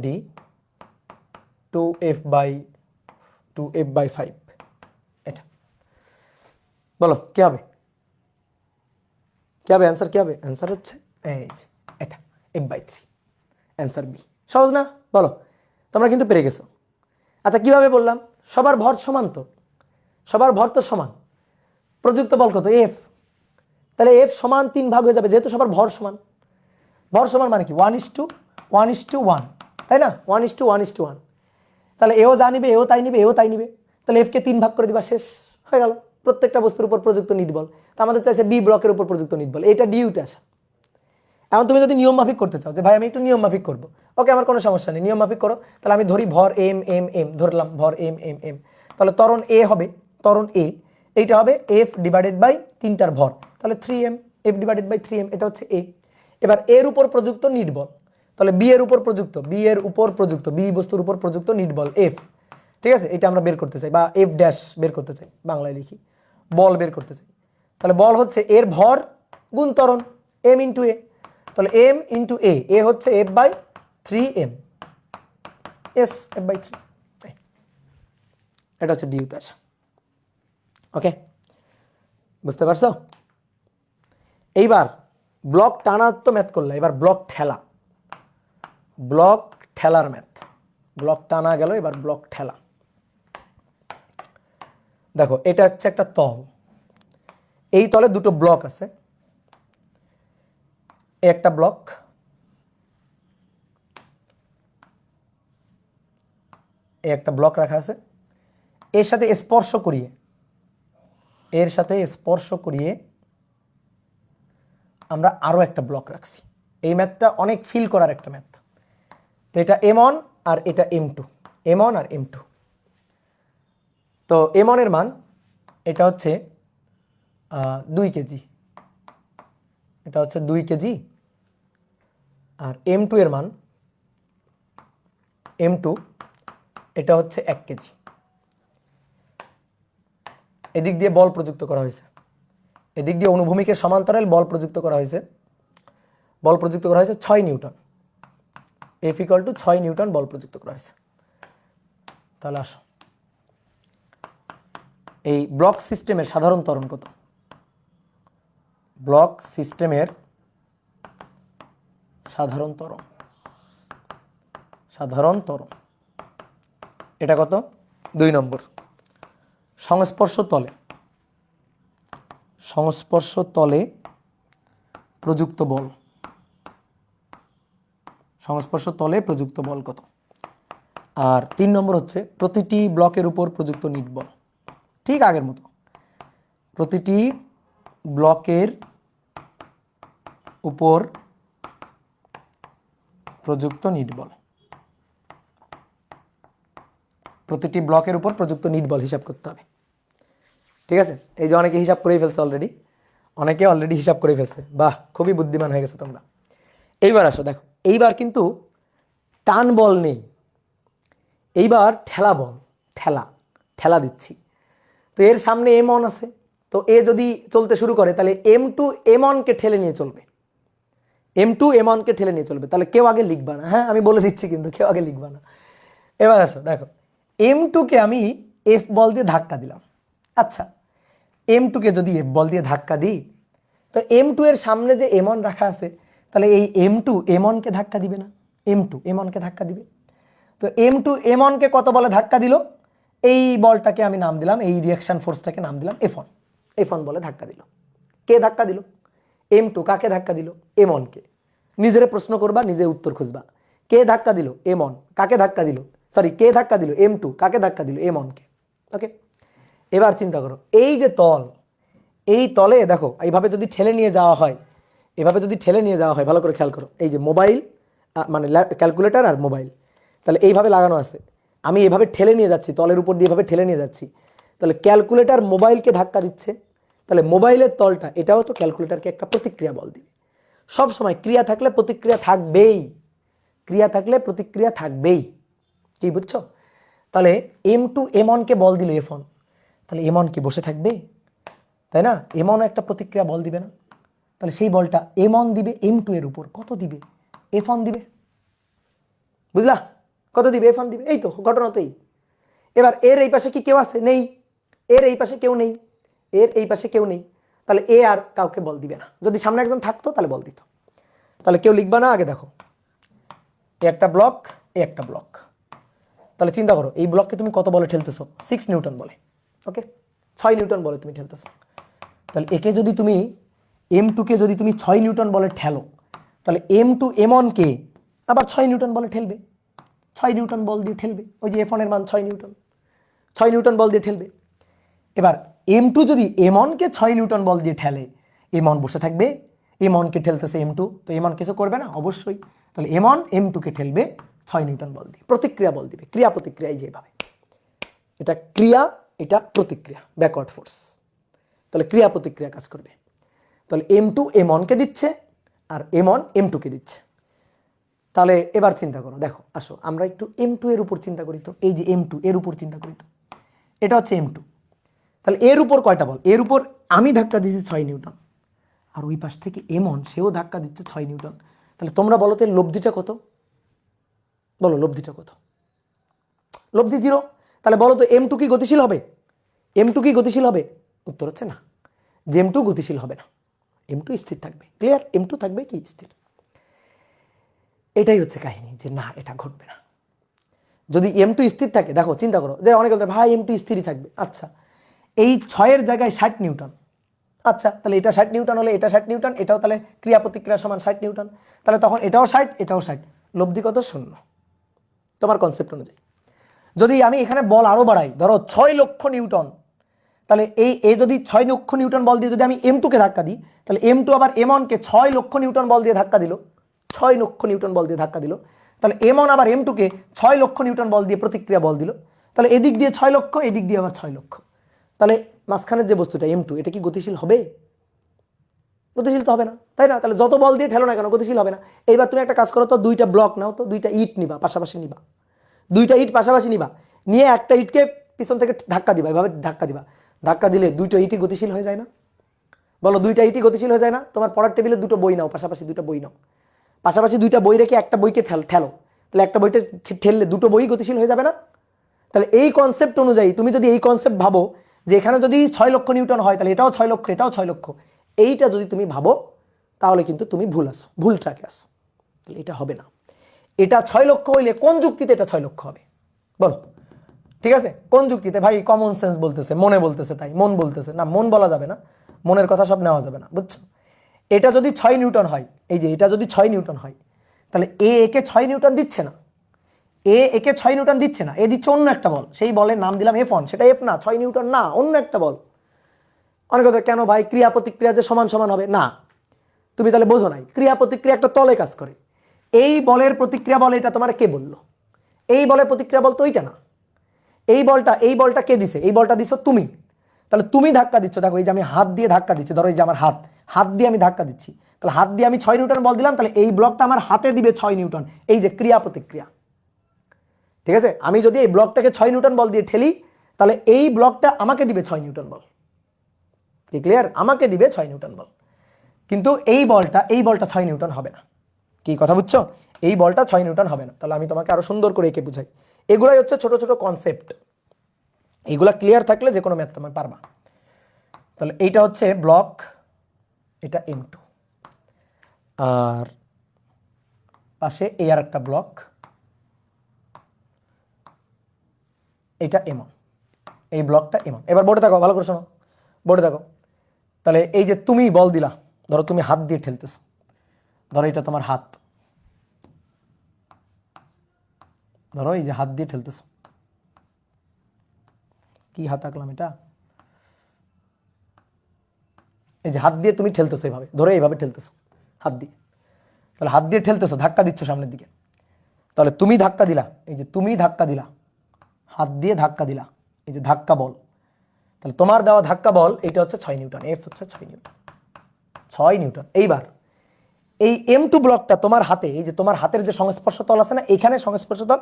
D 2F/5। এটা বলো কি হবে, কি হবে অ্যান্সার, কি হবে অ্যান্সার হচ্ছে এই যে এটা F/3, অ্যান্সার বি। সহজ না? বলো, তোমরা কিন্তু পেরে গেছো। আচ্ছা কিভাবে বললাম, সবার ভর সমান, তো সবার ভর তো সমান, প্রযুক্ত বল কত, এফ, তাহলে এফ সমান 3 ভাগ হয়ে যাবে, যেহেতু সবার ভর সমান, ভর সমান মানে কি 1:1, তাই না, 1:1, তাহলে এও যা নিবে এও তাই নিবে, এও তাই নিবে, তাহলে এফকে 3 ভাগ করে দিবা, শেষ হয়ে গেল, প্রত্যেকটা বস্তুর উপর প্রযুক্ত নিট বল। তো আমাদের চাইছে বি ব্লকের উপর প্রযুক্ত নিট বল, এটা ডিইউতে আসা। এখন তুমি যদি নিয়ম মাফিক করতে চাও যে ভাই আমি একটু নিয়ম মাফিক করবো, ওকে আমার কোনো সমস্যা নেই, নিয়ম মাফিক করো, তাহলে আমি ধরি ভর এম এম এম, ধরলাম ভর এম এম এম, তাহলে ত্বরণ এ হবে, ত্বরণ এ, এইটা হবে এফ ডিভাইডেড বাই 3টার ভর, তাহলে 3m, F divided by 3m, এটা হচ্ছে এ। এবার এর উপর প্রযুক্ত নিট বল, তাহলে বি এর উপর প্রযুক্ত, বি এর উপর প্রযুক্ত, বি বস্তুর উপর প্রযুক্ত নিট বল এফ, ঠিক আছে, এটা আমরা বের করতে চাই, বা এফ ড্যাশ বের করতে চাই, বাংলায় লিখি বল বের করতে চাই, তাহলে বল হচ্ছে এর ভর গুণ ত্বরণ এম ইন্টু এ, তাহলে এম ইন্টু এ হচ্ছে F/3m, এস F/3, এটা হচ্ছে ডিইউতে আসা। ওকে, বুঝতে পারছো? এইবার ব্লক টানা তো ম্যাথ করলে, এবার ব্লক ঠেলা, ব্লক ঠেলার ম্যাথ, ব্লক টানা গেল, এবার ব্লক ঠেলা। দেখো এটা হচ্ছে একটা তল, এই তলে দুটো ব্লক আছে, একটা ব্লক, একটা ব্লক রাখা আছে, এর সাথে স্পর্শ করিয়ে, এর সাথে স্পর্শ করিয়ে আমরা আরো একটা ব্লক রাখছি। এই ম্যাথটা অনেক ফিল করার একটা ম্যাথ। তো এটা M1 আর এটা M2, M1 আর M2। তো M1 এর মান এটা হচ্ছে 2 কেজি, এটা হচ্ছে 2 কেজি, আর M2 এর মান, M2 এটা হচ্ছে 1 কেজি। এদিক দিয়ে বল প্রযুক্ত করা হয়েছে, এদিক দিয়ে অনুভূমিকের সমান্তরাল বল প্রযুক্ত করা হয়েছে, বল প্রযুক্ত করা হয়েছে 6 নিউটন, F = 6 নিউটন বল প্রযুক্ত করা হয়েছে। তাহলে আসো, এই ব্লক সিস্টেমের সাধারণ ত্বরণ কত, ব্লক সিস্টেমের সাধারণ ত্বরণ, সাধারণ ত্বরণ এটা কত, 2 নম্বর, সংস্পর্শ তলে, সংস্পর্শ তলে প্রযুক্ত বল, সংস্পর্শ তলে প্রযুক্ত বল কত। আর 3 নম্বর হচ্ছে প্রতিটি ব্লকের উপর প্রযুক্ত নিট বল, ঠিক আগের মতো, প্রতিটি ব্লকের উপর প্রযুক্ত নিট বল, প্রতিটি ব্লকের উপর প্রযুক্ত নিট বল হিসাব করতে হবে। ঠিক আছে, এই যে অনেকে হিসাব করেই ফেলছে অলরেডি, অনেকে অলরেডি হিসাব করে ফেলছে, বাহ খুবই বুদ্ধিমান হয়ে গেছে তোমরা। এইবার আসো দেখো, এইবার কিন্তু টান বল নেই, এইবার ঠেলা বল, ঠেলা ঠেলা দিচ্ছি। তো এর সামনে M1 আছে, তো এ যদি চলতে শুরু করে তাহলে M2 M1কে ঠেলে নিয়ে চলবে, M2 M1কে ঠেলে নিয়ে চলবে। তাহলে কেউ আগে লিখবা না, হ্যাঁ আমি বলে দিচ্ছি কিন্তু কেউ আগে লিখবা না। এবার আসো দেখো, M2কে আমি F বল দিয়ে ধাক্কা দিলাম। আচ্ছা, M2কে যদি F বল দিয়ে ধাক্কা দিই, তো M2 এর সামনে যে M1 রাখা আছে, তাহলে এই M2 M1কে ধাক্কা দিবে না, M2 M1কে ধাক্কা দিবে। তো M2 M1কে কত বলে ধাক্কা দিল, এই বলটাকে আমি নাম দিলাম, এই রিয়াকশন ফোর্সটাকে নাম দিলাম F1, F1 বলে ধাক্কা দিল। কে ধাক্কা দিল? M2 কাকে ধাক্কা দিল? M1কে। নিজেরে প্রশ্ন করবা, নিজে উত্তর খুঁজবা, কে ধাক্কা দিল? M1 কাকে ধাক্কা দিল, সরি কে ধাক্কা দিল? M2 কাকে ধাক্কা দিল? M1কে। ওকে, এবার চিন্তা করো, এই যে তল, এই তলে দেখো এইভাবে যদি ঠেলে নিয়ে যাওয়া হয়, এভাবে যদি ঠেলে নিয়ে যাওয়া হয়, ভালো করে খেয়াল করো, এই যে মোবাইল মানে ক্যালকুলেটর আর মোবাইল, তাহলে এইভাবে লাগানো আছে, আমি এভাবে ঠেলে নিয়ে যাচ্ছি, তলের উপর দিয়ে এভাবে ঠেলে নিয়ে যাচ্ছি, তাহলে ক্যালকুলেটর মোবাইলকে ধাক্কা দিচ্ছে, তাহলে মোবাইলের তলটা এটাও তো ক্যালকুলেটরকে একটা প্রতিক্রিয়া বল দিবে। সব সময় ক্রিয়া থাকলে প্রতিক্রিয়া থাকবেই, ক্রিয়া থাকলে প্রতিক্রিয়া থাকবেই, কি বুঝছো? তাহলে M2 M1কে বল দিল F1, তাহলে M1 কি বসে থাকবে? তাই না, M1 একটা প্রতিক্রিয়া বল দিবে না, তাহলে সেই বলটা M1 দিবে M2 এর উপর, কত দিবে? F1 দিবে। বুঝলা, কত দিবে? F1 দিবে। এই তো ঘটনা তো এই। এবার এর এই পাশে কি কেউ আছে? নেই। এর এই পাশে কেউ নেই, এর এই পাশে কেউ নেই, তাহলে এ আর কাউকে বল দিবে না। যদি সামনে একজন থাকতো তাহলে বল দিত। তাহলে কেউ লিখবা না, আগে দেখো এ একটা ব্লক, এ একটা ব্লক, তাহলে চিন্তা করো এই ব্লককে তুমি কত বলে ঠেলতেছো? 6 নিউটন বলে। ওকে, 6 নিউটন বলে তুমি ঠেলতেছো। তাহলে একে যদি তুমি M2কে যদি তুমি 6 নিউটন বলে ঠেলো, তাহলে M2 M1কে আবার 6 নিউটন বলে ঠেলবে, 6 নিউটন বল দিয়ে ঠেলবে, ওই যে F1 এর মান 6 নিউটন, 6 নিউটন বল দিয়ে ঠেলবে। এবার M2 যদি M1কে 6 নিউটন বল দিয়ে ঠেলে, M1 বসে থাকবে? M1কে ঠেলতেছে M2, তো M1 কিছু করবে না অবশ্যই। তাহলে M1 M2কে ঠেলবে 6 নিউটন বল দিয়ে, প্রতিক্রিয়া বল দিবে, ক্রিয়া প্রতিক্রিয়া, এই যেভাবে এটা ক্রিয়া, এটা প্রতিক্রিয়া, ব্যাকওয়ার্ড ফোর্স। তাহলে ক্রিয়া প্রতিক্রিয়া কাজ করবে। তাহলে M2 M1কে দিচ্ছে আর M1 M2কে দিচ্ছে। তাহলে এবার চিন্তা করো, দেখো আসো আমরা একটু M2 এর উপর চিন্তা করি তো, এই যে M2 এর উপর চিন্তা করি তো, এটা হচ্ছে M2, তাহলে এর উপর কয়টা বল? এর উপর আমি ধাক্কা দিচ্ছি 6 নিউটন, আর ওই পাশ থেকে M1 সেও ধাক্কা দিচ্ছে 6 নিউটন। তাহলে তোমরা বলো তো লব্ধিটা কত? বলো লব্ধিটা কত? লব্ধি 0। তাহলে বলো তো M2 কি গতিশীল হবে? M2 কি গতিশীল হবে? উত্তর হচ্ছে না, যে M2 গতিশীল হবে না, M2 স্থির থাকবে। ক্লিয়ার? M2 থাকবে কি স্থির। এটাই হচ্ছে কাহিনী, যে না এটা ঘটবে না। যদি M2 স্থির থাকে, দেখো চিন্তা করো, যে অনেকে বলতে ভাই M2 স্থিরই থাকবে, আচ্ছা এই 6-এর জায়গায় 60 নিউটন, আচ্ছা তাহলে এটা 60 নিউটন হলে এটা 60 নিউটন, এটাও তাহলে ক্রিয়া প্রতিক্রিয়া সমান 60 নিউটন, তাহলে তখন এটাও 60 এটাও 60, লব্ধি কত? 0 তোমার কনসেপ্ট অনুযায়ী। যদি আমি এখানে বল আরো বাড়াই, ধরো 6 লক্ষ নিউটন, তাহলে এই যদি 6 লক্ষ নিউটন বল দিয়ে যদি আমি M2কে ধাক্কা দিই, তাহলে M2 আবার M1কে 6 লক্ষ নিউটন বল দিয়ে ধাক্কা দিল, 6 লক্ষ নিউটন বল দিয়ে ধাক্কা দিল, তাহলে M1 আবার M2কে 6 লক্ষ নিউটন বল দিয়ে প্রতিক্রিয়া বল দিল, তাহলে এদিক দিয়ে 6 লক্ষ, এদিক দিয়ে আবার 6 লক্ষ, তাহলে মাঝখানের যে বস্তুটা M2 এটা কি গতিশীল হবে? গতিশীল তো হবে না, তাই না? তাহলে যত বল দিয়ে ঠেলো না কেন গতিশীল হবে না। এইবার তুমি একটা কাজ করো তো, দুইটা ব্লক নাও তো, দুইটা ইট নিবা, পাশাপাশি নিবা, দুইটা ইট পাশাপাশি নিবা, নিয়ে একটা ইটকে পিছন থেকে ধাক্কা দিবা, এভাবে ধাক্কা দিবা, ধাক্কা দিলে দুইটা ইটই গতিশীল হয়ে যায় না? বলো দুইটা ইটই গতিশীল হয়ে যায় না? তোমার পড়ার টেবিলে দুটো বই নাও, পাশাপাশি দুটো বই নাও, পাশাপাশি দুইটা বই রেখে একটা বইকে ঠেলো, তাহলে একটা বইটা ঠেললে দুটো বই গতিশীল হয়ে যাবে না? তাহলে এই কনসেপ্ট অনুযায়ী তুমি যদি এই কনসেপ্ট ভাবো যে এখানে যদি 6 লক্ষ নিউটন হয়, তাহলে এটাও 6 লক্ষ, এটাও 6 লক্ষ, এইটা যদি তুমি ভাবো তাহলে কিন্তু তুমি ভুল আসো, ভুল ট্র্যাকে আসো, তাহলে এটা হবে না। এটা 6 লক্ষ হইলে কোন যুক্তিতে এটা 6 লক্ষ হবে? বলো, ঠিক আছে? কোন যুক্তিতে? ভাই কমন সেন্স বলতেছে, মনে বলতেছে, তাই মন বলতেছে না, মন বলা যাবে না, মনের কথা সব নেওয়া যাবে না, বুঝছো? এটা যদি 6 নিউটন হয়, এই যে এটা যদি 6 নিউটন হয়, তাহলে একে 6 নিউটন দিচ্ছে না, একে 6 নিউটন দিচ্ছে না, এ দিচ্ছে অন্য একটা বল, সেই বলের নাম দিলাম F1, সেটা F না, 6 নিউটন না, অন্য একটা বল। অনেক কথা, কেন ভাই ক্রিয়া প্রতিক্রিয়া যে সমান সমান হবে না, তুমি তাহলে বোঝো নাই, ক্রিয়া প্রতিক্রিয়া একটা তলে কাজ করে, এই বলের প্রতিক্রিয়া বল, এটা তোমার কে বললো? এই বলের প্রতিক্রিয়া বল তো ওইটা না। এই বলটা কে দিছে? এই বলটা দিছো তুমি। তাহলে তুমি ধাক্কা দিচ্ছ, দেখো এই যে আমি হাত দিয়ে ধাক্কা দিচ্ছি, ধরো এই যে আমার হাত দিয়ে আমি ধাক্কা দিচ্ছি, তাহলে হাত দিয়ে আমি 6 নিউটন বল দিলাম, তাহলে এই ব্লকটা আমার হাতে দিবে 6 নিউটন। এই যে ক্রিয়া প্রতিক্রিয়া, ঠিক আছে? আমি যদি এই ব্লকটাকে 6 নিউটন বল দিয়ে ঠেলি, তাহলে এই ব্লকটা আমাকে দিবে 6 নিউটন বল। কি ক্লিয়ার? আমাকে দিবে 6 নিউটন বল। কিন্তু এই বলটা 6 নিউটন হবে না। কি কথা বুঝছো? এই বলটা 6 নিউটন হবে না। তাহলে আমি তোমাকে আরো সুন্দর করে এঁকে বুঝাই। এগুলাই হচ্ছে ছোট ছোট কনসেপ্ট, এইগুলা ক্লিয়ার থাকলে যে কোনো ম্যাথ তুমি পারবা। তাহলে এইটা হচ্ছে ব্লক, এটা M2, আর পাশে এই আর একটা ব্লক, এটা M1, এই ব্লকটা M1। এবার বোর্ডে দেখো, ভালো করে শোনো, বোর্ডে দেখো। তাহলে এই যে তুমি বল দিলা, ধরো তুমি হাত দিয়ে ঠেলতেছো, ধরো এটা তোমার হাত, ধরো এই যে হাত দিয়ে ঠেলতেছো, কি হাত আঁকলাম এটা, এই যে হাত দিয়ে তুমি ঠেলতেছো এইভাবে, ধরো এইভাবে ঠেলতেছো হাত দিয়ে, তাহলে হাত দিয়ে ঠেলতেছো, ধাক্কা দিচ্ছ সামনের দিকে, তাহলে তুমি ধাক্কা দিলা, এই যে তুমি ধাক্কা দিলা, হাত দিয়ে ধাক্কা দিলা, এই যে ধাক্কা বল, তাহলে তোমার দেওয়া ধাক্কা বল এটা হচ্ছে 6 নিউটন, এফ হচ্ছে 6 নিউটন, 6 নিউটন। এইবার এই M2 ব্লকটা তোমার হাতে, এই যে তোমার হাতের যে সংস্পর্শ তল আছে না, এখানে সংস্পর্শ তল,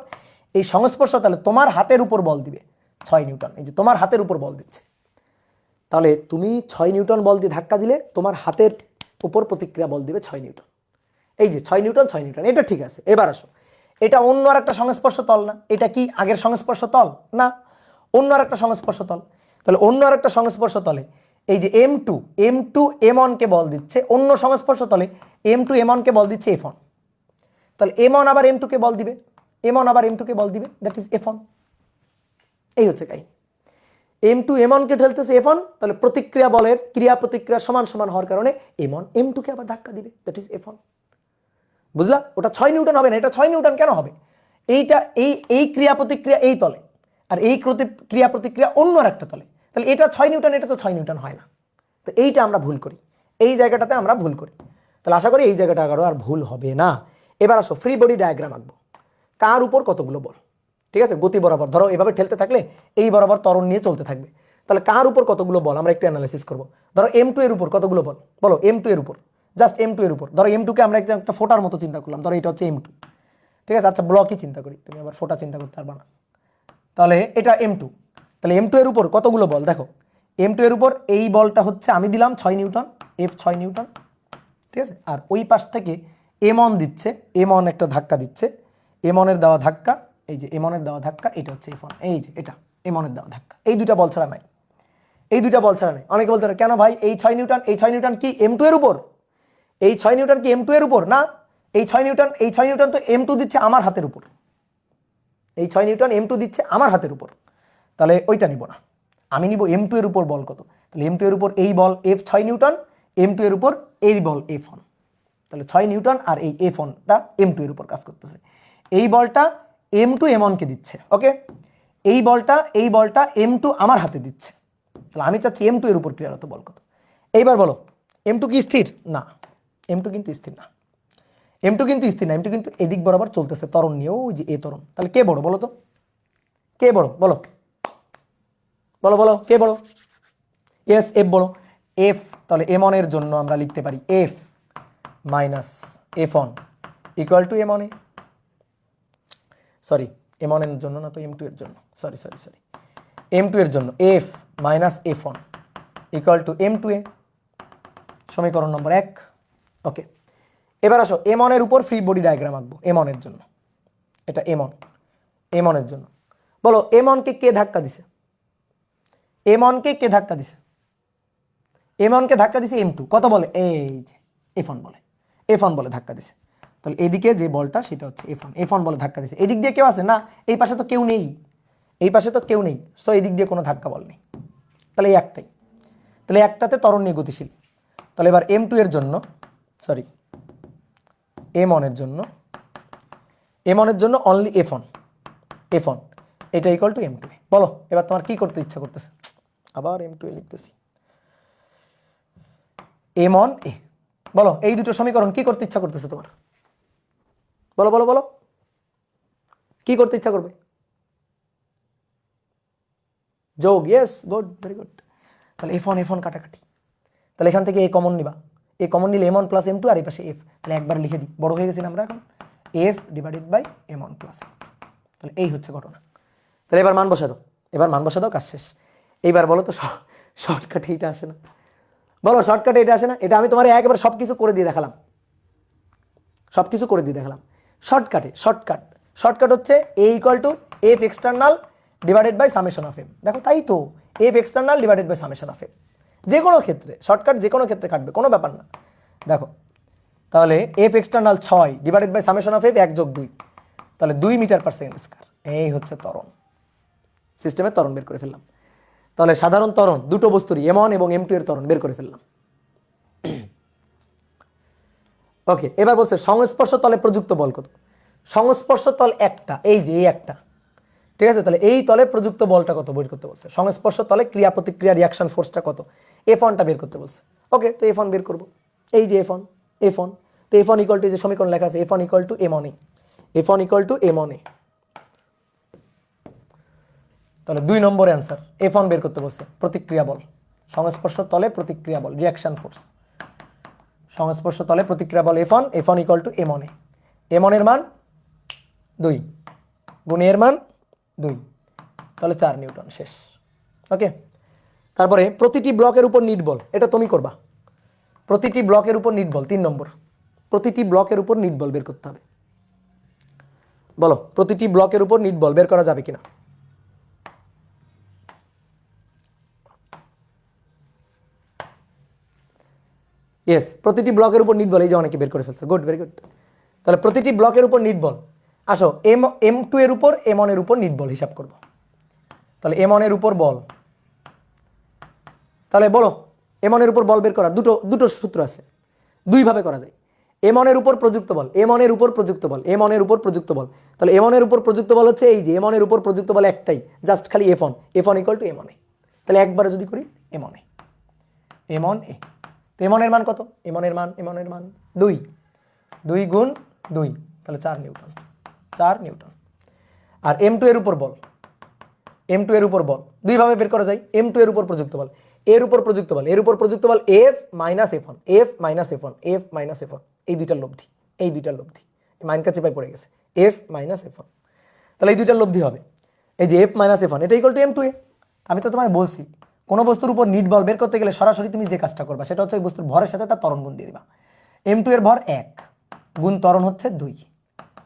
এই সংস্পর্শ তলে তোমার হাতের উপর বল দিবে 6 নিউটন, এই যে তোমার হাতের উপর বল দিচ্ছে। তাহলে তুমি 6 নিউটন বল দিয়ে ধাক্কা দিলে তোমার হাতের উপর প্রতিক্রিয়া বল দিবে 6 নিউটন। এই যে 6 নিউটন 6 নিউটন, এটা ঠিক আছে। এবার আসো, এটা অন্য আর একটা সংস্পর্শ তল না, এটা কি আগের সংস্পর্শ তল না, অন্য আর একটা সংস্পর্শ তল। তাহলে অন্য আর একটা সংস্পর্শ তলে এই যে M2 M1 কে বল দিচ্ছে, অন্য সংস্পর্শ তলে M2 M1 কে বল দিচ্ছে F1, তাহলে M1 আবার M2 কে বল দিবে, M1 আবার M2 কে বল দিবে, দ্যাট ইজ F1। এই হচ্ছে কাহিনী। M2 M1 কে ঠেলতেছে F1, তাহলে প্রতিক্রিয়া বলের ক্রিয়া প্রতিক্রিয়া সমান সমান হওয়ার কারণে M1 M2 কে আবার ধাক্কা দিবে, দ্যাট ইজ F1। বুঝলা? ওটা 6 নিউটন হবে না, এটা 6 নিউটন কেন হবে? এইটা এই ক্রিয়া প্রতিক্রিয়া এই তলে, আর এই ক্রিয়া প্রতিক্রিয়া অন্য আর একটা তলে, তাহলে এটা 6 নিউটন, এটা তো 6 নিউটন হয় না। তো এইটা আমরা ভুল করি, এই জায়গাটাতে আমরা ভুল করি। তাহলে আশা করি এই জায়গাটা আর ভুল হবে না। এবার আসো ফ্রি বডি ডায়াগ্রাম আঁকবো। কার উপর কতগুলো বল, ঠিক আছে? গতি বরাবর, ধরো এভাবে ঠেলতে থাকলে এই বরাবর ত্বরণ নিয়ে চলতে থাকবে, তাহলে কার উপর কতগুলো বল আমরা একটু অ্যানালাইসিস করবো। ধরো M2 এর উপর কতগুলো বল, বলো M2 এর উপর, জাস্ট M2 এর উপর। ধরো M2 কে আমরা একটা ফোটার মতো চিন্তা করলাম, ধরো এটা হচ্ছে M2, ঠিক আছে? আচ্ছা ব্লকই চিন্তা করি, তুমি আবার ফোটা চিন্তা করতে পারবা না। তাহলে এটা M2, তাহলে M2 এর উপর কতগুলো বল দেখো, M2 এর উপর এই বলটা হচ্ছে আমি দিলাম 6 নিউটন, F 6 নিউটন, ঠিক আছে? আর ওই পাশ থেকে M1 দিচ্ছে, M1 একটা ধাক্কা দিচ্ছে, M1 এর দেওয়া ধাক্কা, এই যে M1 এর দেওয়া ধাক্কা, এটা হচ্ছে F1, এই যে এটা M1 এর দেওয়া ধাক্কা। এই দুইটা বল ছাড়া নাই, এই দুইটা বল ছাড়া নাই। অনেকে বলতে পারে কেন ভাই এই 6 নিউটন, এই 6 নিউটন কি M2 এর উপর? এই 6 নিউটন কি M2 এর উপর না, এই 6 নিউটন তো M2 দিচ্ছে আমার হাতের উপর, এই 6 নিউটন M2 দিচ্ছে আমার হাতের উপর, তাহলে ওইটা নিব না, আমি নিব M2 এর উপর বল কত। তাহলে M2 এর উপর এই বল F 6 নিউটন, M2 এর উপর এই বল F1, তাহলে 6 নিউটন আর এই F1টা M2 এর উপর কাজ করতেছে। এই বলটা M2 M1 কে দিচ্ছে, ওকে? এই বলটা M2 আমার হাতে দিচ্ছে, তাহলে আমি চাচ্ছি M2 এর উপর ক্রিয়ারত বল কত। এইবার বলো M2 কি স্থির? না, M2 কিন্তু স্থির না, M2 কিন্তু স্থির না, M2 কিন্তু এদিক বরাবর চলতেছে ত্বরণ নিয়ে, ওই যে এ ত্বরণ। তাহলে কে বড় বলো তো, কে বড় বলো, বলো বলো কে বড়? এস এফ বড়, এফ। তাহলে M1 এর জন্য আমরা লিখতে পারি F minus F1 equal to M1 A, sorry M1 এর জন্য না তো M2 এর জন্য, সরি M2 এর জন্য F minus F1 equal to M2 এ, সমীকরণ নম্বর 1। ওকে, এবার আসো M1 এর উপর ফ্রি বডি ডায়াগ্রাম আঁকবো M1 এর জন্য। এটা M1 এর জন্য বলো M1 কে কে ধাক্কা দিছে, M1 কে কে ধাক্কা দিছে? M1 কে ধাক্কা দিছে M2 কত বলে, এই যে F1 বলে, F1 বলে ধাক্কা দিছে। তাহলে এদিকে যে বলটা সেটা হচ্ছে F1 বলে ধাক্কা দিছে। এদিক দিয়ে কেউ আছে না, এই পাশে তো কেউ নেই, এই পাশে তো কেউ নেই, সো এই দিক দিয়ে কোনো ধাক্কা বল নেই, তাহলে এই একটাই, তাহলে একটাতে ত্বরণ নিয়ে গতিশীল। তাহলে এবার M2 এর জন্য, সরি M1 এর জন্য অনলি F1 এটা ইকুয়াল টু M2 এ। বলো এবার তোমার কি করতে ইচ্ছা করতেছে, আবার M2 এ লিখতেছি, M1 এ। বলো এই দুটো সমীকরণ কি করতে ইচ্ছা করতেছে তোমার? বলো বলো বলো, কি করতে ইচ্ছা করবে? যোগ, ইয়েস, গুড, ভেরি গুড। তাহলে F1 কাটাকাটি, তাহলে এখান থেকে এ কমন নিবা, এ কমন নিলে M1 প্লাস M2 আর এই পাশে F, তাহলে একবার লিখে দিই, বড় হয়ে গেছি না আমরা এখন, F divided by M1 plus M2। তাহলে এই হচ্ছে ঘটনা। তাহলে এবার মান বসা দাও, এবার মান বসা দাও, কাজ শেষ। এইবার বলো তো শর্টকাটে এটা আসে না? বলো শর্টকাটে এটা আসে না? এটা আমি তোমার একবার সব কিছু করে দিয়ে দেখালাম, সব কিছু করে দিয়ে দেখালাম শর্টকাটে। শর্টকাট হচ্ছে A equal to F external divided by summation of M। দেখো তাই তো, F external divided by summation of M, যে কোনো ক্ষেত্রে শর্টকাট, যে কোনো ক্ষেত্রে কাটবে, কোনো ব্যাপার না। দেখো তাহলে F external 6 divided by summation of F 1 যোগ 2, তাহলে 2 মিটার পার সেকেন্ড স্কয়ার। এই হচ্ছে ত্বরণ, সিস্টেমের ত্বরণ বের করে ফেললাম। তাহলে সাধারণ ত্বরণ দুটো বস্তুরই M1 এবং M2 এর ত্বরণ বের করে ফেললাম। ওকে, এবার বলছে সংস্পর্শ তলে প্রযুক্ত বল কত? সংস্পর্শ তল একটা, এই যে এই একটা, ঠিক আছে? তাহলে এই তলে প্রযুক্ত বলটা কত বের করতে বলছে। সংস্পর্শ তলে ক্রিয়া প্রতিক্রিয়া রিয়াকশন ফোর্সটা কত, F1টা বের করতে বলছে। ওকে, তো F1 বের করব, এই যে F1, তো F1 ইকুয়াল টু, যে সমীকরণ লেখা আছে F1 equal to M1A, F1 equal to M1A। তাহলে 2 নম্বরে অ্যান্সার, F1 বের করতে বলছে, প্রতিক্রিয়া বল, সংস্পর্শ তলে প্রতিক্রিয়া বল, রিয়াকশন ফোর্স, সংস্পর্শ তলে প্রতিক্রিয়া বল F1 equal to M1A। M1 এর মান 2 গুণ এর মান 2, তাহলে 4 নিউটন, শেষ। ওকে, তারপরে প্রতিটি ব্লকের উপর নিট বল, এটা তুমি করবা। প্রতিটি ব্লকের উপর নিট বল, 3 নম্বর, প্রতিটি ব্লকের উপর নিট বল বের করতে হবে। বলো প্রতিটি ব্লকের উপর নিট বল বের করা যাবে কিনা? ইয়েস, প্রতিটি ব্লকের উপর নিট বল, এই যে অনেকে বের করে ফেলছে, গুড, ভেরি গুড। তাহলে প্রতিটি ব্লকের উপর নিট বল, আসো M2 এর উপর M1 এর উপর নিট বল হিসাব করব। তাহলে M1 এর উপর বল, তাহলে বলো M1 এর উপর বল বের করা দুটো সূত্র আছে, দুই ভাবে করা যায়। M1 এর উপর প্রযুক্ত বল, M1 এর উপর প্রযুক্ত বল, M1 এর উপর প্রযুক্ত বল। তাহলে M1 এর উপর প্রযুক্ত বল হচ্ছে এই যে M1 এর উপর প্রযুক্ত বল একটাই, জাস্ট খালি F1 ইকুয়াল টু M1A। তাহলে একবারে যদি করি M1A, তো M1 এর মান কত? M1 এর মান 2 গুণ 2, তাহলে 4 নিউটন, 4 নিউটন। আর M2 এর উপর বল, M2 এর উপর বল দুই ভাবে বের করা যায়। M2 এর উপর প্রযুক্ত বল, এর উপর প্রযুক্ত বল, এর উপর প্রযুক্ত বল F মাইনাস F1, এই দুইটার লব্ধি, এই দুইটার লব্ধি, মাইন কাছে পাই পড়ে গেছে, F মাইনাস F1, তাহলে এই দুইটার লব্ধি হবে এই যে F মাইনাস F1, এটা ইকুয়াল টু M2A। আমি তো তোমায় বলছি কোনো বস্তুর উপর নিট বল বের করতে গেলে সরাসরি তুমি যে কাজটা করবা সেটা হচ্ছে ওই বস্তুর ভরের সাথে তার ত্বরণ গুণ দিয়ে দিবা। M2 এর ভর 1 গুণ ত্বরণ হচ্ছে 2,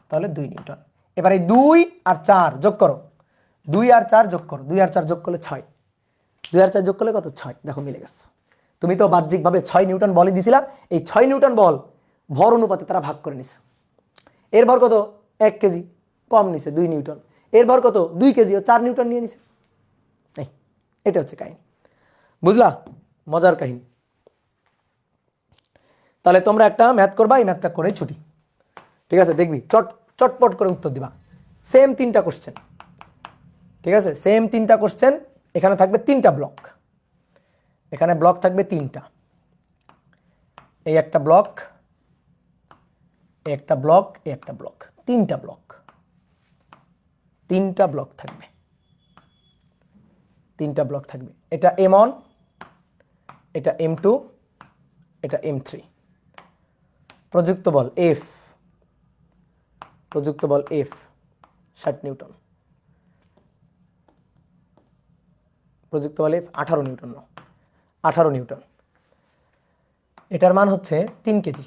তাহলে 2 নিউটন। এবার এই 2 আর 4 যোগ করো, 2 আর 4 যোগ করো, 2 আর 4 যোগ করলে 6, 2 আর 4 যোগ করলে কত? 6, দেখো মিলে গেছে। তুমি তো বাহ্যিকভাবে 6 নিউটন বলই দিছিলা, এই 6 নিউটন বল ভর অনুপাতে তারা ভাগ করে নিছে। এর ভর কত? 1 কেজি, কম নিছে 2 নিউটন। এর ভর কত? 2 কেজি, ও 4 নিউটন নিয়ে নিছে। এই এটা হচ্ছে কাহিনী, বুঝলা? মজার কাহিনী। তাহলে তোমরা একটা ম্যাথ করবা, এই ম্যাথটা করে ছুটি, ঠিক আছে? দেখবি চটপট করে উত্তর দিবা। সেম 3টা কোশ্চেন, ঠিক আছে? সেম 3টা কোশ্চেন, এখানে থাকবে 3টা ব্লক, এখানে ব্লক থাকবে 3টা, এই একটা ব্লক, এই একটা ব্লক, এই একটা ব্লক, 3টা ব্লক, 3টা ব্লক থাকবে, 3টা ব্লক থাকবে। এটা M1, এটা M2, এটা M3। প্রযুক্ত বল F, প্রযুক্ত বল F 60 নিউটন, প্রযুক্ত বল F 18 নিউটন, 18 নিউটন। এটার মান হচ্ছে 3 কেজি,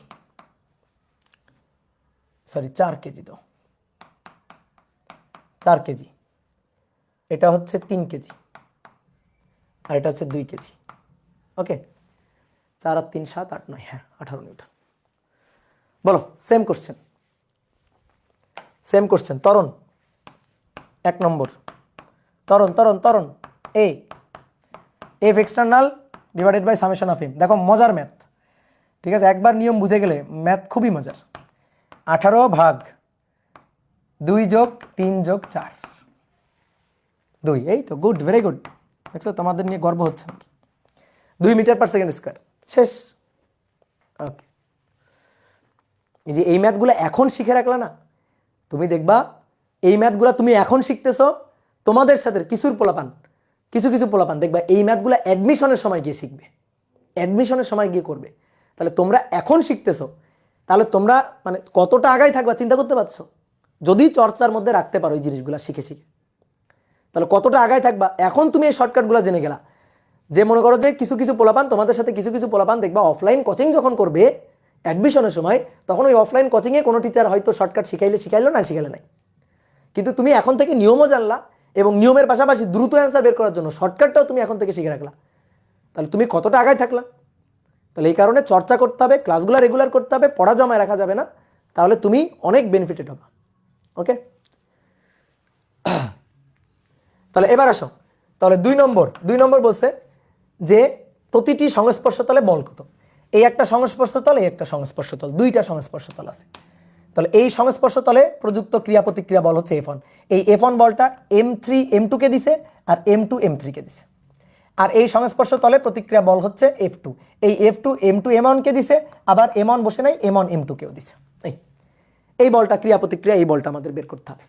সরি 4 কেজি, তো 4 কেজি, এটা হচ্ছে 3 কেজি, আর এটা হচ্ছে 2 কেজি। ওকে, 4 আর 3 7 8 9, হ্যাঁ 18 নিউটন। বলো সেম কোশ্চেন, সেম কোশ্চেন। ত্বরণ 1 নম্বর, ত্বরণ A F external divided by summation of M। দেখো মজার ম্যাথ, ঠিক আছে? একবার নিয়ম বুঝে গেলে ম্যাথ খুবই মজার। 18 ভাগ 2 যোগ 3 যোগ 4, 2, এই তো, গুড, ভেরি গুড। দেখছো তোমাদের নিয়ে গর্ব হচ্ছে। 2 মিটার পার সেকেন্ড স্কয়ার, শেষ। ওকে, এই যে এই ম্যাথগুলো এখন শিখে রাখলা না, তুমি দেখবা এই ম্যাথগুলা তুমি এখন শিখতেছো, তোমাদের সাথে কিছু পোলাপান দেখবা এই ম্যাথগুলা অ্যাডমিশনের সময় গিয়ে শিখবে, অ্যাডমিশনের সময় গিয়ে করবে। তাহলে তোমরা এখন শিখতেছো, তাহলে তোমরা মানে কতটা আগায় থাকবা চিন্তা করতে পারছো? যদি চর্চার মধ্যে রাখতে পারো এই জিনিসগুলা শিখে তাহলে কতটা আগায় থাকবা। এখন তুমি এই শর্টকাটগুলো জেনে গেলা, যে মনে করো যে কিছু পোলাপান তোমাদের সাথে কিছু পোলাপান দেখবা অফলাইন কোচিং যখন করবে অ্যাডমিশনের সময়, তখন ওই অফলাইন কোচিংয়ে কোনো টিচার হয়তো শর্টকাট শিখাইলো না শিখাইলে নাই, কিন্তু তুমি এখন থেকে নিয়মও জানলা এবং নিয়মের পাশাপাশি দ্রুত অ্যান্সার বের করার জন্য শর্টকাটটাও তুমি এখন থেকে শিখে রাখলা। তাহলে তুমি কতটা আগায় থাকলা। তাহলে এই কারণে চর্চা করতে হবে, ক্লাসগুলো রেগুলার করতে হবে, পড়া জমায় রাখা যাবে না, তাহলে তুমি অনেক বেনিফিটেড হবে। ওকে, তাহলে এবার আসো, তাহলে 2 নম্বর বলছে যে প্রতিটি সংস্পর্শ তলে বল কত। এই একটা সংস্পর্শ তল, এই একটা সংস্পর্শ তল, দুইটা সংস্পর্শ তল আছে। তাহলে এই সংস্পর্শ তলে প্রযুক্ত ক্রিয়া প্রতিক্রিয়া বল হচ্ছে F1। এই F1 বলটা M3 M2 কে দিছে আর M2 M3 কে দিছে। আর এই সংস্পর্শ তলে প্রতিক্রিয়া বল হচ্ছে F2। এই F2 M2 M1 কে দিছে, আবার M1 বসে নাই, M1 M2 কেও দিছে। এই বলটা ক্রিয়া প্রতিক্রিয়া, এই বলটা আমাদের বের করতে হবে।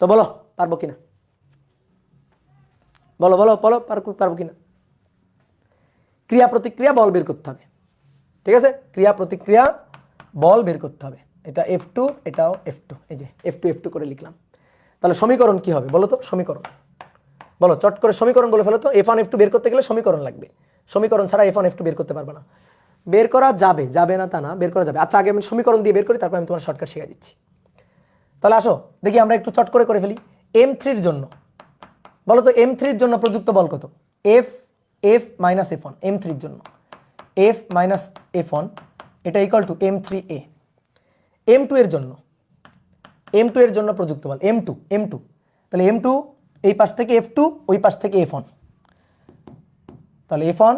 তো বলো পারবো কিনা, বলো পারবো কিনা। ক্রিয়া প্রতিক্রিয়া বল বের করতে হবে, ঠিক আছে? ক্রিয়া প্রতিক্রিয়া বল বের করতে হবে। এটা F2, এটাও F2, এই যে F2 করে লিখলাম। তাহলে সমীকরণ কি হবে বলো তো? সমীকরণ বলো, চট করে সমীকরণ বলে ফেলো তো। F1 F2 বের করতে গেলে সমীকরণ লাগবে, সমীকরণ ছাড়া F1 F2 বের করতে পারবে না। বের করা যাবে না তা না, বের করা যাবে। আচ্ছা, আগে আমি সমীকরণ দিয়ে বের করি, তারপর আমি তোমার শর্টকাট শিখিয়ে দিচ্ছি। তাহলে আসো দেখি আমরা একটু চট করে ফেলি। M3 জন্য বলো তো, M3 জন্য প্রযুক্ত বল কত? F মাইনাস F1, M3 জন্য F মাইনাস F1 এটা ইকুয়াল টু M3A। M2 এর জন্য প্রযুক্ত বল M2, তাহলে M2 এই পাশ থেকে F2, ওই পাশ থেকে F1, তাহলে F1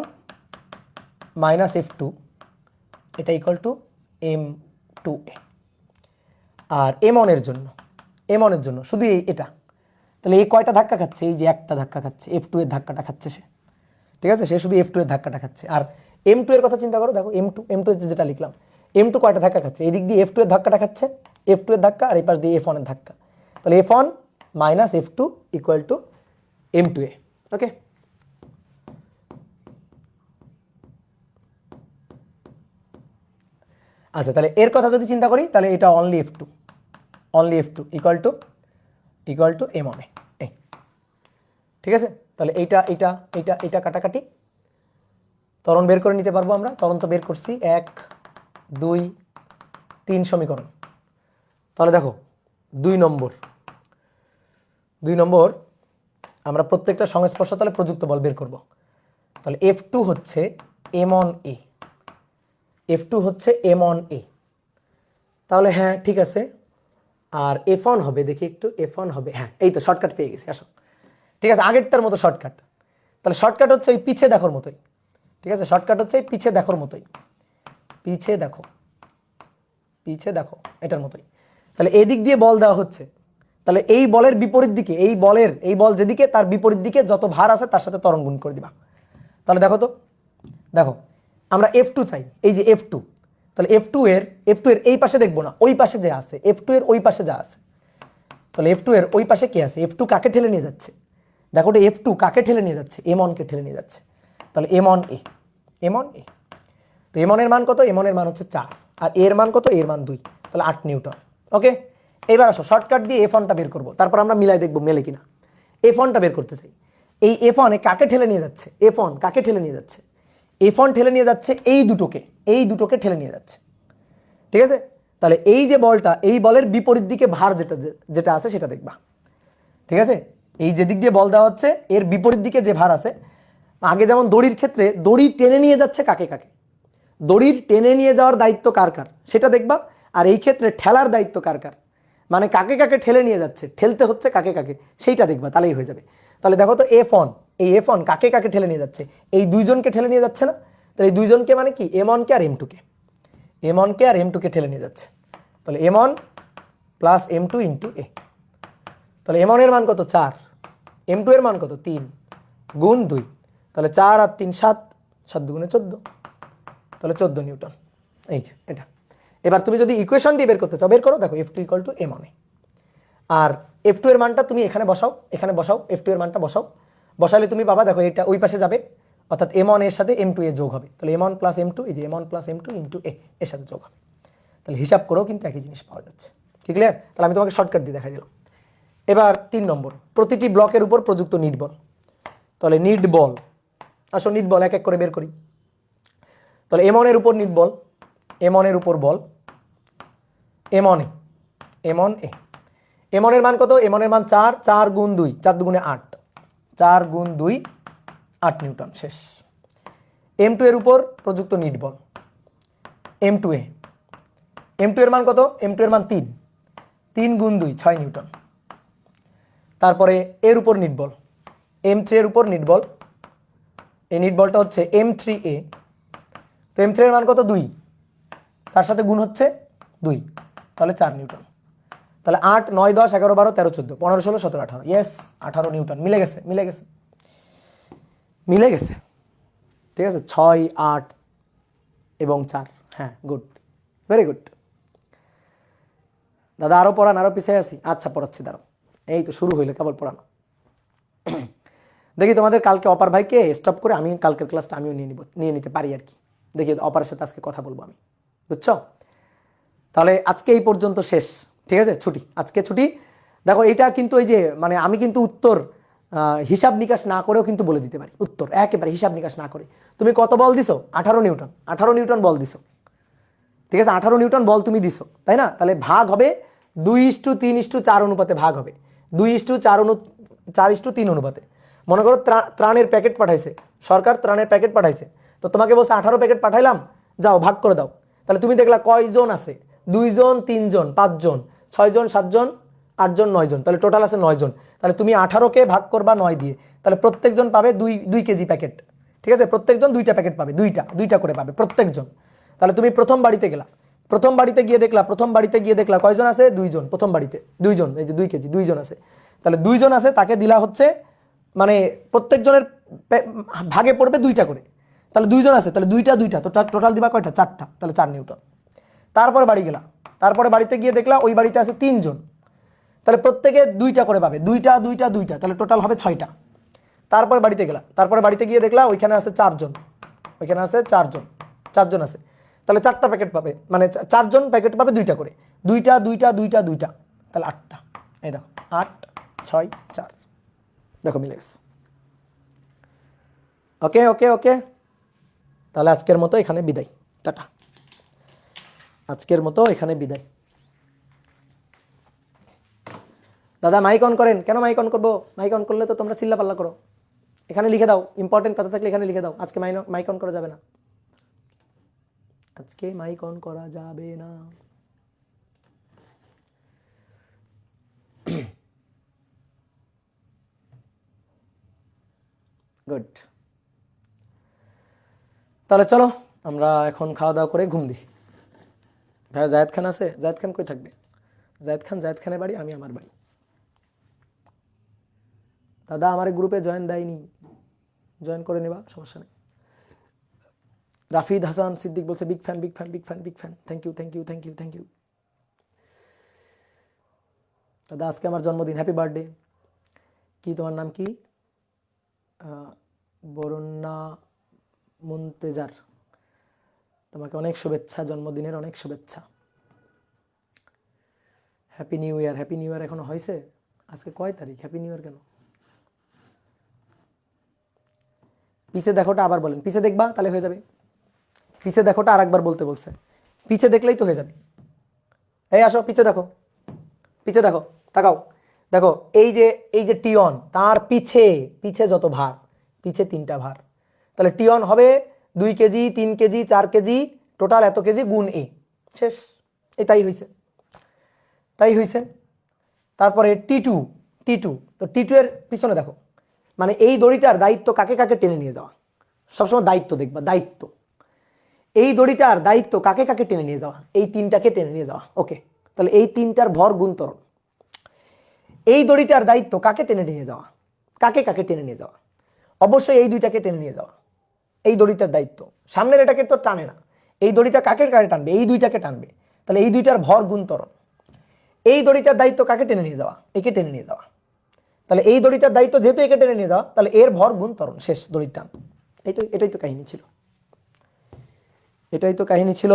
মাইনাস F2 এটা equal to M2A। R M1 এর জন্য শুধু এটা, তাহলে এই কয়টা ধাক্কা খাচ্ছে? এই যে একটা ধাক্কা খাচ্ছে, F2 এর ধাক্কাটা খাচ্ছে সে, ঠিক আছে? সে শুধু F2 এর ধাক্কাটা খাচ্ছে। আর M2 এর কথা চিন্তা করো, দেখো M2 যেটা লিখলাম, M2 কয়টা ধাক্কা খাচ্ছে? এই দিক দিয়ে F2 এর ধাক্কাটা খাচ্ছে, F2 এর ধাক্কা, আর এই পাশ দিয়ে F1 এর ধাক্কা। তাহলে F1 minus F2 equal to M2A। ওকে, আচ্ছা, তাহলে এর কথা যদি চিন্তা করি, তাহলে এটা only F2 equal to M1A। ঠিক আছে? তাহলে এইটা কাটাকাটি, ত্বরণ বের করে নিতে পারবো আমরা। ত্বরণ তো বের করছি, 1 2 3 সমীকরণ। তাহলে দেখো 2 নম্বর আমরা প্রত্যেকটা সংস্পর্শ তলে প্রযুক্ত বল বের করব। তাহলে F2 হচ্ছে M1A, তাহলে হ্যাঁ ঠিক আছে। আর F1 হবে, দেখি একটু, F1 হবে, হ্যাঁ এই তো শর্টকাট পেয়ে গেছি, আসো। ঠিক আছে, আগেরটার মতো শর্টকাট। তাহলে শর্টকাট হচ্ছে ওই পিছে দেখার মতোই, ঠিক আছে? শর্টকাট হচ্ছে পিছে দেখার মতোই, পিছে দেখো এটার মতোই। তাহলে এই দিক দিয়ে বল দেওয়া হচ্ছে, তাহলে এই বলের বিপরীত দিকে, এই বল যেদিকে, তার বিপরীত দিকে যত ভার আছে তার সাথে ত্বরণ গুণ করে দিবা। তাহলে দেখো আমরা F2 চাই, এই যে F2, তাহলে F2 এর এই পাশে দেখবো না, ওই পাশে যে আছে, F2 এর ওই পাশে যা আছে, তাহলে F2 এর ওই পাশে কি আছে? F2 কাকে ঠেলে নিয়ে যাচ্ছে? দেখো F2 কাকে ঠেলে নিয়ে যাচ্ছে? M1 কে ঠেলে নিয়ে যাচ্ছে। তাহলে M1A। তো M1 এর মান কত? M1 এর মান হচ্ছে 4, আর এর মান কত? এর মান 2, তাহলে 8 নিউটন। ওকে, এবার আসো শর্টকাট দিয়ে F1টা বের করবো, তারপর আমরা মিলাই দেখবো মেলে কিনা। F1টা বের করতে চাই। এই F1 কাকে ঠেলে নিয়ে যাচ্ছে? F1 কাকে ঠেলে নিয়ে যাচ্ছে? F1 ঠেলে নিয়ে যাচ্ছে এই দুটোকে ঠেলে নিয়ে যাচ্ছে, ঠিক আছে? তাহলে এই যে বলটা, এই বলের বিপরীত দিকে ভার যেটা আছে সেটা দেখবা, ঠিক আছে? এই যে দিক দিয়ে বল দেওয়া হচ্ছে, এর বিপরীত দিকে যে ভার আছে, আগে যেমন দড়ির ক্ষেত্রে দড়ি টেনে নিয়ে যাচ্ছে কাকে, দড়ির টেনে নিয়ে যাওয়ার দায়িত্ব কার সেটা দেখবা। আর এই ক্ষেত্রে ঠেলার দায়িত্ব কার, মানে কাকে ঠেলে নিয়ে যাচ্ছে, ঠেলতে হচ্ছে কাকে সেইটা দেখবা, তাহলেই হয়ে যাবে। তাহলে দেখো তো F1, এই F1 কাকে ঠেলে নিয়ে যাচ্ছে? এই দুইজনকে ঠেলে নিয়ে যাচ্ছে না? তাহলে এই দুইজনকে মানে কি? M1 কে আর M2 কে ঠেলে নিয়ে যাচ্ছে। তাহলে M1 plus M2 into A। তাহলে M1 এর মান কত? 4, M2 এর মান কত? 3 গুণ 2, তাহলে 4 আর 3 7, 7 দুগুণে 14, তাহলে 14 নিউটন। এই যে এটা। এবার তুমি যদি ইকুয়েশন দিয়ে বের করতে চাও, বের করো। দেখো F2 equal to M1A, R F2 এর মানটা তুমি এখানে বসাও, এখানে বসাও, F2 এর মানটা বসাও, বসালে তুমি পাবা, দেখো এটা ওই পাশে যাবে, অর্থাৎ M1 এর সাথে M2 এ যোগ হবে, তাহলে M1 প্লাস M2, এই যে M1 প্লাস M2 ইন্টু এ এর সাথে যোগ হবে, তাহলে হিসাব করেও কিন্তু একই জিনিস পাওয়া যাচ্ছে। ঠিক ক্লিয়ার? তাহলে আমি তোমাকে শর্টকাট দিয়ে দেখাই দিলাম। এবার 3 নম্বর, প্রতিটি ব্লকের উপর প্রযুক্ত নিট বল। তাহলে নিট বল, আসো নিট বল এক এক করে বের করি। তাহলে M1 এর উপর নিট বল, M1 এর উপর বল M1 এ, M1 এ, M1 এর মান কত? M1 এর মান 4, 4 গুণ 2, 4 দুগুণে 8, 4 গুণ 2 8 নিউটন। শেষ। M2 এর উপর প্রযুক্ত নিট বল M2 এ, M2 এর মান কত? M2 এর মান 3, 3 গুণ 2 6 নিউটন। তারপরে এর উপর নিট বল M3 এর উপর নিট বল, এই নিট বলটা হচ্ছে M3A, তো M3 এর মান কত? 2, তার সাথে গুণ হচ্ছে 2, তাহলে 4 নিউটন। তাহলে 8 9 10 11 12 13 14 15 16 17 18, ইয়েস 18 নিউটন। মিলে গেছে, মিলে গেছে, মিলে গেছে। ঠিক আছে, 6 8 এবং 4, হ্যাঁ গুড, ভেরি গুড। দাদা আরো পড়ান, আরো পিছিয়ে আছি। আচ্ছা পড়াচ্ছি, দাঁড়াও, এই তো শুরু হইলো কেবল পড়ানো। দেখি তোমাদের কালকে অপার ভাইকে স্টপ করে আমি কালকের ক্লাসটা আমিও নিয়ে নিতে পারি আর কি। দেখি অপারের সাথে আজকে কথা বলবো আমি, বুঝছো? তাহলে আজকে এই পর্যন্ত শেষ। ঠিক আছে, ছুটি, আজকে ছুটি। দেখো এটা কিন্তু এই যে মানে আমি কিন্তু উত্তর হিসাব নিকাশ না করেও কিন্তু বলে দিতে পারি উত্তর, একেবারে হিসাব নিকাশ না করে। তুমি কত বল দিছো? 18 নিউটন, 18 নিউটন বল দিছো। ঠিক আছে, 18 নিউটন বল তুমি দিছো, তাই না? তাহলে ভাগ হবে 2:3:4 অনুপাতে ভাগ হবে, 2:4:3 অনুপাতে। মনে করো ত্রাণের প্যাকেট পাঠাইছে সরকার, ত্রাণের প্যাকেট পাঠাইছে, তো তোমাকে বলছে 18 প্যাকেট পাঠাইলাম, যাও ভাগ করে দাও। তাহলে তুমি দেখলা কয়জন আছে? 2 জন, 3 জন, 5 জন, 6 জন, 7 জন, 8 জন, 9 জন, তাহলে টোটাল আছে 9 জন। তাহলে তুমি 18কে ভাগ করবা 9 দিয়ে, তাহলে প্রত্যেকজন পাবে 2 কেজি প্যাকেট। ঠিক আছে, প্রত্যেকজন 2টা প্যাকেট পাবে, 2টা করে পাবে প্রত্যেকজন। তাহলে তুমি প্রথম বাড়িতে গেলা, প্রথম বাড়িতে গিয়ে দেখলা কয়জন আছে? 2 জন। প্রথম বাড়িতে 2 জন, এই যে 2 কেজি, 2 জন আছে। তাহলে 2 জন আছে, তাকে দিলা হচ্ছে মানে প্রত্যেকজনের ভাগে পড়বে 2টা করে। তাহলে 2 জন আছে, তাহলে 2টা, তো টোটাল দিবা কয়টা? 4টা, তাহলে 4 নিউটন। তারপরে বাড়ি গেলা, তারপরে বাড়িতে গিয়ে দেখলা ওই বাড়িতে আছে 3 জন, তাহলে প্রত্যেকে 2টা করে পাবে, 2টা, তাহলে টোটাল হবে 6টা। তারপরে বাড়িতে গেলা, তারপরে বাড়িতে গিয়ে দেখলা ওইখানে আছে 4 জন, ওইখানে আছে 4 জন, 4 জন আছে, তাহলে 4টা প্যাকেট পাবে, মানে 4 জন প্যাকেট পাবে 2টা করে, 2টা, তাহলে 8টা। এই দেখো 8 6 4, দেখো মিলে গেছে। ওকে ওকে ওকে, তাহলে আজকের মতো এখানে বিদায়, টাটা। আজকের মতো এখানে বিদায়। দাদা মাইক অন করেন। কেন মাইক অন করবো? মাইক অন করলে তো তোমরা চিল্লা পাল্লা করো। এখানে লিখে দাও, ইম্পর্টেন্ট কথা থাকলে এখানে লিখে দাও, আজকে মাইক অন করা যাবে না, আজকে মাইক অন করা যাবে না। গুড, তাহলে চলো আমরা এখন খাওয়া দাওয়া করে ঘুম দিই। ভাই জায়েদ খান আছে? জায়েদ খান কই থাকবে? জায়েদ খানের বাড়ি, আমি আমার বাড়ি। দাদা আমার গ্রুপে জয়েন দেয়নি, জয়েন করে নেবা, সমস্যা নেই। রাফিদ হাসান সিদ্দিক বলছে big fan, big fan, big fan, big fan. Thank you, thank you, thank you, thank you. দাদা আজকে আমার জন্মদিন, হ্যাপি বার্থডে। কি তোমার নাম কি? বরুণা মুন্তেজার, তোমাকে অনেক শুভেচ্ছা, জন্মদিনের অনেক শুভেচ্ছা। Happy new year, happy new year এখনো হয়েছে? আজকে কয় তারিখ? হ্যাপি নিউ ইয়ার কেন? পিছে দেখোটা আবার বলেন, পিছে দেখবা তাহলে হয়ে যাবে। পিছে দেখোটা আর একবার বলতে বলছে, পিছে দেখলেই তো হয়ে যাবে। এই আসো পিছে দেখো, পিছে দেখো, তাকাও, দেখো এই যে টিয়ন, তার পিছে পিছে যত ভার, পিছে 3টা ভার, তাহলে টিয়ন হবে 2 কেজি, 3 কেজি, 4 কেজি, টোটাল এত কেজি গুণ এ, শেষ। তাই হয়েছে, তাই হয়েছে। তারপরে টি টু, তো টি2 এর পিছনে দেখো, মানে এই দড়িটার দায়িত্ব কাকে কাকে টেনে নিয়ে যাওয়া, সবসময় দায়িত্ব দেখবা, দায়িত্ব, এই দড়িটার দায়িত্ব কাকে কাকে টেনে নিয়ে যাওয়া, এই 3টাকে টেনে নিয়ে যাওয়া। ওকে, তাহলে এই 3টার ভর গুণ ত্বরণ। এই দড়িটার দায়িত্ব কাকে টেনে নিয়ে যাওয়া, কাকে কাকে টেনে নিয়ে যাওয়া, অবশ্যই এই 2টাকে টেনে নিয়ে যাওয়া। এই দড়িটার দায়িত্ব, সামনের এটাকে তো টানে না, এই দড়িটা কাকে কাকে টানবে, এই 2টাকে টানবে, তাহলে এই 2টার ভর গুণ ত্বরণ। এই দড়িটার দায়িত্ব কাকে টেনে নিয়ে যাওয়া? একে টেনে নিয়ে যাওয়া। তাহলে এই দড়িটার দায়িত্ব যেহেতু একে টেনে নিয়ে যাওয়া, তাহলে এর ভর গুণ ত্বরণ, শেষ, দড়ির টান। এটাই তো কাহিনী ছিল, এটাই তো কাহিনী ছিল।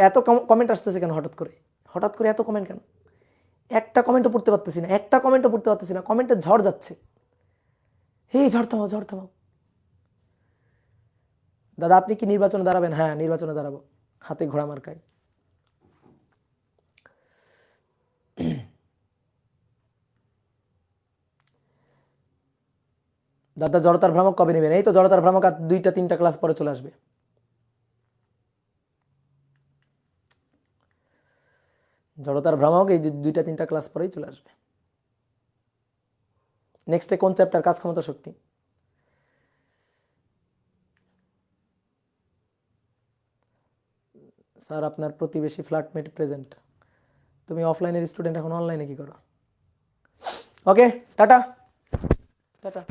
এত কমেন্ট আসতেছে কেন হঠাৎ করে? হঠাৎ করে এত কমেন্ট কেন? একটা কমেন্টও পড়তে পারতেছি না, একটা কমেন্টও পড়তে পারতেছি না, কমেন্টের ঝড় যাচ্ছে। এই ঝড় থামাও, ঝড় থামাও। দাদা আপনি কি নির্বাচনে দাঁড়াবেন? হ্যাঁ নির্বাচনে দাঁড়াবো, হাতে ঘোড়া মার্কায়। দাদা জড়তার ভ্রামক কবে নেবেন? এই তো জড়তার ভ্রামক আর 2-3টা ক্লাস পরে চলে আসবে। জড়তার ভ্রামক এই 2-3টা ক্লাস পরেই চলে আসবে। নেক্সটে কোন চ্যাপ্টার? কাজ ক্ষমতা শক্তি। স্যার আপনার প্রতিবেশী ফ্ল্যাটমেট প্রেজেন্ট। তুমি অফলাইনের স্টুডেন্ট, এখন অনলাইনে কি করো? ওকে, টাটা টাটা।